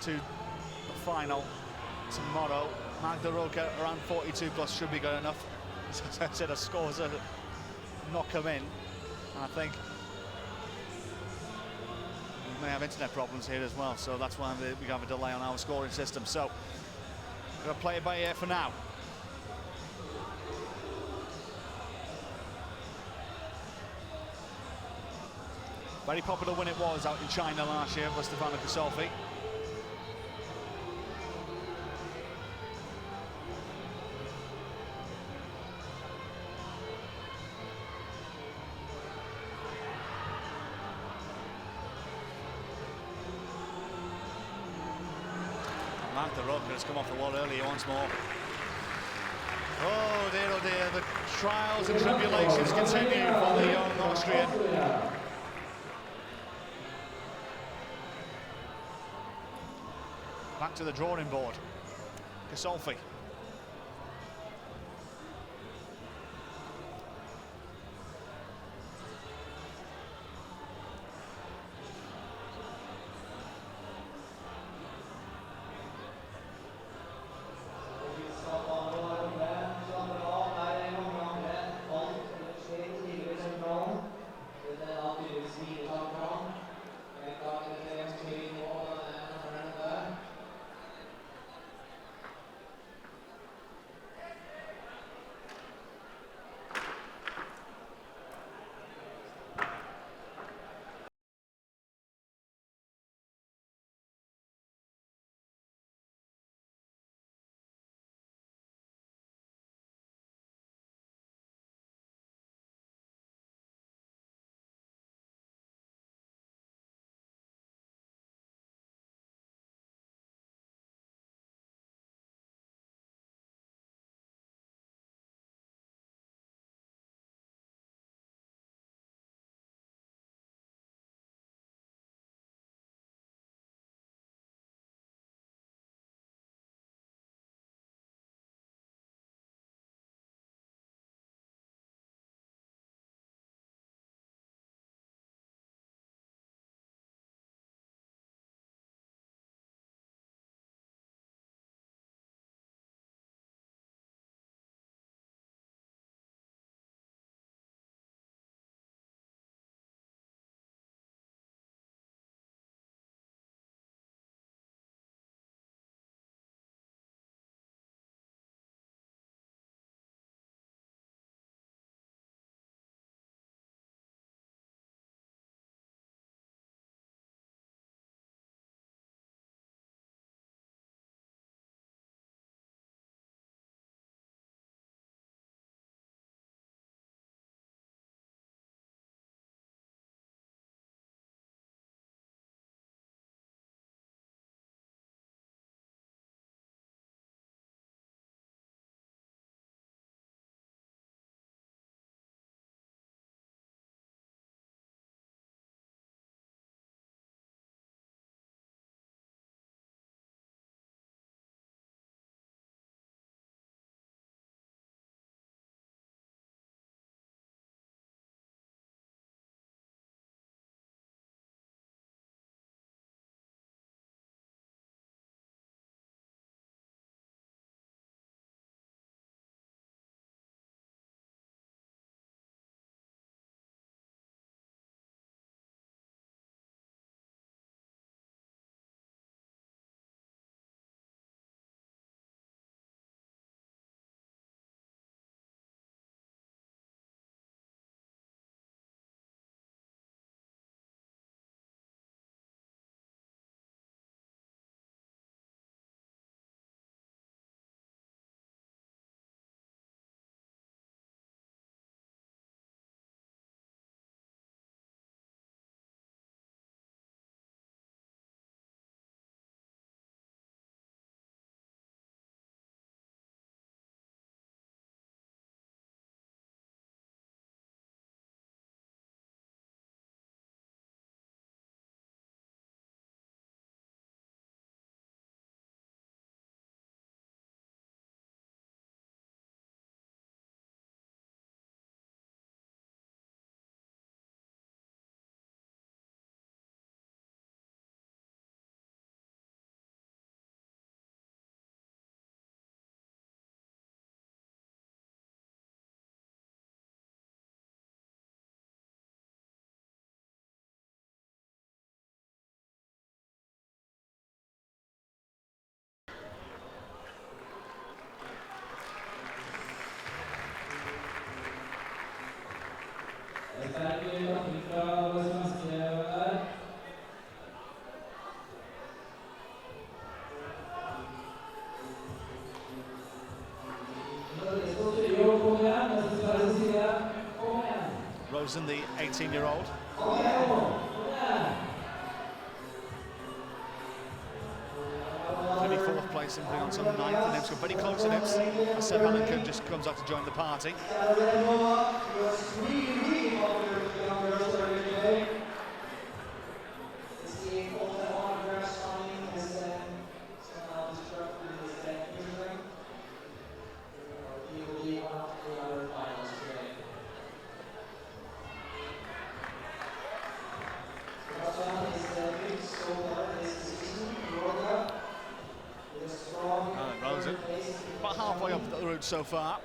to the final tomorrow. Magda Roca around 42 plus should be good enough. As I said, her scores have not come in, and I think we may have internet problems here as well, so that's why we have a delay on our scoring system. So we're going to play it by ear for now. Very popular when it was out in China last year was Stefano Gisolfi. Magda Roca has come off the wall earlier once more. Oh dear, the trials and tribulations continue for the young Austrian. Back to the drawing board. Gisolfi. Rosen, the 18-year-old. 34th place in bringing on some 9th, and Imps got very close to Imps as Seb Ellingham just comes out to join the party. Rosen, about halfway up the route so far.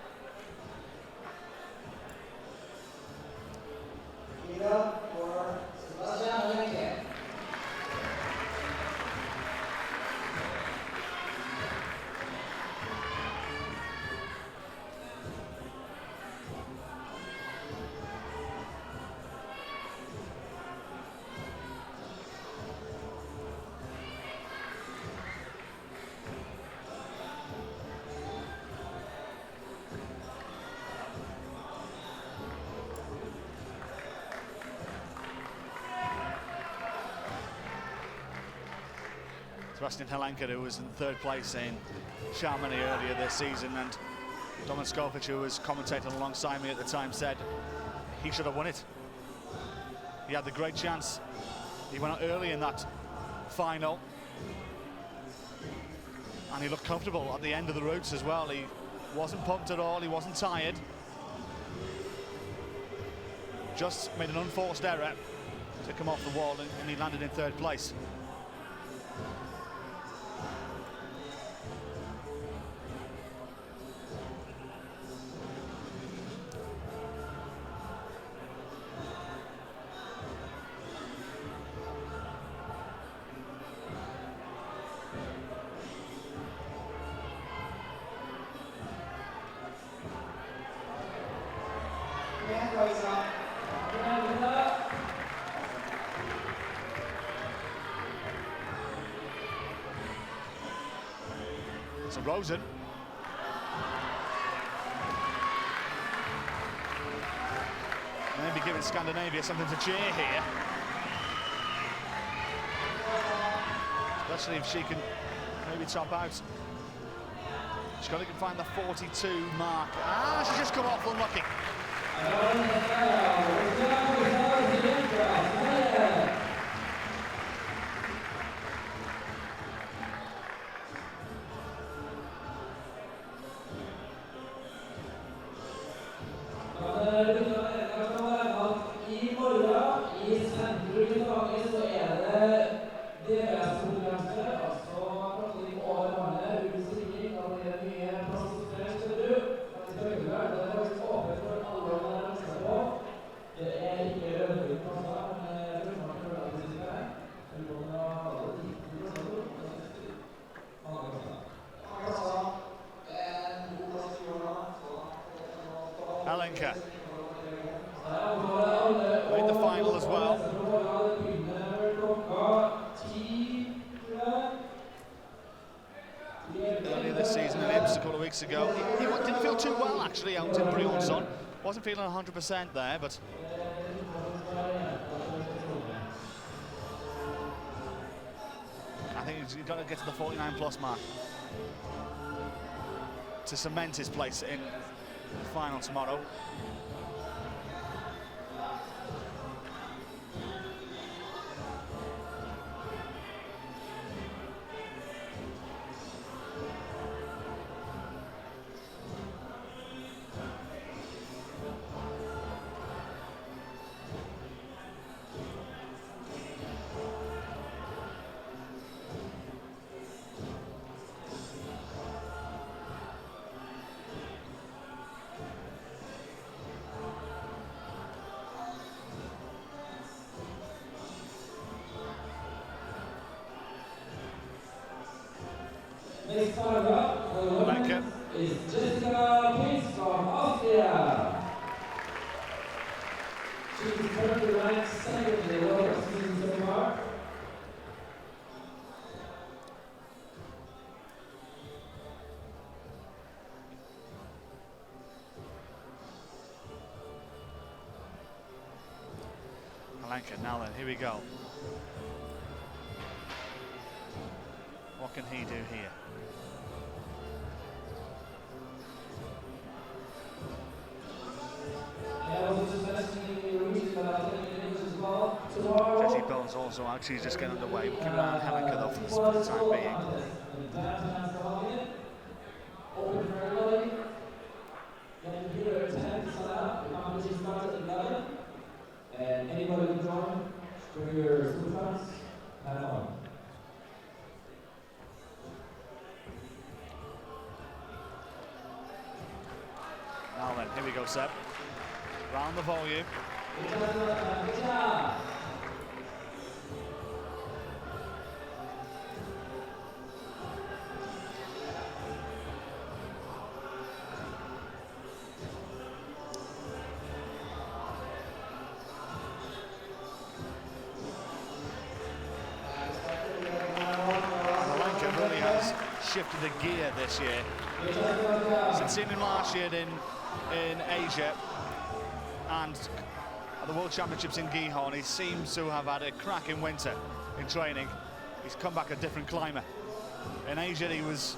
Sebastian Helenka, who was in 3rd place in Chamonix earlier this season, and Domin Skovic, who was commentating alongside me at the time, said he should have won it. He had the great chance. He went out early in that final, and he looked comfortable at the end of the routes as well. He wasn't pumped at all, he wasn't tired. Just made an unforced error to come off the wall, and he landed in 3rd place. So Rosen. Maybe giving Scandinavia something to cheer here. Especially if she can maybe top out. She's got to find the 42 mark. Ah, she's just come off unlucky. Helenka made the final as well. Earlier this season in Imps a couple of weeks ago, he didn't feel too well actually out in Brionsson. Wasn't feeling 100% there, but I think he's got to get to the 49 plus mark to cement his place in the final tomorrow. Next paragraph for the women is Jessica Pins from Austria. She is currently ranked 2nd in the world season so far. Halenka. Now then, here we go. What can he do here? Jesse Bill's also out, she's just getting underway. We'll keep an eye on Halenka though for the time being. Open for everybody. You have to do it at 10 to sign up. The competition starts at 11. And anybody can join. Bring your swim trunks. Have fun. Now then, here we go, Seb. Round the volume. Good job. Really has shifted the gear this year. Since seeing him last year in Asia and at the World Championships in Gijón, he seems to have had a cracking winter in training. He's come back a different climber. In Asia, he was,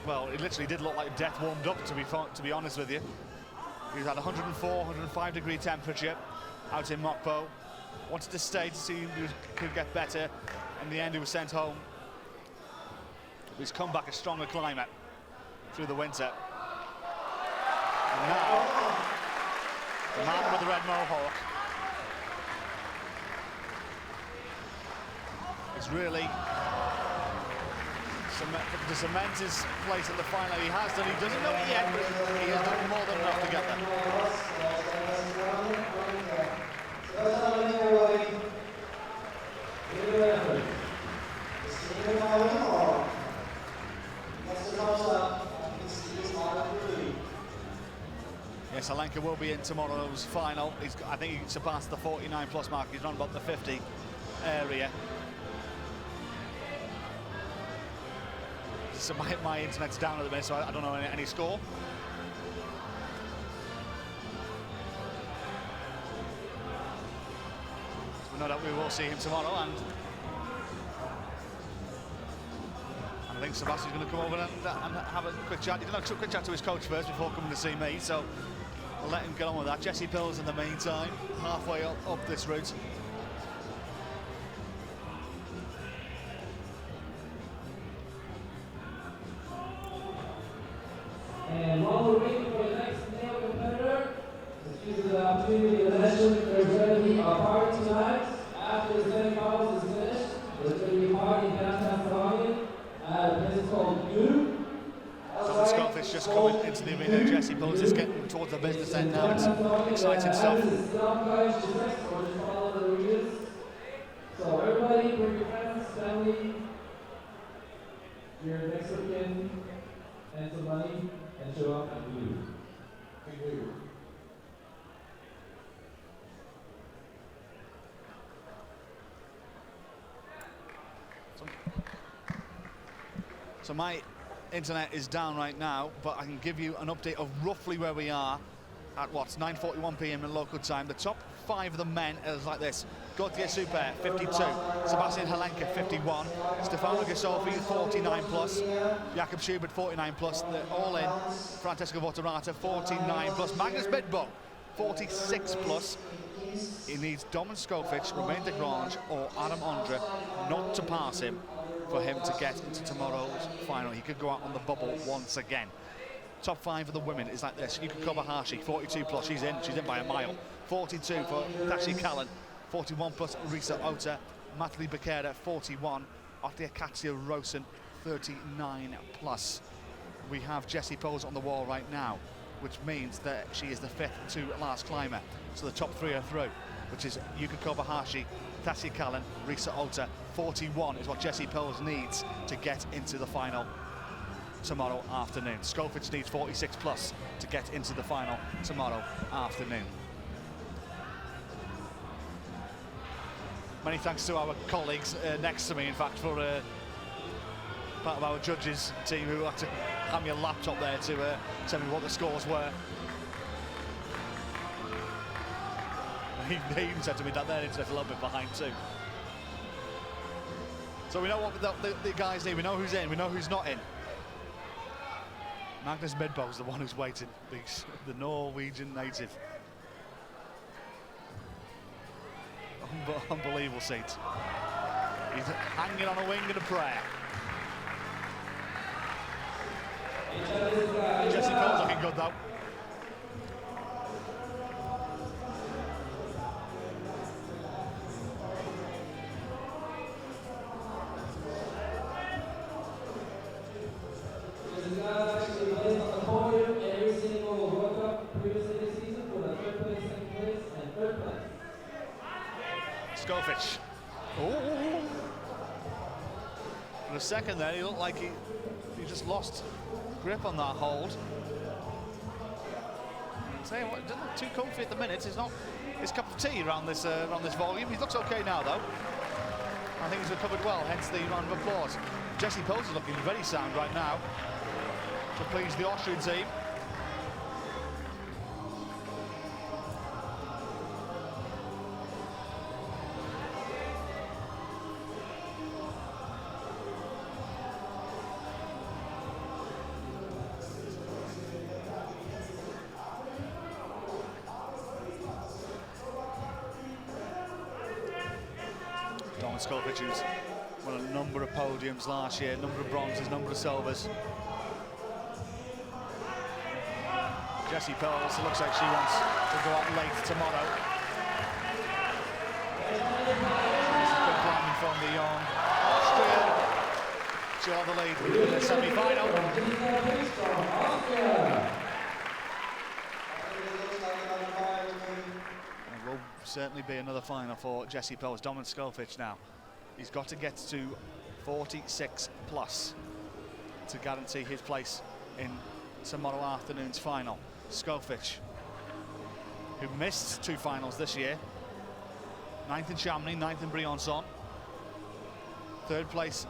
well, it literally did look like death warmed up, to be honest with you. He was at 104, 105 degree temperature out in Mokpo. Wanted to stay to see if he could get better. In the end, he was sent home. He's come back a stronger climber through the winter. And now, the man with the red mohawk is really to cement his place in the final. He has done, he doesn't know it yet, but he has done more than enough to get Yes, Halenka will be in tomorrow's final. I think he surpassed the 49 plus mark. He's around about the 50 area. So my internet's down at the minute, so I don't know any score. So no doubt we will see him tomorrow, and I think Sebastian's going to come over and have a quick chat. He's going to have a quick chat to his coach first before coming to see me, so we'll let him get on with that. Jesse Pills in the meantime, halfway up this route. And while we're waiting for the next male competitor, excuse me, the opportunity to mention there's going to be a party tonight. After the semifinals is finished, there's going to be a party in downtown Stavanger at a place called U. So Scott is just coming into the arena. Jesse Pills is getting towards the business end now. It's exciting stuff. So everybody, bring your friends, family, your next of kin, and some money, and show up and leave. So my internet is down right now, but I can give you an update of roughly where we are at what's 9:41 p.m. in local time. The top 5 of the men is like this: Gauthier Super 52, Sebastian Halenka 51, Stefano Gasolfi 49 plus, Jakob Schubert 49 plus. They're all in. Francesco Votarata 49 plus, Magnus Midbo 46 plus. He needs Domin Skofic, Romain de Grange or Adam Ondra not to pass him for him to get into tomorrow's final. He could go out on the bubble once again. Top 5 of the women is like this: Yuka Kobayashi 42 plus, she's in by a mile. 42 for Tashi Callan, 41 plus Risa Ota, Matli Becerra 41, Otia Katsia Rosen 39 plus. We have Jessie Poles on the wall right now, which means that she is the 5th to last climber. So the top 3 are through, which is Yuka Kobayashi, Tashi Callan, Risa Ota. 41 is what Jessie Poles needs to get into the final tomorrow afternoon. Skofic needs 46 plus to get into the final tomorrow afternoon. Many thanks to our colleagues next to me, in fact, for part of our judges team who had to hand me a laptop there to tell me what the scores were. he even said to me that they're interested a little bit behind too. So we know what the guys need. We know who's in. We know who's not in. Magnus Midbo's the one who's waiting. The Norwegian native. Unbelievable seat. He's hanging on a wing and a prayer. Jesse Cole's looking good though. Skofich. Oh! For a second there, he looked like he just lost grip on that hold. I'll tell you what, it doesn't look too comfy at the minute. It's not his cup of tea around this volume. He looks okay now, though. I think he's recovered well, hence the round of applause. Jesse Pose is looking very sound right now to please the Austrian team. Skofich, who's won a number of podiums last year, number of bronzes, number of silvers. Jessie Pels, it looks like she wants to go out late tomorrow. Good climbing from the young Austria. She'll have the lead in the semi-final. Will certainly be another final for Jessie Pels. Dominik Skofich now. He's got to get to 46 plus to guarantee his place in tomorrow afternoon's final. Skofich, who missed 2 finals this year. 9th in Chamonix, 9th in Briançon. 3rd place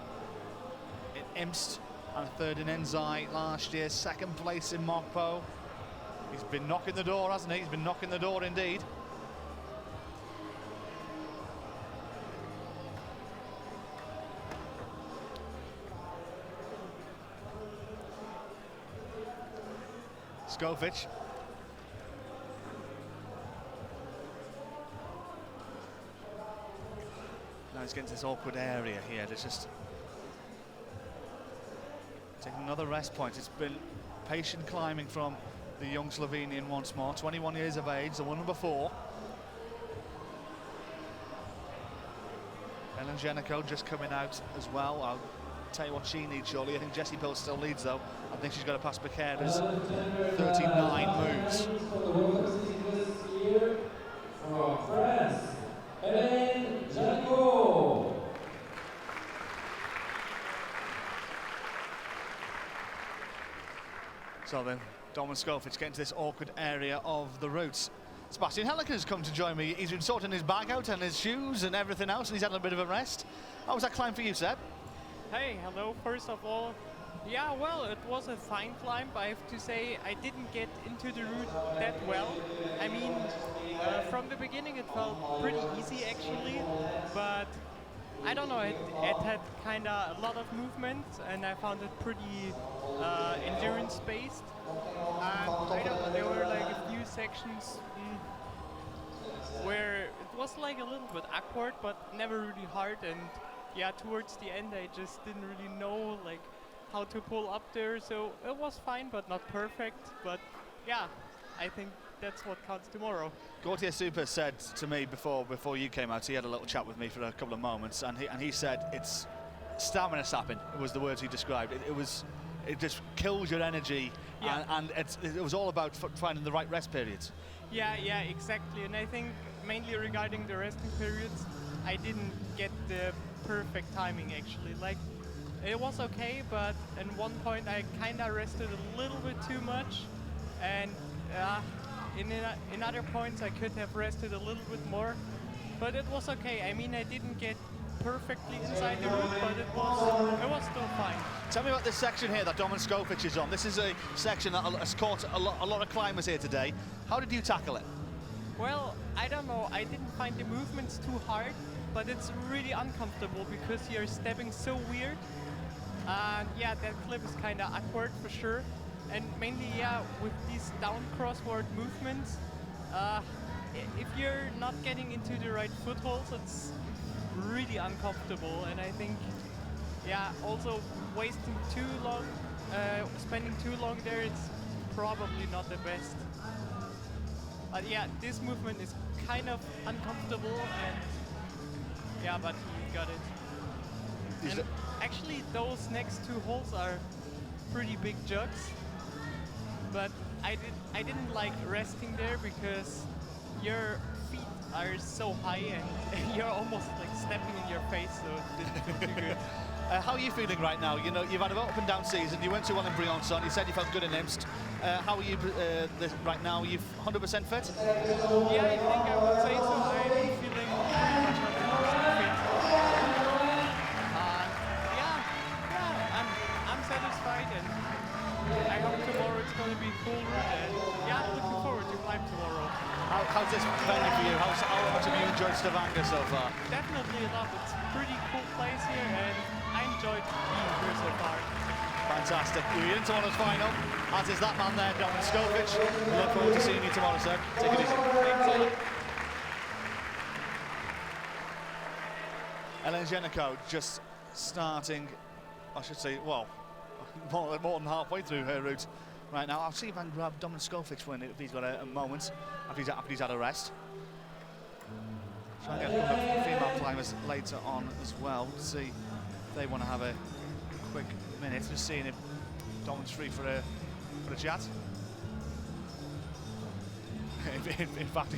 in Imst and 3rd in Enzai last year. 2nd place in Mokpo. He's been knocking the door, hasn't he? He's been knocking the door indeed. Skofich. Now he's getting to this awkward area here. There's just taking another rest point. It's been patient climbing from the young Slovenian once more. 21 years of age, the one number 4. Ellen Jenico just coming out as well. I'll tell you what she needs, surely. I think Jessie Pels still leads, though. I think she's got to pass Becerra's 39 moves. So then, Dominik Skofich getting to this awkward area of the routes. Sebastian Helleken has come to join me. He's been sorting his bag out and his shoes and everything else, and he's had a bit of a rest. How was that climb for you, Seb? Hey, hello, first of all. Yeah, well, it was a fine climb, but I have to say I didn't get into the route that well. I mean, from the beginning it felt pretty easy actually, but I don't know, it had kind of a lot of movement and I found it pretty endurance-based. And I don't know, there were like a few sections where it was like a little bit awkward, but never really hard. And yeah, towards the end I just didn't really know like how to pull up there, so it was fine but not perfect. But yeah, I think that's what counts tomorrow. Gautier Super said to me before you came out, he had a little chat with me for a couple of moments, and he said it's stamina sapping was the words he described. It just kills your energy, yeah. and it was all about finding the right rest periods. Yeah, exactly. And I think mainly regarding the resting periods, I didn't get the perfect timing actually. Like, it was okay, but at one point I kind of rested a little bit too much, and in other points I could have rested a little bit more, but it was okay. I mean, I didn't get perfectly inside the route, but it was still fine. Tell me about this section here that Dominik Skofich is on. This is a section that has caught a lot of climbers here today. How did you tackle it? Well, I don't know. I didn't find the movements too hard, but it's really uncomfortable because you're stepping so weird. And yeah, that clip is kind of awkward for sure. And mainly, yeah, with these down crossword movements, if you're not getting into the right footholds, it's really uncomfortable. And I think, yeah, also wasting too long, spending too long there, it's probably not the best. But yeah, this movement is kind of uncomfortable, and yeah, but he got it. And actually, those next two holes are pretty big jugs, but I didn't like resting there because your feet are so high and you're almost like stepping in your face, so it didn't feel too good. How are you feeling right now? You know, you've had an up and down season. You went to well in Briançon. You said you felt good in Imst. How are you right now? Are you 100% fit? Yeah, I think I would say so. I'm feeling pretty much 100% fit. Yeah, I'm satisfied, and I hope tomorrow it's going to be full route. And yeah, looking forward to climb tomorrow. How's this venue for you? How much have you enjoyed Stavanger so far? Definitely a lot. It's a pretty cool place here, and I enjoyed being here so far. Fantastic. You're in tomorrow's final, as is that man there, Domin Skovic. We look forward to seeing you tomorrow, sir. Take it easy. Thanks a lot. Ellen Jenico just starting, I should say, well, more than halfway through her route right now. I'll see if I can grab Domin Skovic if he's got a moment after he's had a rest. Try and get a couple of female climbers later on as well to see if they want to have a quick minute, just seeing if Domin's free for a chat. in fact,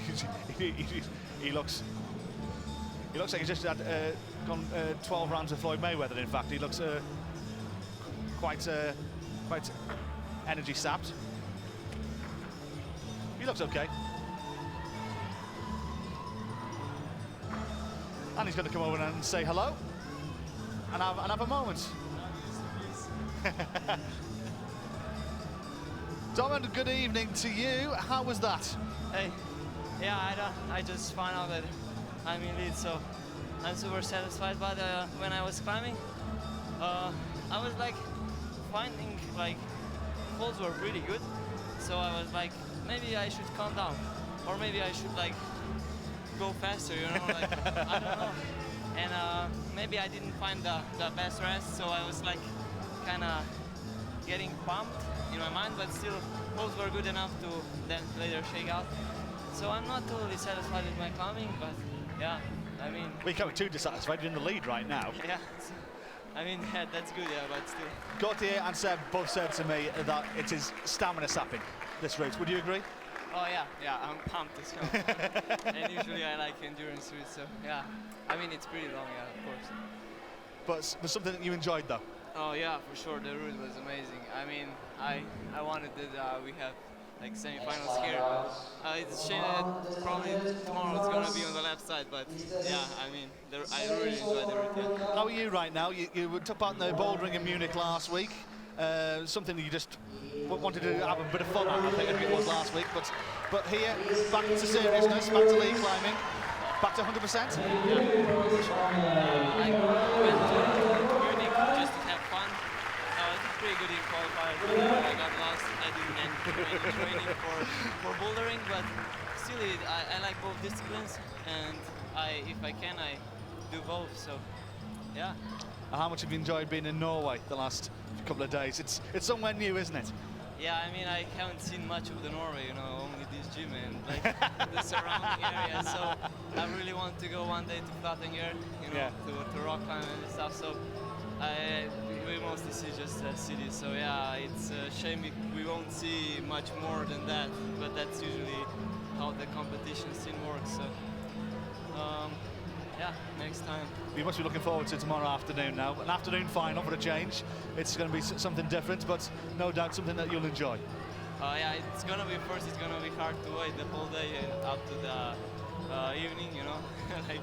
he looks like he's just had gone 12 rounds with Floyd Mayweather. In fact, he looks quite energy sapped. He looks okay. And he's going to come over and say hello and have a moment. Domin, good evening to you. How was that? Hey, yeah, I just found out that I'm in lead, so I'm super satisfied. But when I was climbing, I was like finding like falls were really good, so I was like, maybe I should calm down, or maybe I should like go faster, you know, like I don't know. And maybe I didn't find the best rest, so I was like kind of getting pumped in my mind, but still falls were good enough to then later shake out. So I'm not totally satisfied with my climbing, but yeah, I mean... We can't be too dissatisfied, you're in the lead right now. Yeah, I mean, yeah, that's good, yeah, but still. Gauthier and Seb both said to me that it is stamina sapping, this route. Would you agree? Oh yeah, I'm pumped as hell. And usually I like endurance routes, so yeah. I mean, it's pretty long, yeah, of course. But there's something that you enjoyed though? Oh yeah, for sure, the route was amazing. I mean, I wanted that we have like semifinals here. It's a shame that probably tomorrow it's gonna be on the left side, but yeah, I mean, I really enjoyed the route. Yeah. How are you right now? You took part in the bouldering in Munich last week. Something that you just wanted to have a bit of fun at, I think it was last week. But here, back to seriousness, back to lead climbing, back to 100%. Yeah, for sure. I went to Munich just to have fun. I did pretty good in qualifiers, but I got lost. I didn't end any training for bouldering, but still, I like both disciplines, and if I can, I do both. So, yeah. How much have you enjoyed being in Norway the last couple of days? It's somewhere new, isn't it? Yeah, I mean, I haven't seen much of the Norway, you know, only this gym and like the surrounding area. So I really want to go one day to Stavanger, you know, to rock climb and stuff. So we mostly see just the city. So yeah, it's a shame we won't see much more than that. But that's usually how the competition scene works. So yeah, next time. You must be looking forward to tomorrow afternoon now. An afternoon final for a change. It's going to be something different, but no doubt something that you'll enjoy. Yeah, it's going to be it's going to be hard to wait the whole day up to the evening, you know. Like,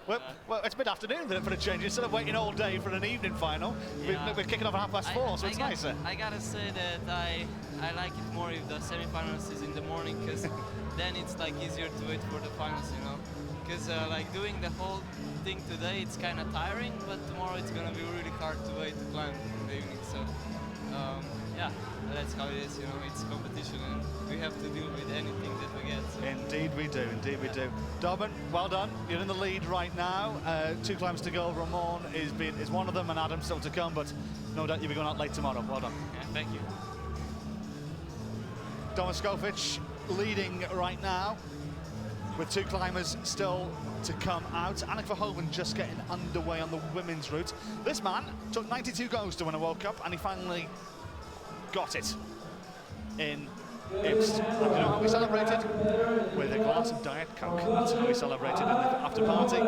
Well, it's mid-afternoon for a change. Instead of waiting all day for an evening final, Yeah. we're kicking off at 4:30, so it's nicer. I gotta say that I like it more if the semifinals is in the morning, because then it's like easier to wait for the finals, you know. Because like doing the whole thing today, it's kind of tiring, but tomorrow it's gonna be really hard to wait to climb in the evening. So yeah, that's how it is, you know. It's competition, and we have to deal with anything that we get. So. Indeed we do, indeed we do. Dobbin, well done. You're in the lead right now. 2 climbs to go. Ramon is one of them, and Adam's still to come, but no doubt you'll be going out late tomorrow. Well done. Yeah, thank you. Domin Skofic leading right now, with 2 climbers still to come out. Annick Verhoeven just getting underway on the women's route. This man took 92 goes to win a World Cup, and he finally got it in Imst. And you know how we celebrated? With a glass of Diet Coke. That's how we celebrated in the after party.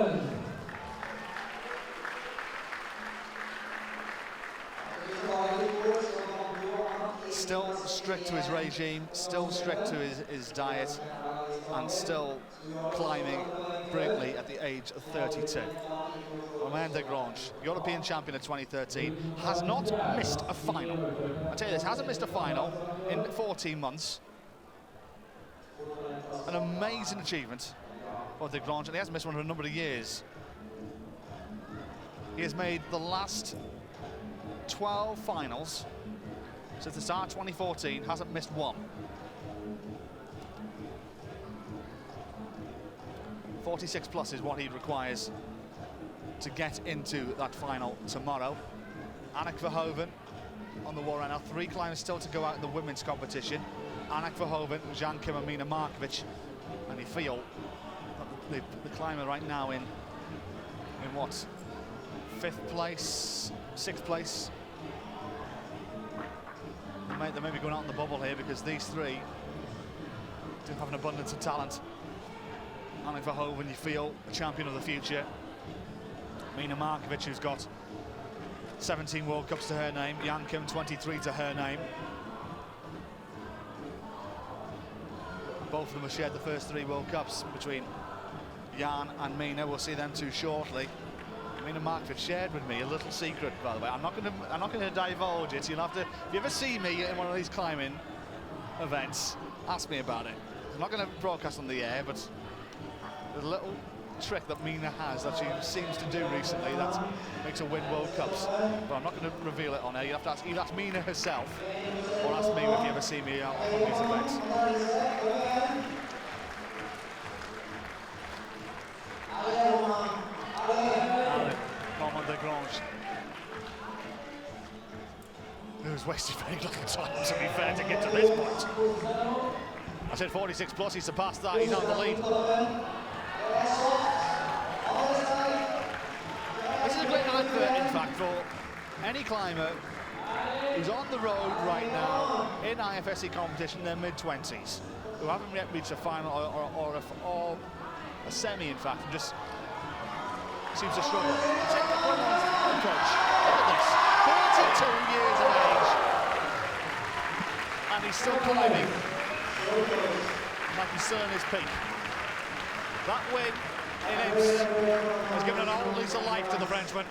Still strict to his regime, still strict to his diet, and still climbing brilliantly at the age of 32. Romain de Grange, European champion of 2013, has not missed a final. I tell you this, hasn't missed a final in 14 months. An amazing achievement for de Grange, and he hasn't missed one for a number of years. He has made the last 12 finals since the start of 2014, hasn't missed one. 46 plus is what he requires to get into that final tomorrow. Annick Verhoeven on the wall right now. 3 climbers still to go out in the women's competition. Annick Verhoeven, Jan Kim and Mina Markovic. And you feel that the climber right now in what? 5th place, 6th place. They may be going out in the bubble here, because these 3 do have an abundance of talent. Annick Verhoeven, you feel, a champion of the future. Mina Markovic, who's got 17 World Cups to her name. Jan Kim, 23 to her name. Both of them have shared the first 3 World Cups between Jan and Mina. We'll see them 2 shortly. Mina Markovic shared with me a little secret, by the way. I'm not going to divulge it. You'll have to, if you ever see me in one of these climbing events, ask me about it. I'm not going to broadcast on the air, but the little trick that Mina has, that she seems to do recently, that makes her win World Cups. But I'm not going to reveal it on air. You have to ask, either ask Mina herself, or ask me if you ever see me out on these events. Romain de Grange, who's wasted very little time, to be fair, to get to this point. I said 46 plus, he surpassed that, he's on the lead. This is a great advert, in fact, for any climber who's on the road right now in IFSC competition in their mid-20s, who haven't yet reached a final or a semi, in fact, and just seems to struggle. Check the women's approach. Look at this. 32 years of age. And he's still climbing like he's still in his peak. That win in Imst has given an whole lease of life to the Frenchman,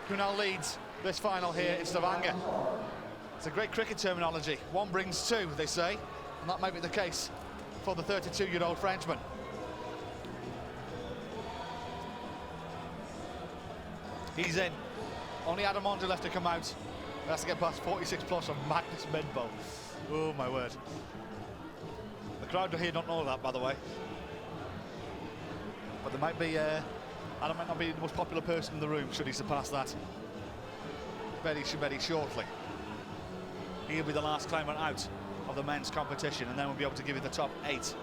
who now leads this final here in Stavanger. It's a great cricket terminology. 1 brings 2, they say, and that might be the case for the 32-year-old Frenchman. He's in. Only Adam Ondra left to come out. He has to get past 46 plus of Magnus Midbo. Oh my word. The crowd here don't know that, by the way. But there might be, Adam might not be the most popular person in the room should he surpass that very shortly. He'll be the last climber out of the men's competition, and then we'll be able to give you the top 8.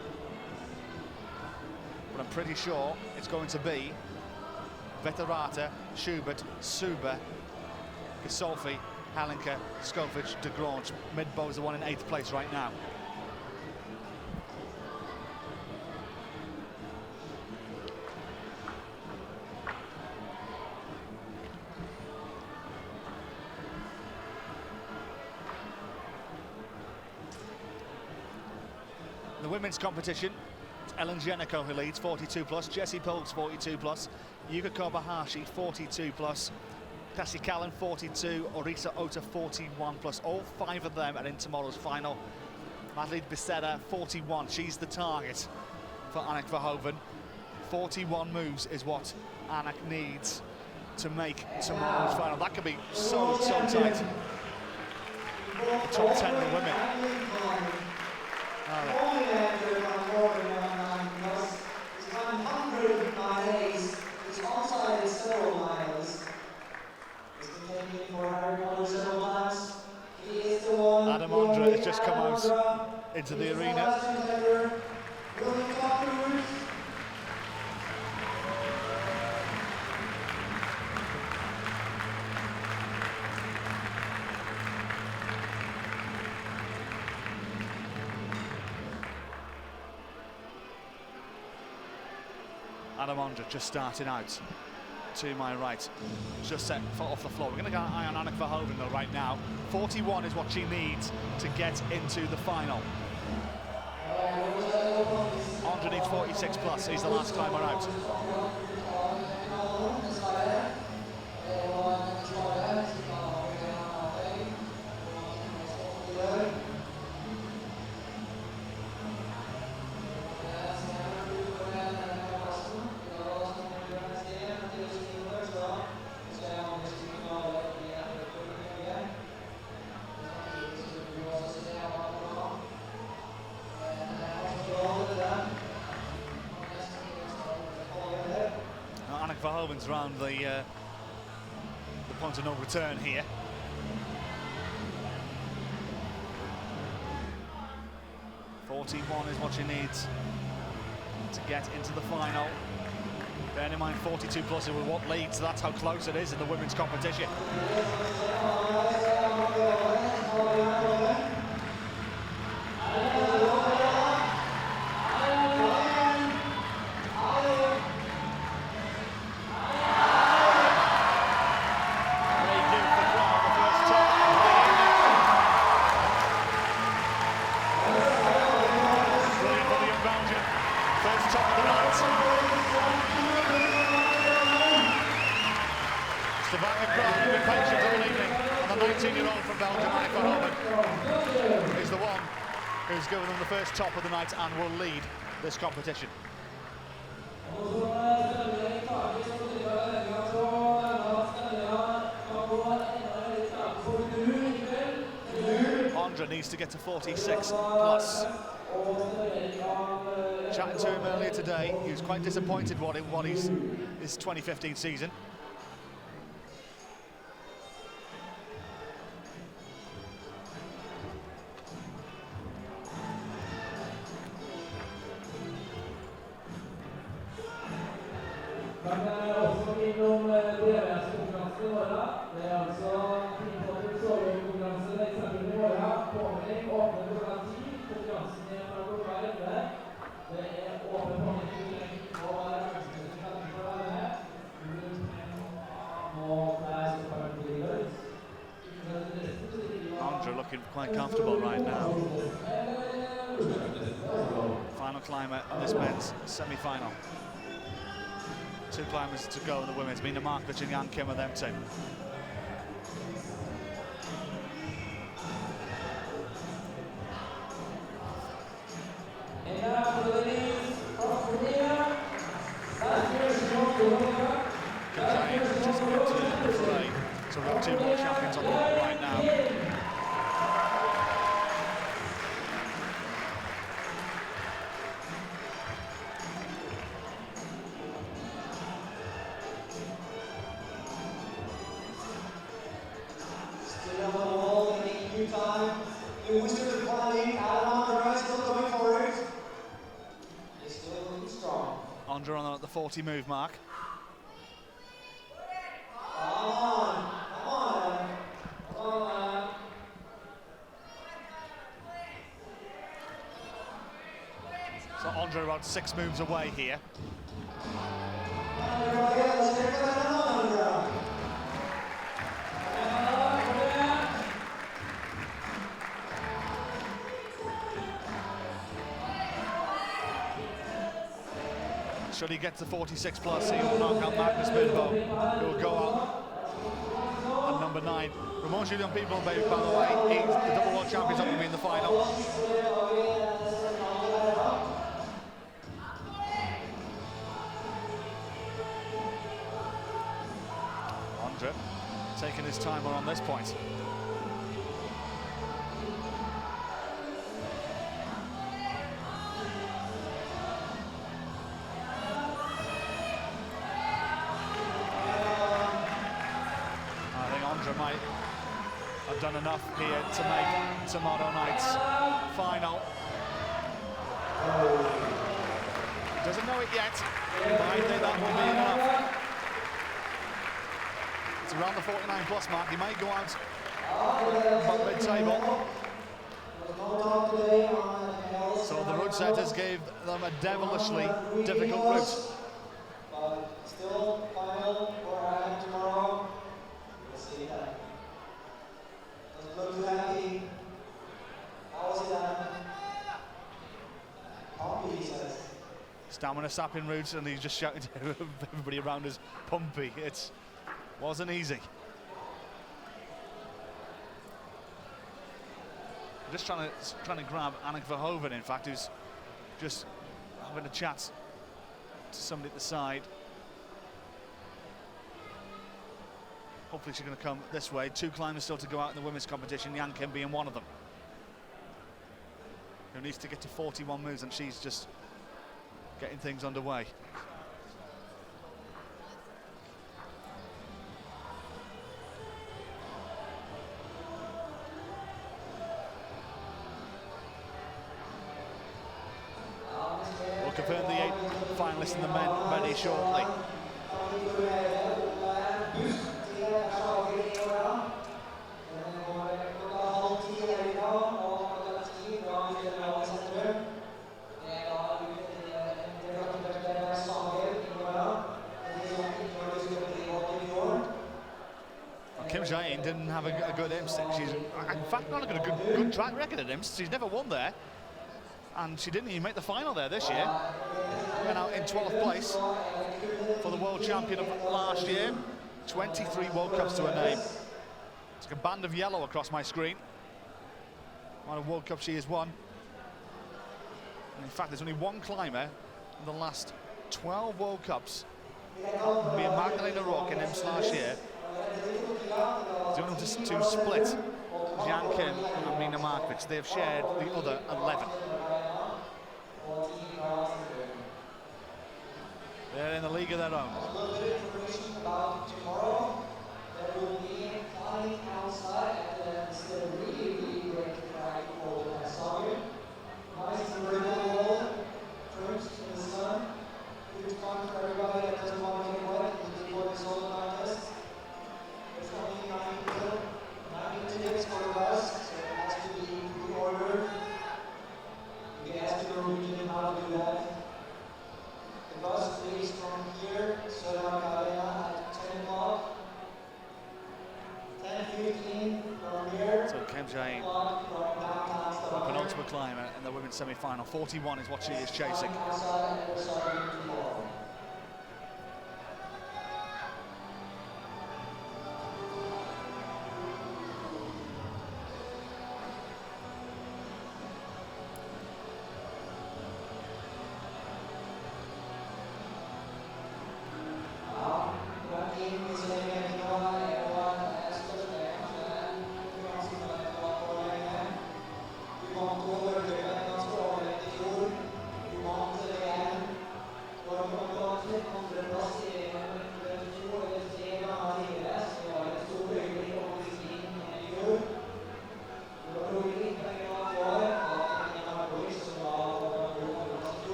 But I'm pretty sure it's going to be Veterata, Schubert, Suber, Gisolfi, Halinka, Skofic, de Grange. Midbo is the one in 8th place right now. The women's competition Ellen Jenico, who leads, 42 plus. Jessie Polks, 42 plus. Yuka Kobayashi, 42 plus. Cassie Callan, 42. Orisa Ota, 41 plus. All 5 of them are in tomorrow's final. Madeleine Becerra, 41. She's the target for Anneke Verhoeven. 41 moves is what Anneke needs to make tomorrow's final. That could be so tight. The top 10 of the women. Adam Ondra has just come out into the arena. Adam Ondra just starting out to my right, just set foot off the floor. We're going to get an eye on Anneke Verhoeven though right now. 41 is what she needs to get into the final. Ondra needs 46 plus, he's the last climber out. Verhoeven's round the point of no return here. .41 is what she needs to get into the final. Bearing in mind 42 plus is what leads, that's how close it is in the women's competition. Stavanger crowd have been patient all evening, and the 19-year-old from Belgium, Anneke Verhoeven, is the one who's given them the first top of the night and will lead this competition. Ondra needs to get to 46 plus. Chatting to him earlier today, he was quite disappointed what his 2015 season. Ondra looking quite comfortable right now. Final climber in this men's semi-final. 2 climbers to go in the women's. Mina Markovic and Jan Kim are them two. Just into the fray. So we've got 2 more champions on the wall right now. Ondra on at the 40 move mark. So Ondra about 6 moves away here. Should he get to 46 plus, he will knock out Magnus Midbo, who will go out at number 9. Ramon Julian People, by the way, he's the double world champion, not going to be in the final. Andre taking his time on this point. Might have done enough here to make tomorrow night's final. Doesn't know it yet, but I think that will be enough. It's around the 49 plus mark. He may go out on mid-table. So the route setters gave them a devilishly difficult route. But still, final for tomorrow. Doesn't look too happy. How was it done? Pumpy, he says. Stamina sapping routes, and he's just shouting to everybody around us, pumpy. It wasn't easy. I'm just trying to grab Anneke Verhoeven, in fact, who's just having a chat to somebody at the side. Hopefully she's going to come this way. 2 climbers still to go out in the women's competition, Yang Kim being one of them, who needs to get to 41 moves, and she's just getting things underway. We'll confirm the 8 finalists in the men very shortly. Kim Jae-in didn't have a good IMSS. She's, in fact, not got a good track record at IMSS. She's never won there, and she didn't even make the final there this year. Went out in 12th place for the world champion of last year. 23 World Cups to her name. It's like a band of yellow across my screen. What a World Cup she has won. And in fact, there's only one climber in the last 12 World Cups, being Magdalena Rock in IMSS last year. The only two split, Yang Kim and Mina Markovic. They have shared the other 11. They're in a league of their own. A little bit of information about tomorrow. There will be flying outside at the really great track called Stavanger. Nice and vertical, first in the sun. Good fun for everybody that doesn't want to get wet and before this whole contest. There's only 9 tickets for the bus, so it has to be pre-ordered. You can ask your region how to do that. The bus leaves from here, Semifinal at 10 o'clock. 10:15 from here. So Kim Jae-in, the penultimate climber in the women's semi-final. 41 is what she is chasing.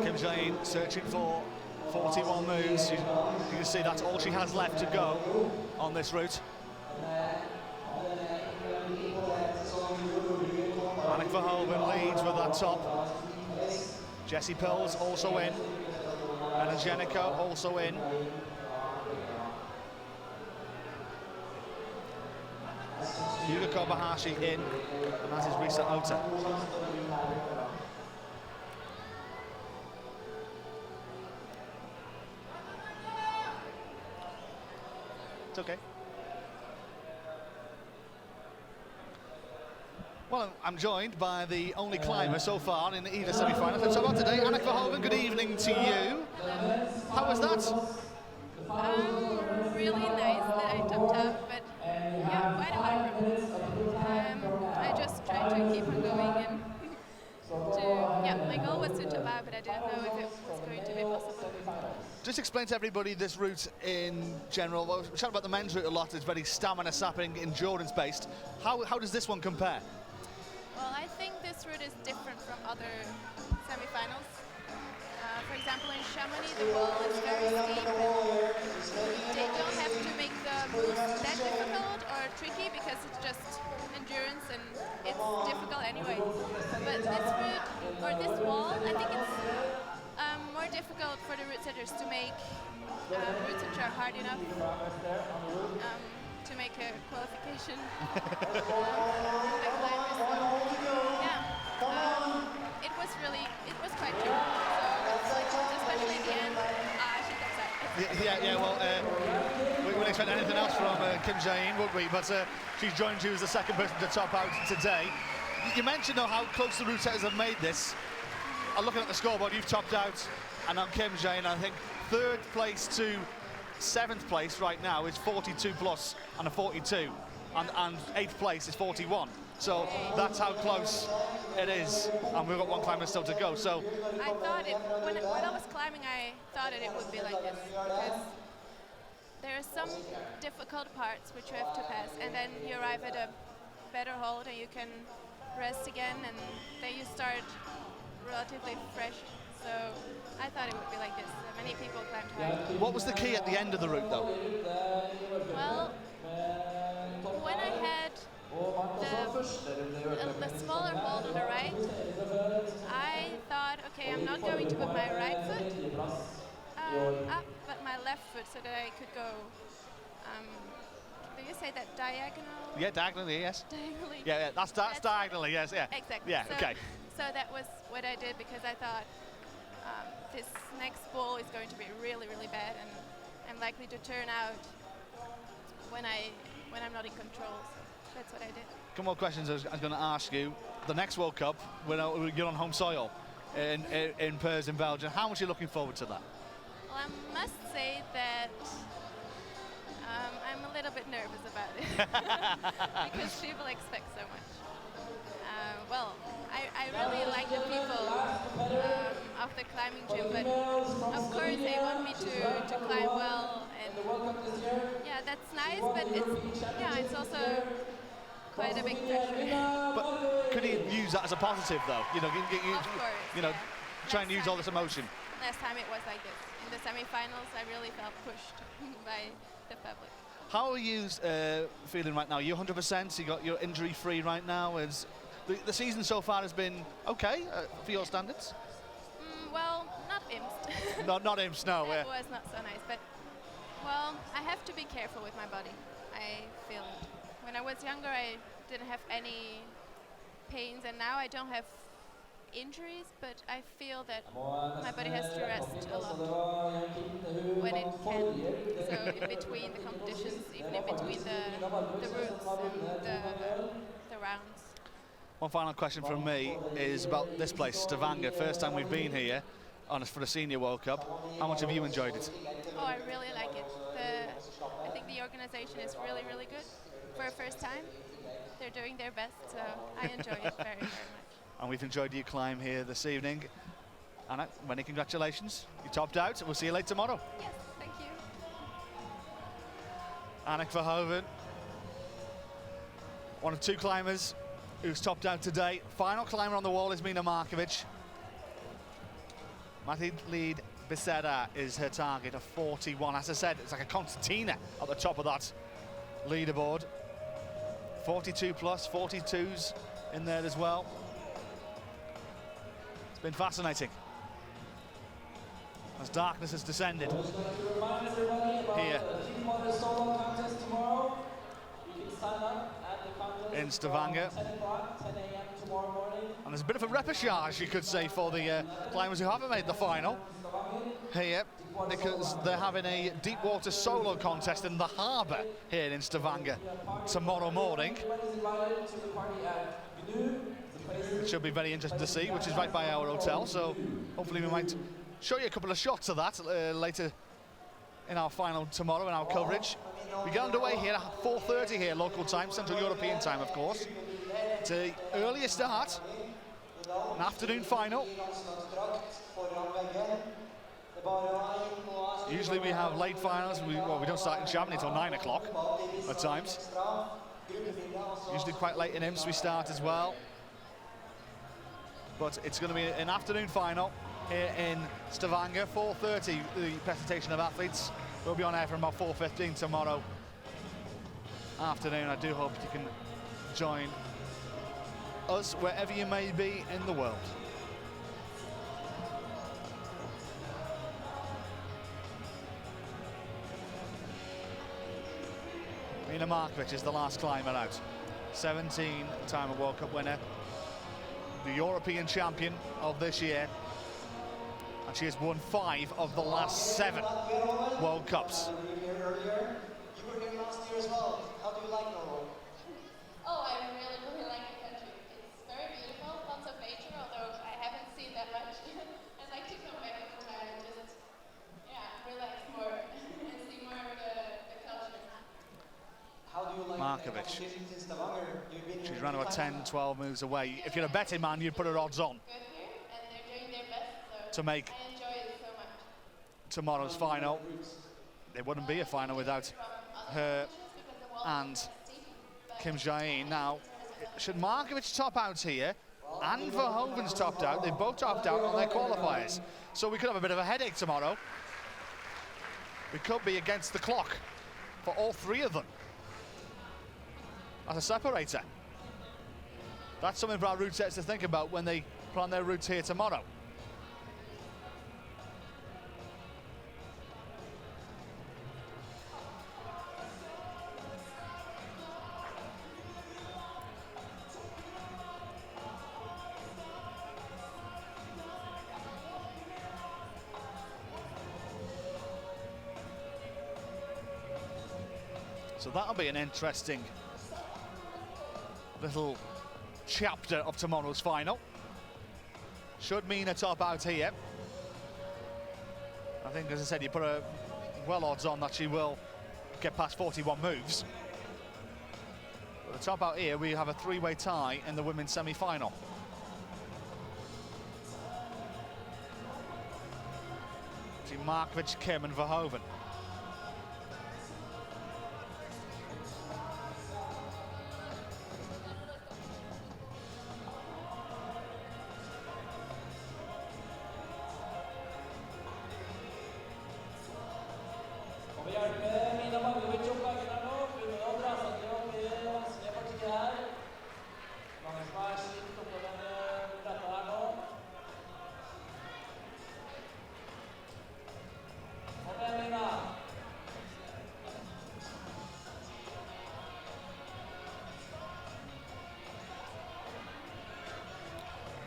Kim Jae-in searching for 41 moves. You can see that's all she has left to go on this route. Anneke Verhoeven leads with that top. Jessie Pills also in. And Angelico also in. Yuka Kobayashi in, and that is Risa Ota. It's okay. Well, I'm joined by the only climber so far in either semi-final. Let's talk about today. Annick Verhoeven, good evening to you. How was that? Really nice that I topped out, but yeah, quite a lot of room. I just tried to keep on going and my goal was to top out, but I didn't know if it was going to be possible. Just explain to everybody this route in general. Well, we chat about the men's route a lot. It's very stamina-sapping, endurance-based. How does this one compare? Well, I think this route is different from other semifinals. For example, in Chamonix, the wall is very steep. They don't have to make the moves that difficult or tricky because it's just endurance and it's difficult anyway. But this route, or this wall, I think it's more difficult for the route setters to make routes which are hard enough to make a qualification. It was quite tricky. So, especially at the end, she got upset. Yeah, well, we wouldn't expect anything else from Kim Jae-in, would we? But she's joined you as the second person to top out today. You mentioned, though, how close the route setters have made this. Looking at the scoreboard, you've topped out, and on Kim Jae-in, I think third place to seventh place right now is 42 plus and a 42, and eighth place is 41. So that's how close it is, and we've got one climber still to go. So I thought when I was climbing, I thought it would be like this because there are some difficult parts which you have to pass, and then you arrive at a better hold and you can rest again, and then you start relatively fresh. So I thought it would be like this. Many people climbed high. what was the key at the end of the route, though? Well, when I had the smaller hold on the right, I thought, okay, I'm not going to put my right foot up, but my left foot, so that I could go. Do you say that diagonal? Yeah, diagonally, yes. Diagonally. Yeah, that's diagonally, yes, yeah. Exactly. Yeah, so, okay. So that was what I did because I thought this next wall is going to be really, really bad, and I'm likely to turn out when I'm not in control. So that's what I did. A couple more questions I was going to ask you. The next World Cup, when you're on home soil in Purs in Belgium, how much are you looking forward to that? Well, I must say that I'm a little bit nervous about it because people expect so much. I really like the people of the climbing gym, but of course they want me to climb well, and yeah, that's nice, but it's also quite a big pressure. But could you use that as a positive, though? Of course, try and use all this emotion. Last time it was like this. In the semi-finals, I really felt pushed by the public. How are you feeling right now? You're 100%. You're injury-free right now. The season so far has been okay for your standards? Well, not IMST. not IMST, no. That was not so nice, but well, I have to be careful with my body. I feel when I was younger, I didn't have any pains, and now I don't have injuries, but I feel that my body has to rest a lot when it can. So in between the competitions, even in between the routes and the rounds. One final question from me is about this place, Stavanger. First time we've been here for the Senior World Cup. How much have you enjoyed it? Oh, I really like it. I think the organization is really, really good for a first time. They're doing their best, so I enjoy it very, very much. And we've enjoyed your climb here this evening. Anna, many congratulations. You topped out. We'll see you late tomorrow. Yes, thank you. Annick Verhoeven, one of two climbers who's topped out today. Final climber on the wall is Mina Markovic. Matilde Becerra is her target of 41. As I said, it's like a concertina at the top of that leaderboard. 42 plus, 42s in there as well. It's been fascinating as darkness has descended here in Stavanger. And there's a bit of a repechage, you could say, for the climbers who haven't made the final. here because they're having a deep water solo contest in the harbour here in Stavanger tomorrow morning. It should be very interesting to see, which is right by our hotel, so hopefully we might show you a couple of shots of that later in our final tomorrow in our coverage. We get underway here at 4:30 here, local time, Central European time, of course. It's an earlier start, an afternoon final. Usually we have late finals. We don't start in Germany until 9 o'clock at times. Usually quite late in IMS we start as well. But it's going to be an afternoon final here in Stavanger, 4:30. The presentation of athletes will be on air from about 4:15 tomorrow afternoon. I do hope you can join us wherever you may be in the world. Mina Markovic is the last climber out. 17-time World Cup winner, the European champion of this year, and she has won 5 of the last 7 World Cups. You were here last year as well. How do you like Norway? Oh, I really like the country. It's very beautiful, lots of nature, although I haven't seen that much. I'd like to come back and just, relax more and see more of the culture. How do you like Markovic. in Stavanger? She's around about 10, 12 moves away. If you're a betting man, you'd put her odds on Good here, and they're doing their best, so to make I enjoy it so much. tomorrow's final. There wouldn't be a final without her and Kim Jae-in. Now, should Markovic top out here and Verhoeven's topped out, they both topped out on their qualifiers. So we could have a bit of a headache tomorrow. We could be against the clock for all 3 of them as a separator. That's something for our route sets to think about when they plan their routes here tomorrow. So that'll be an interesting little chapter of tomorrow's final. Should mean a top out here. I think, as I said, you put a well odds on that she will get past 41 moves. But the top out here, we have a 3-way tie in the women's semi-final. Between Markovic, Kim and Verhoeven.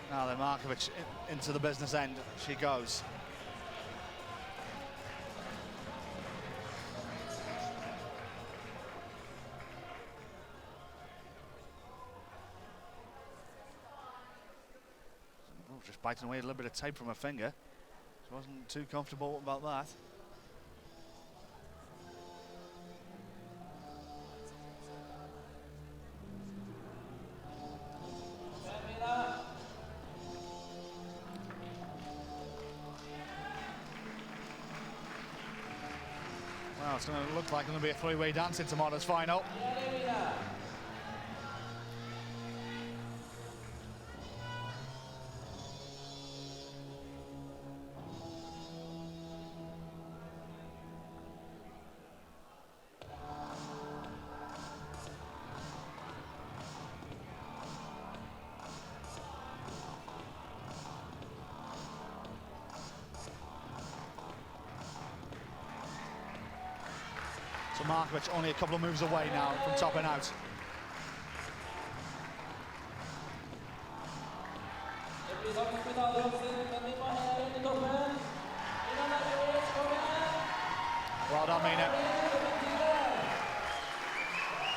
Now then, Markovic into the business end she goes. Oh, just biting away a little bit of tape from her finger. She wasn't too comfortable about that. Well, it's going to look like it's going to be a 3-way dance in tomorrow's final. So Markovic only a couple of moves away now from topping out. Mina.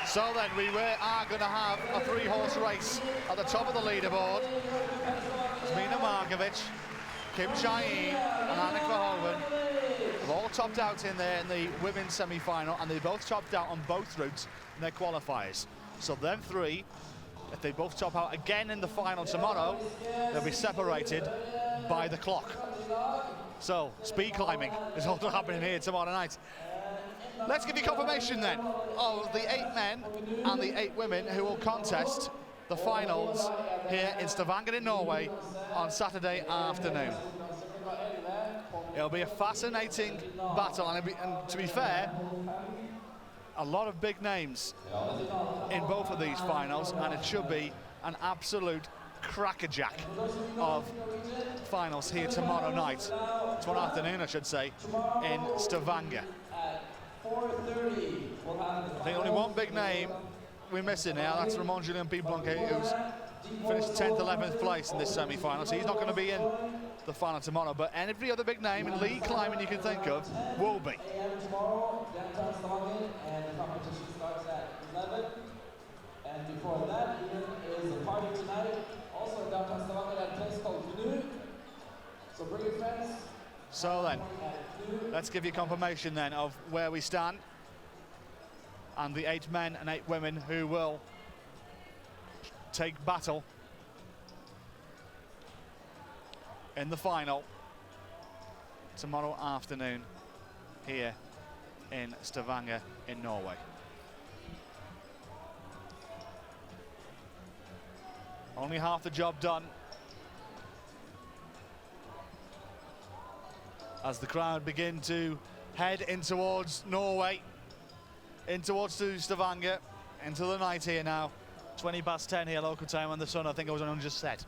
So then we are going to have a 3-horse race at the top of the leaderboard. Mina Markovic, Kim Jae-in and Annick Verhoeven have all topped out in there in the women's semi-final, and they both topped out on both routes in their qualifiers. So them three, if they both top out again in the final tomorrow, they'll be separated by the clock. So speed climbing is also happening here tomorrow night. Let's give you confirmation then of the 8 men and the 8 women who will contest the finals here in Stavanger in Norway on Saturday afternoon. It'll be a fascinating battle, and to be fair, a lot of big names in both of these finals, and it should be an absolute crackerjack of finals here tomorrow night. Tomorrow afternoon, I should say, in Stavanger. I think only one big name we're missing now, that's Ramon Julien Piblanque, who's finished 10th, 11th place in this semi-final, so he's not going to be in the final tomorrow, but every other big name in league climbing you can think of will be. Tomorrow, downtown Stavanger, and the competition starts at 11. And before that, even is a party tonight, also in downtown Stavanger at a place called Knut. So bring your friends. So then, let's give you confirmation then of where we stand and the 8 men and 8 women who will take battle in the final tomorrow afternoon here in Stavanger in Norway. Only half the job done as the crowd begin to head in towards Norway, in towards Stavanger, into the night here now. 20 past 10 here local time, and the sun, I think it was on just set.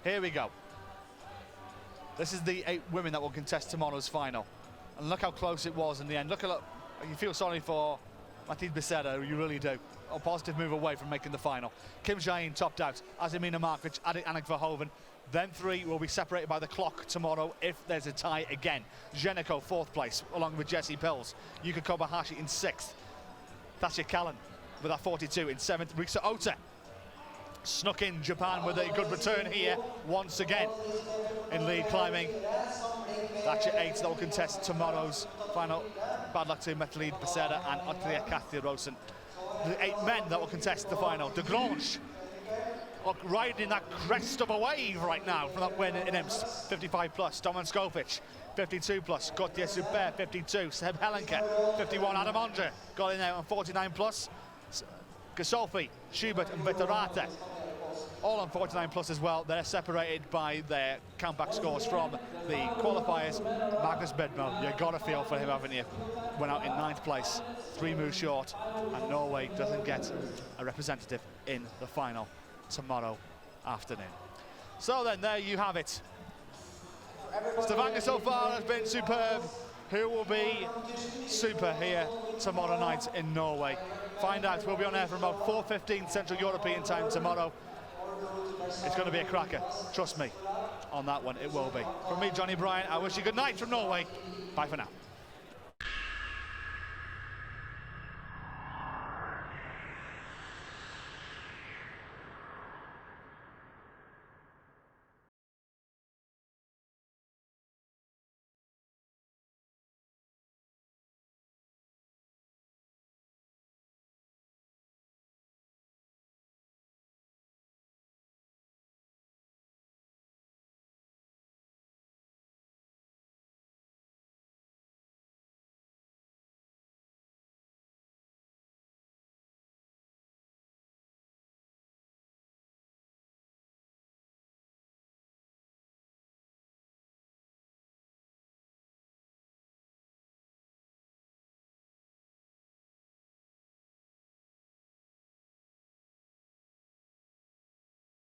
Here we go. This is the 8 women that will contest tomorrow's final. And look how close it was in the end. Look, you feel sorry for Mathilde Becerra, you really do. A positive move away from making the final. Kim Jae-in topped out, as Mina Markovic, Annick Verhoeven. Then 3 will be separated by the clock tomorrow if there's a tie again. Zheniko, 4th place, along with Jessie Pills. Yuka Kobayashi in 6th. Thatcher Callan with that 42 in 7th. Riksa Ota snuck in Japan with a good return here once again in lead climbing. Thatcher 8th, that will contest tomorrow's final. Bad luck to Mathilde Becerra and Ottilia Kathia Rosen. The 8 men that will contest the final. De Grange riding that crest of a wave right now from that win in Imst. 55 plus. Doman Skopic, 52 plus. Gauthier Super, 52. Seb Helenka, 51. Adam Andre got in there on 49 plus. Gasolfi, Schubert and Vittorata all on 49 plus as well. They're separated by their countback scores from the qualifiers. Marcus Bedmo, you got a feel for him, haven't you? Went out in 9th place, 3 moves short, and Norway doesn't get a representative in the final tomorrow afternoon. So then, there you have it. Stavanger so far has been superb. Who will be super here tomorrow night in Norway? Find out. We'll be on air from about 4:15 Central European time tomorrow. It's going to be a cracker. Trust me on that one, it will be. From me, Johnny Bryan, I wish you good night from Norway. Bye for now.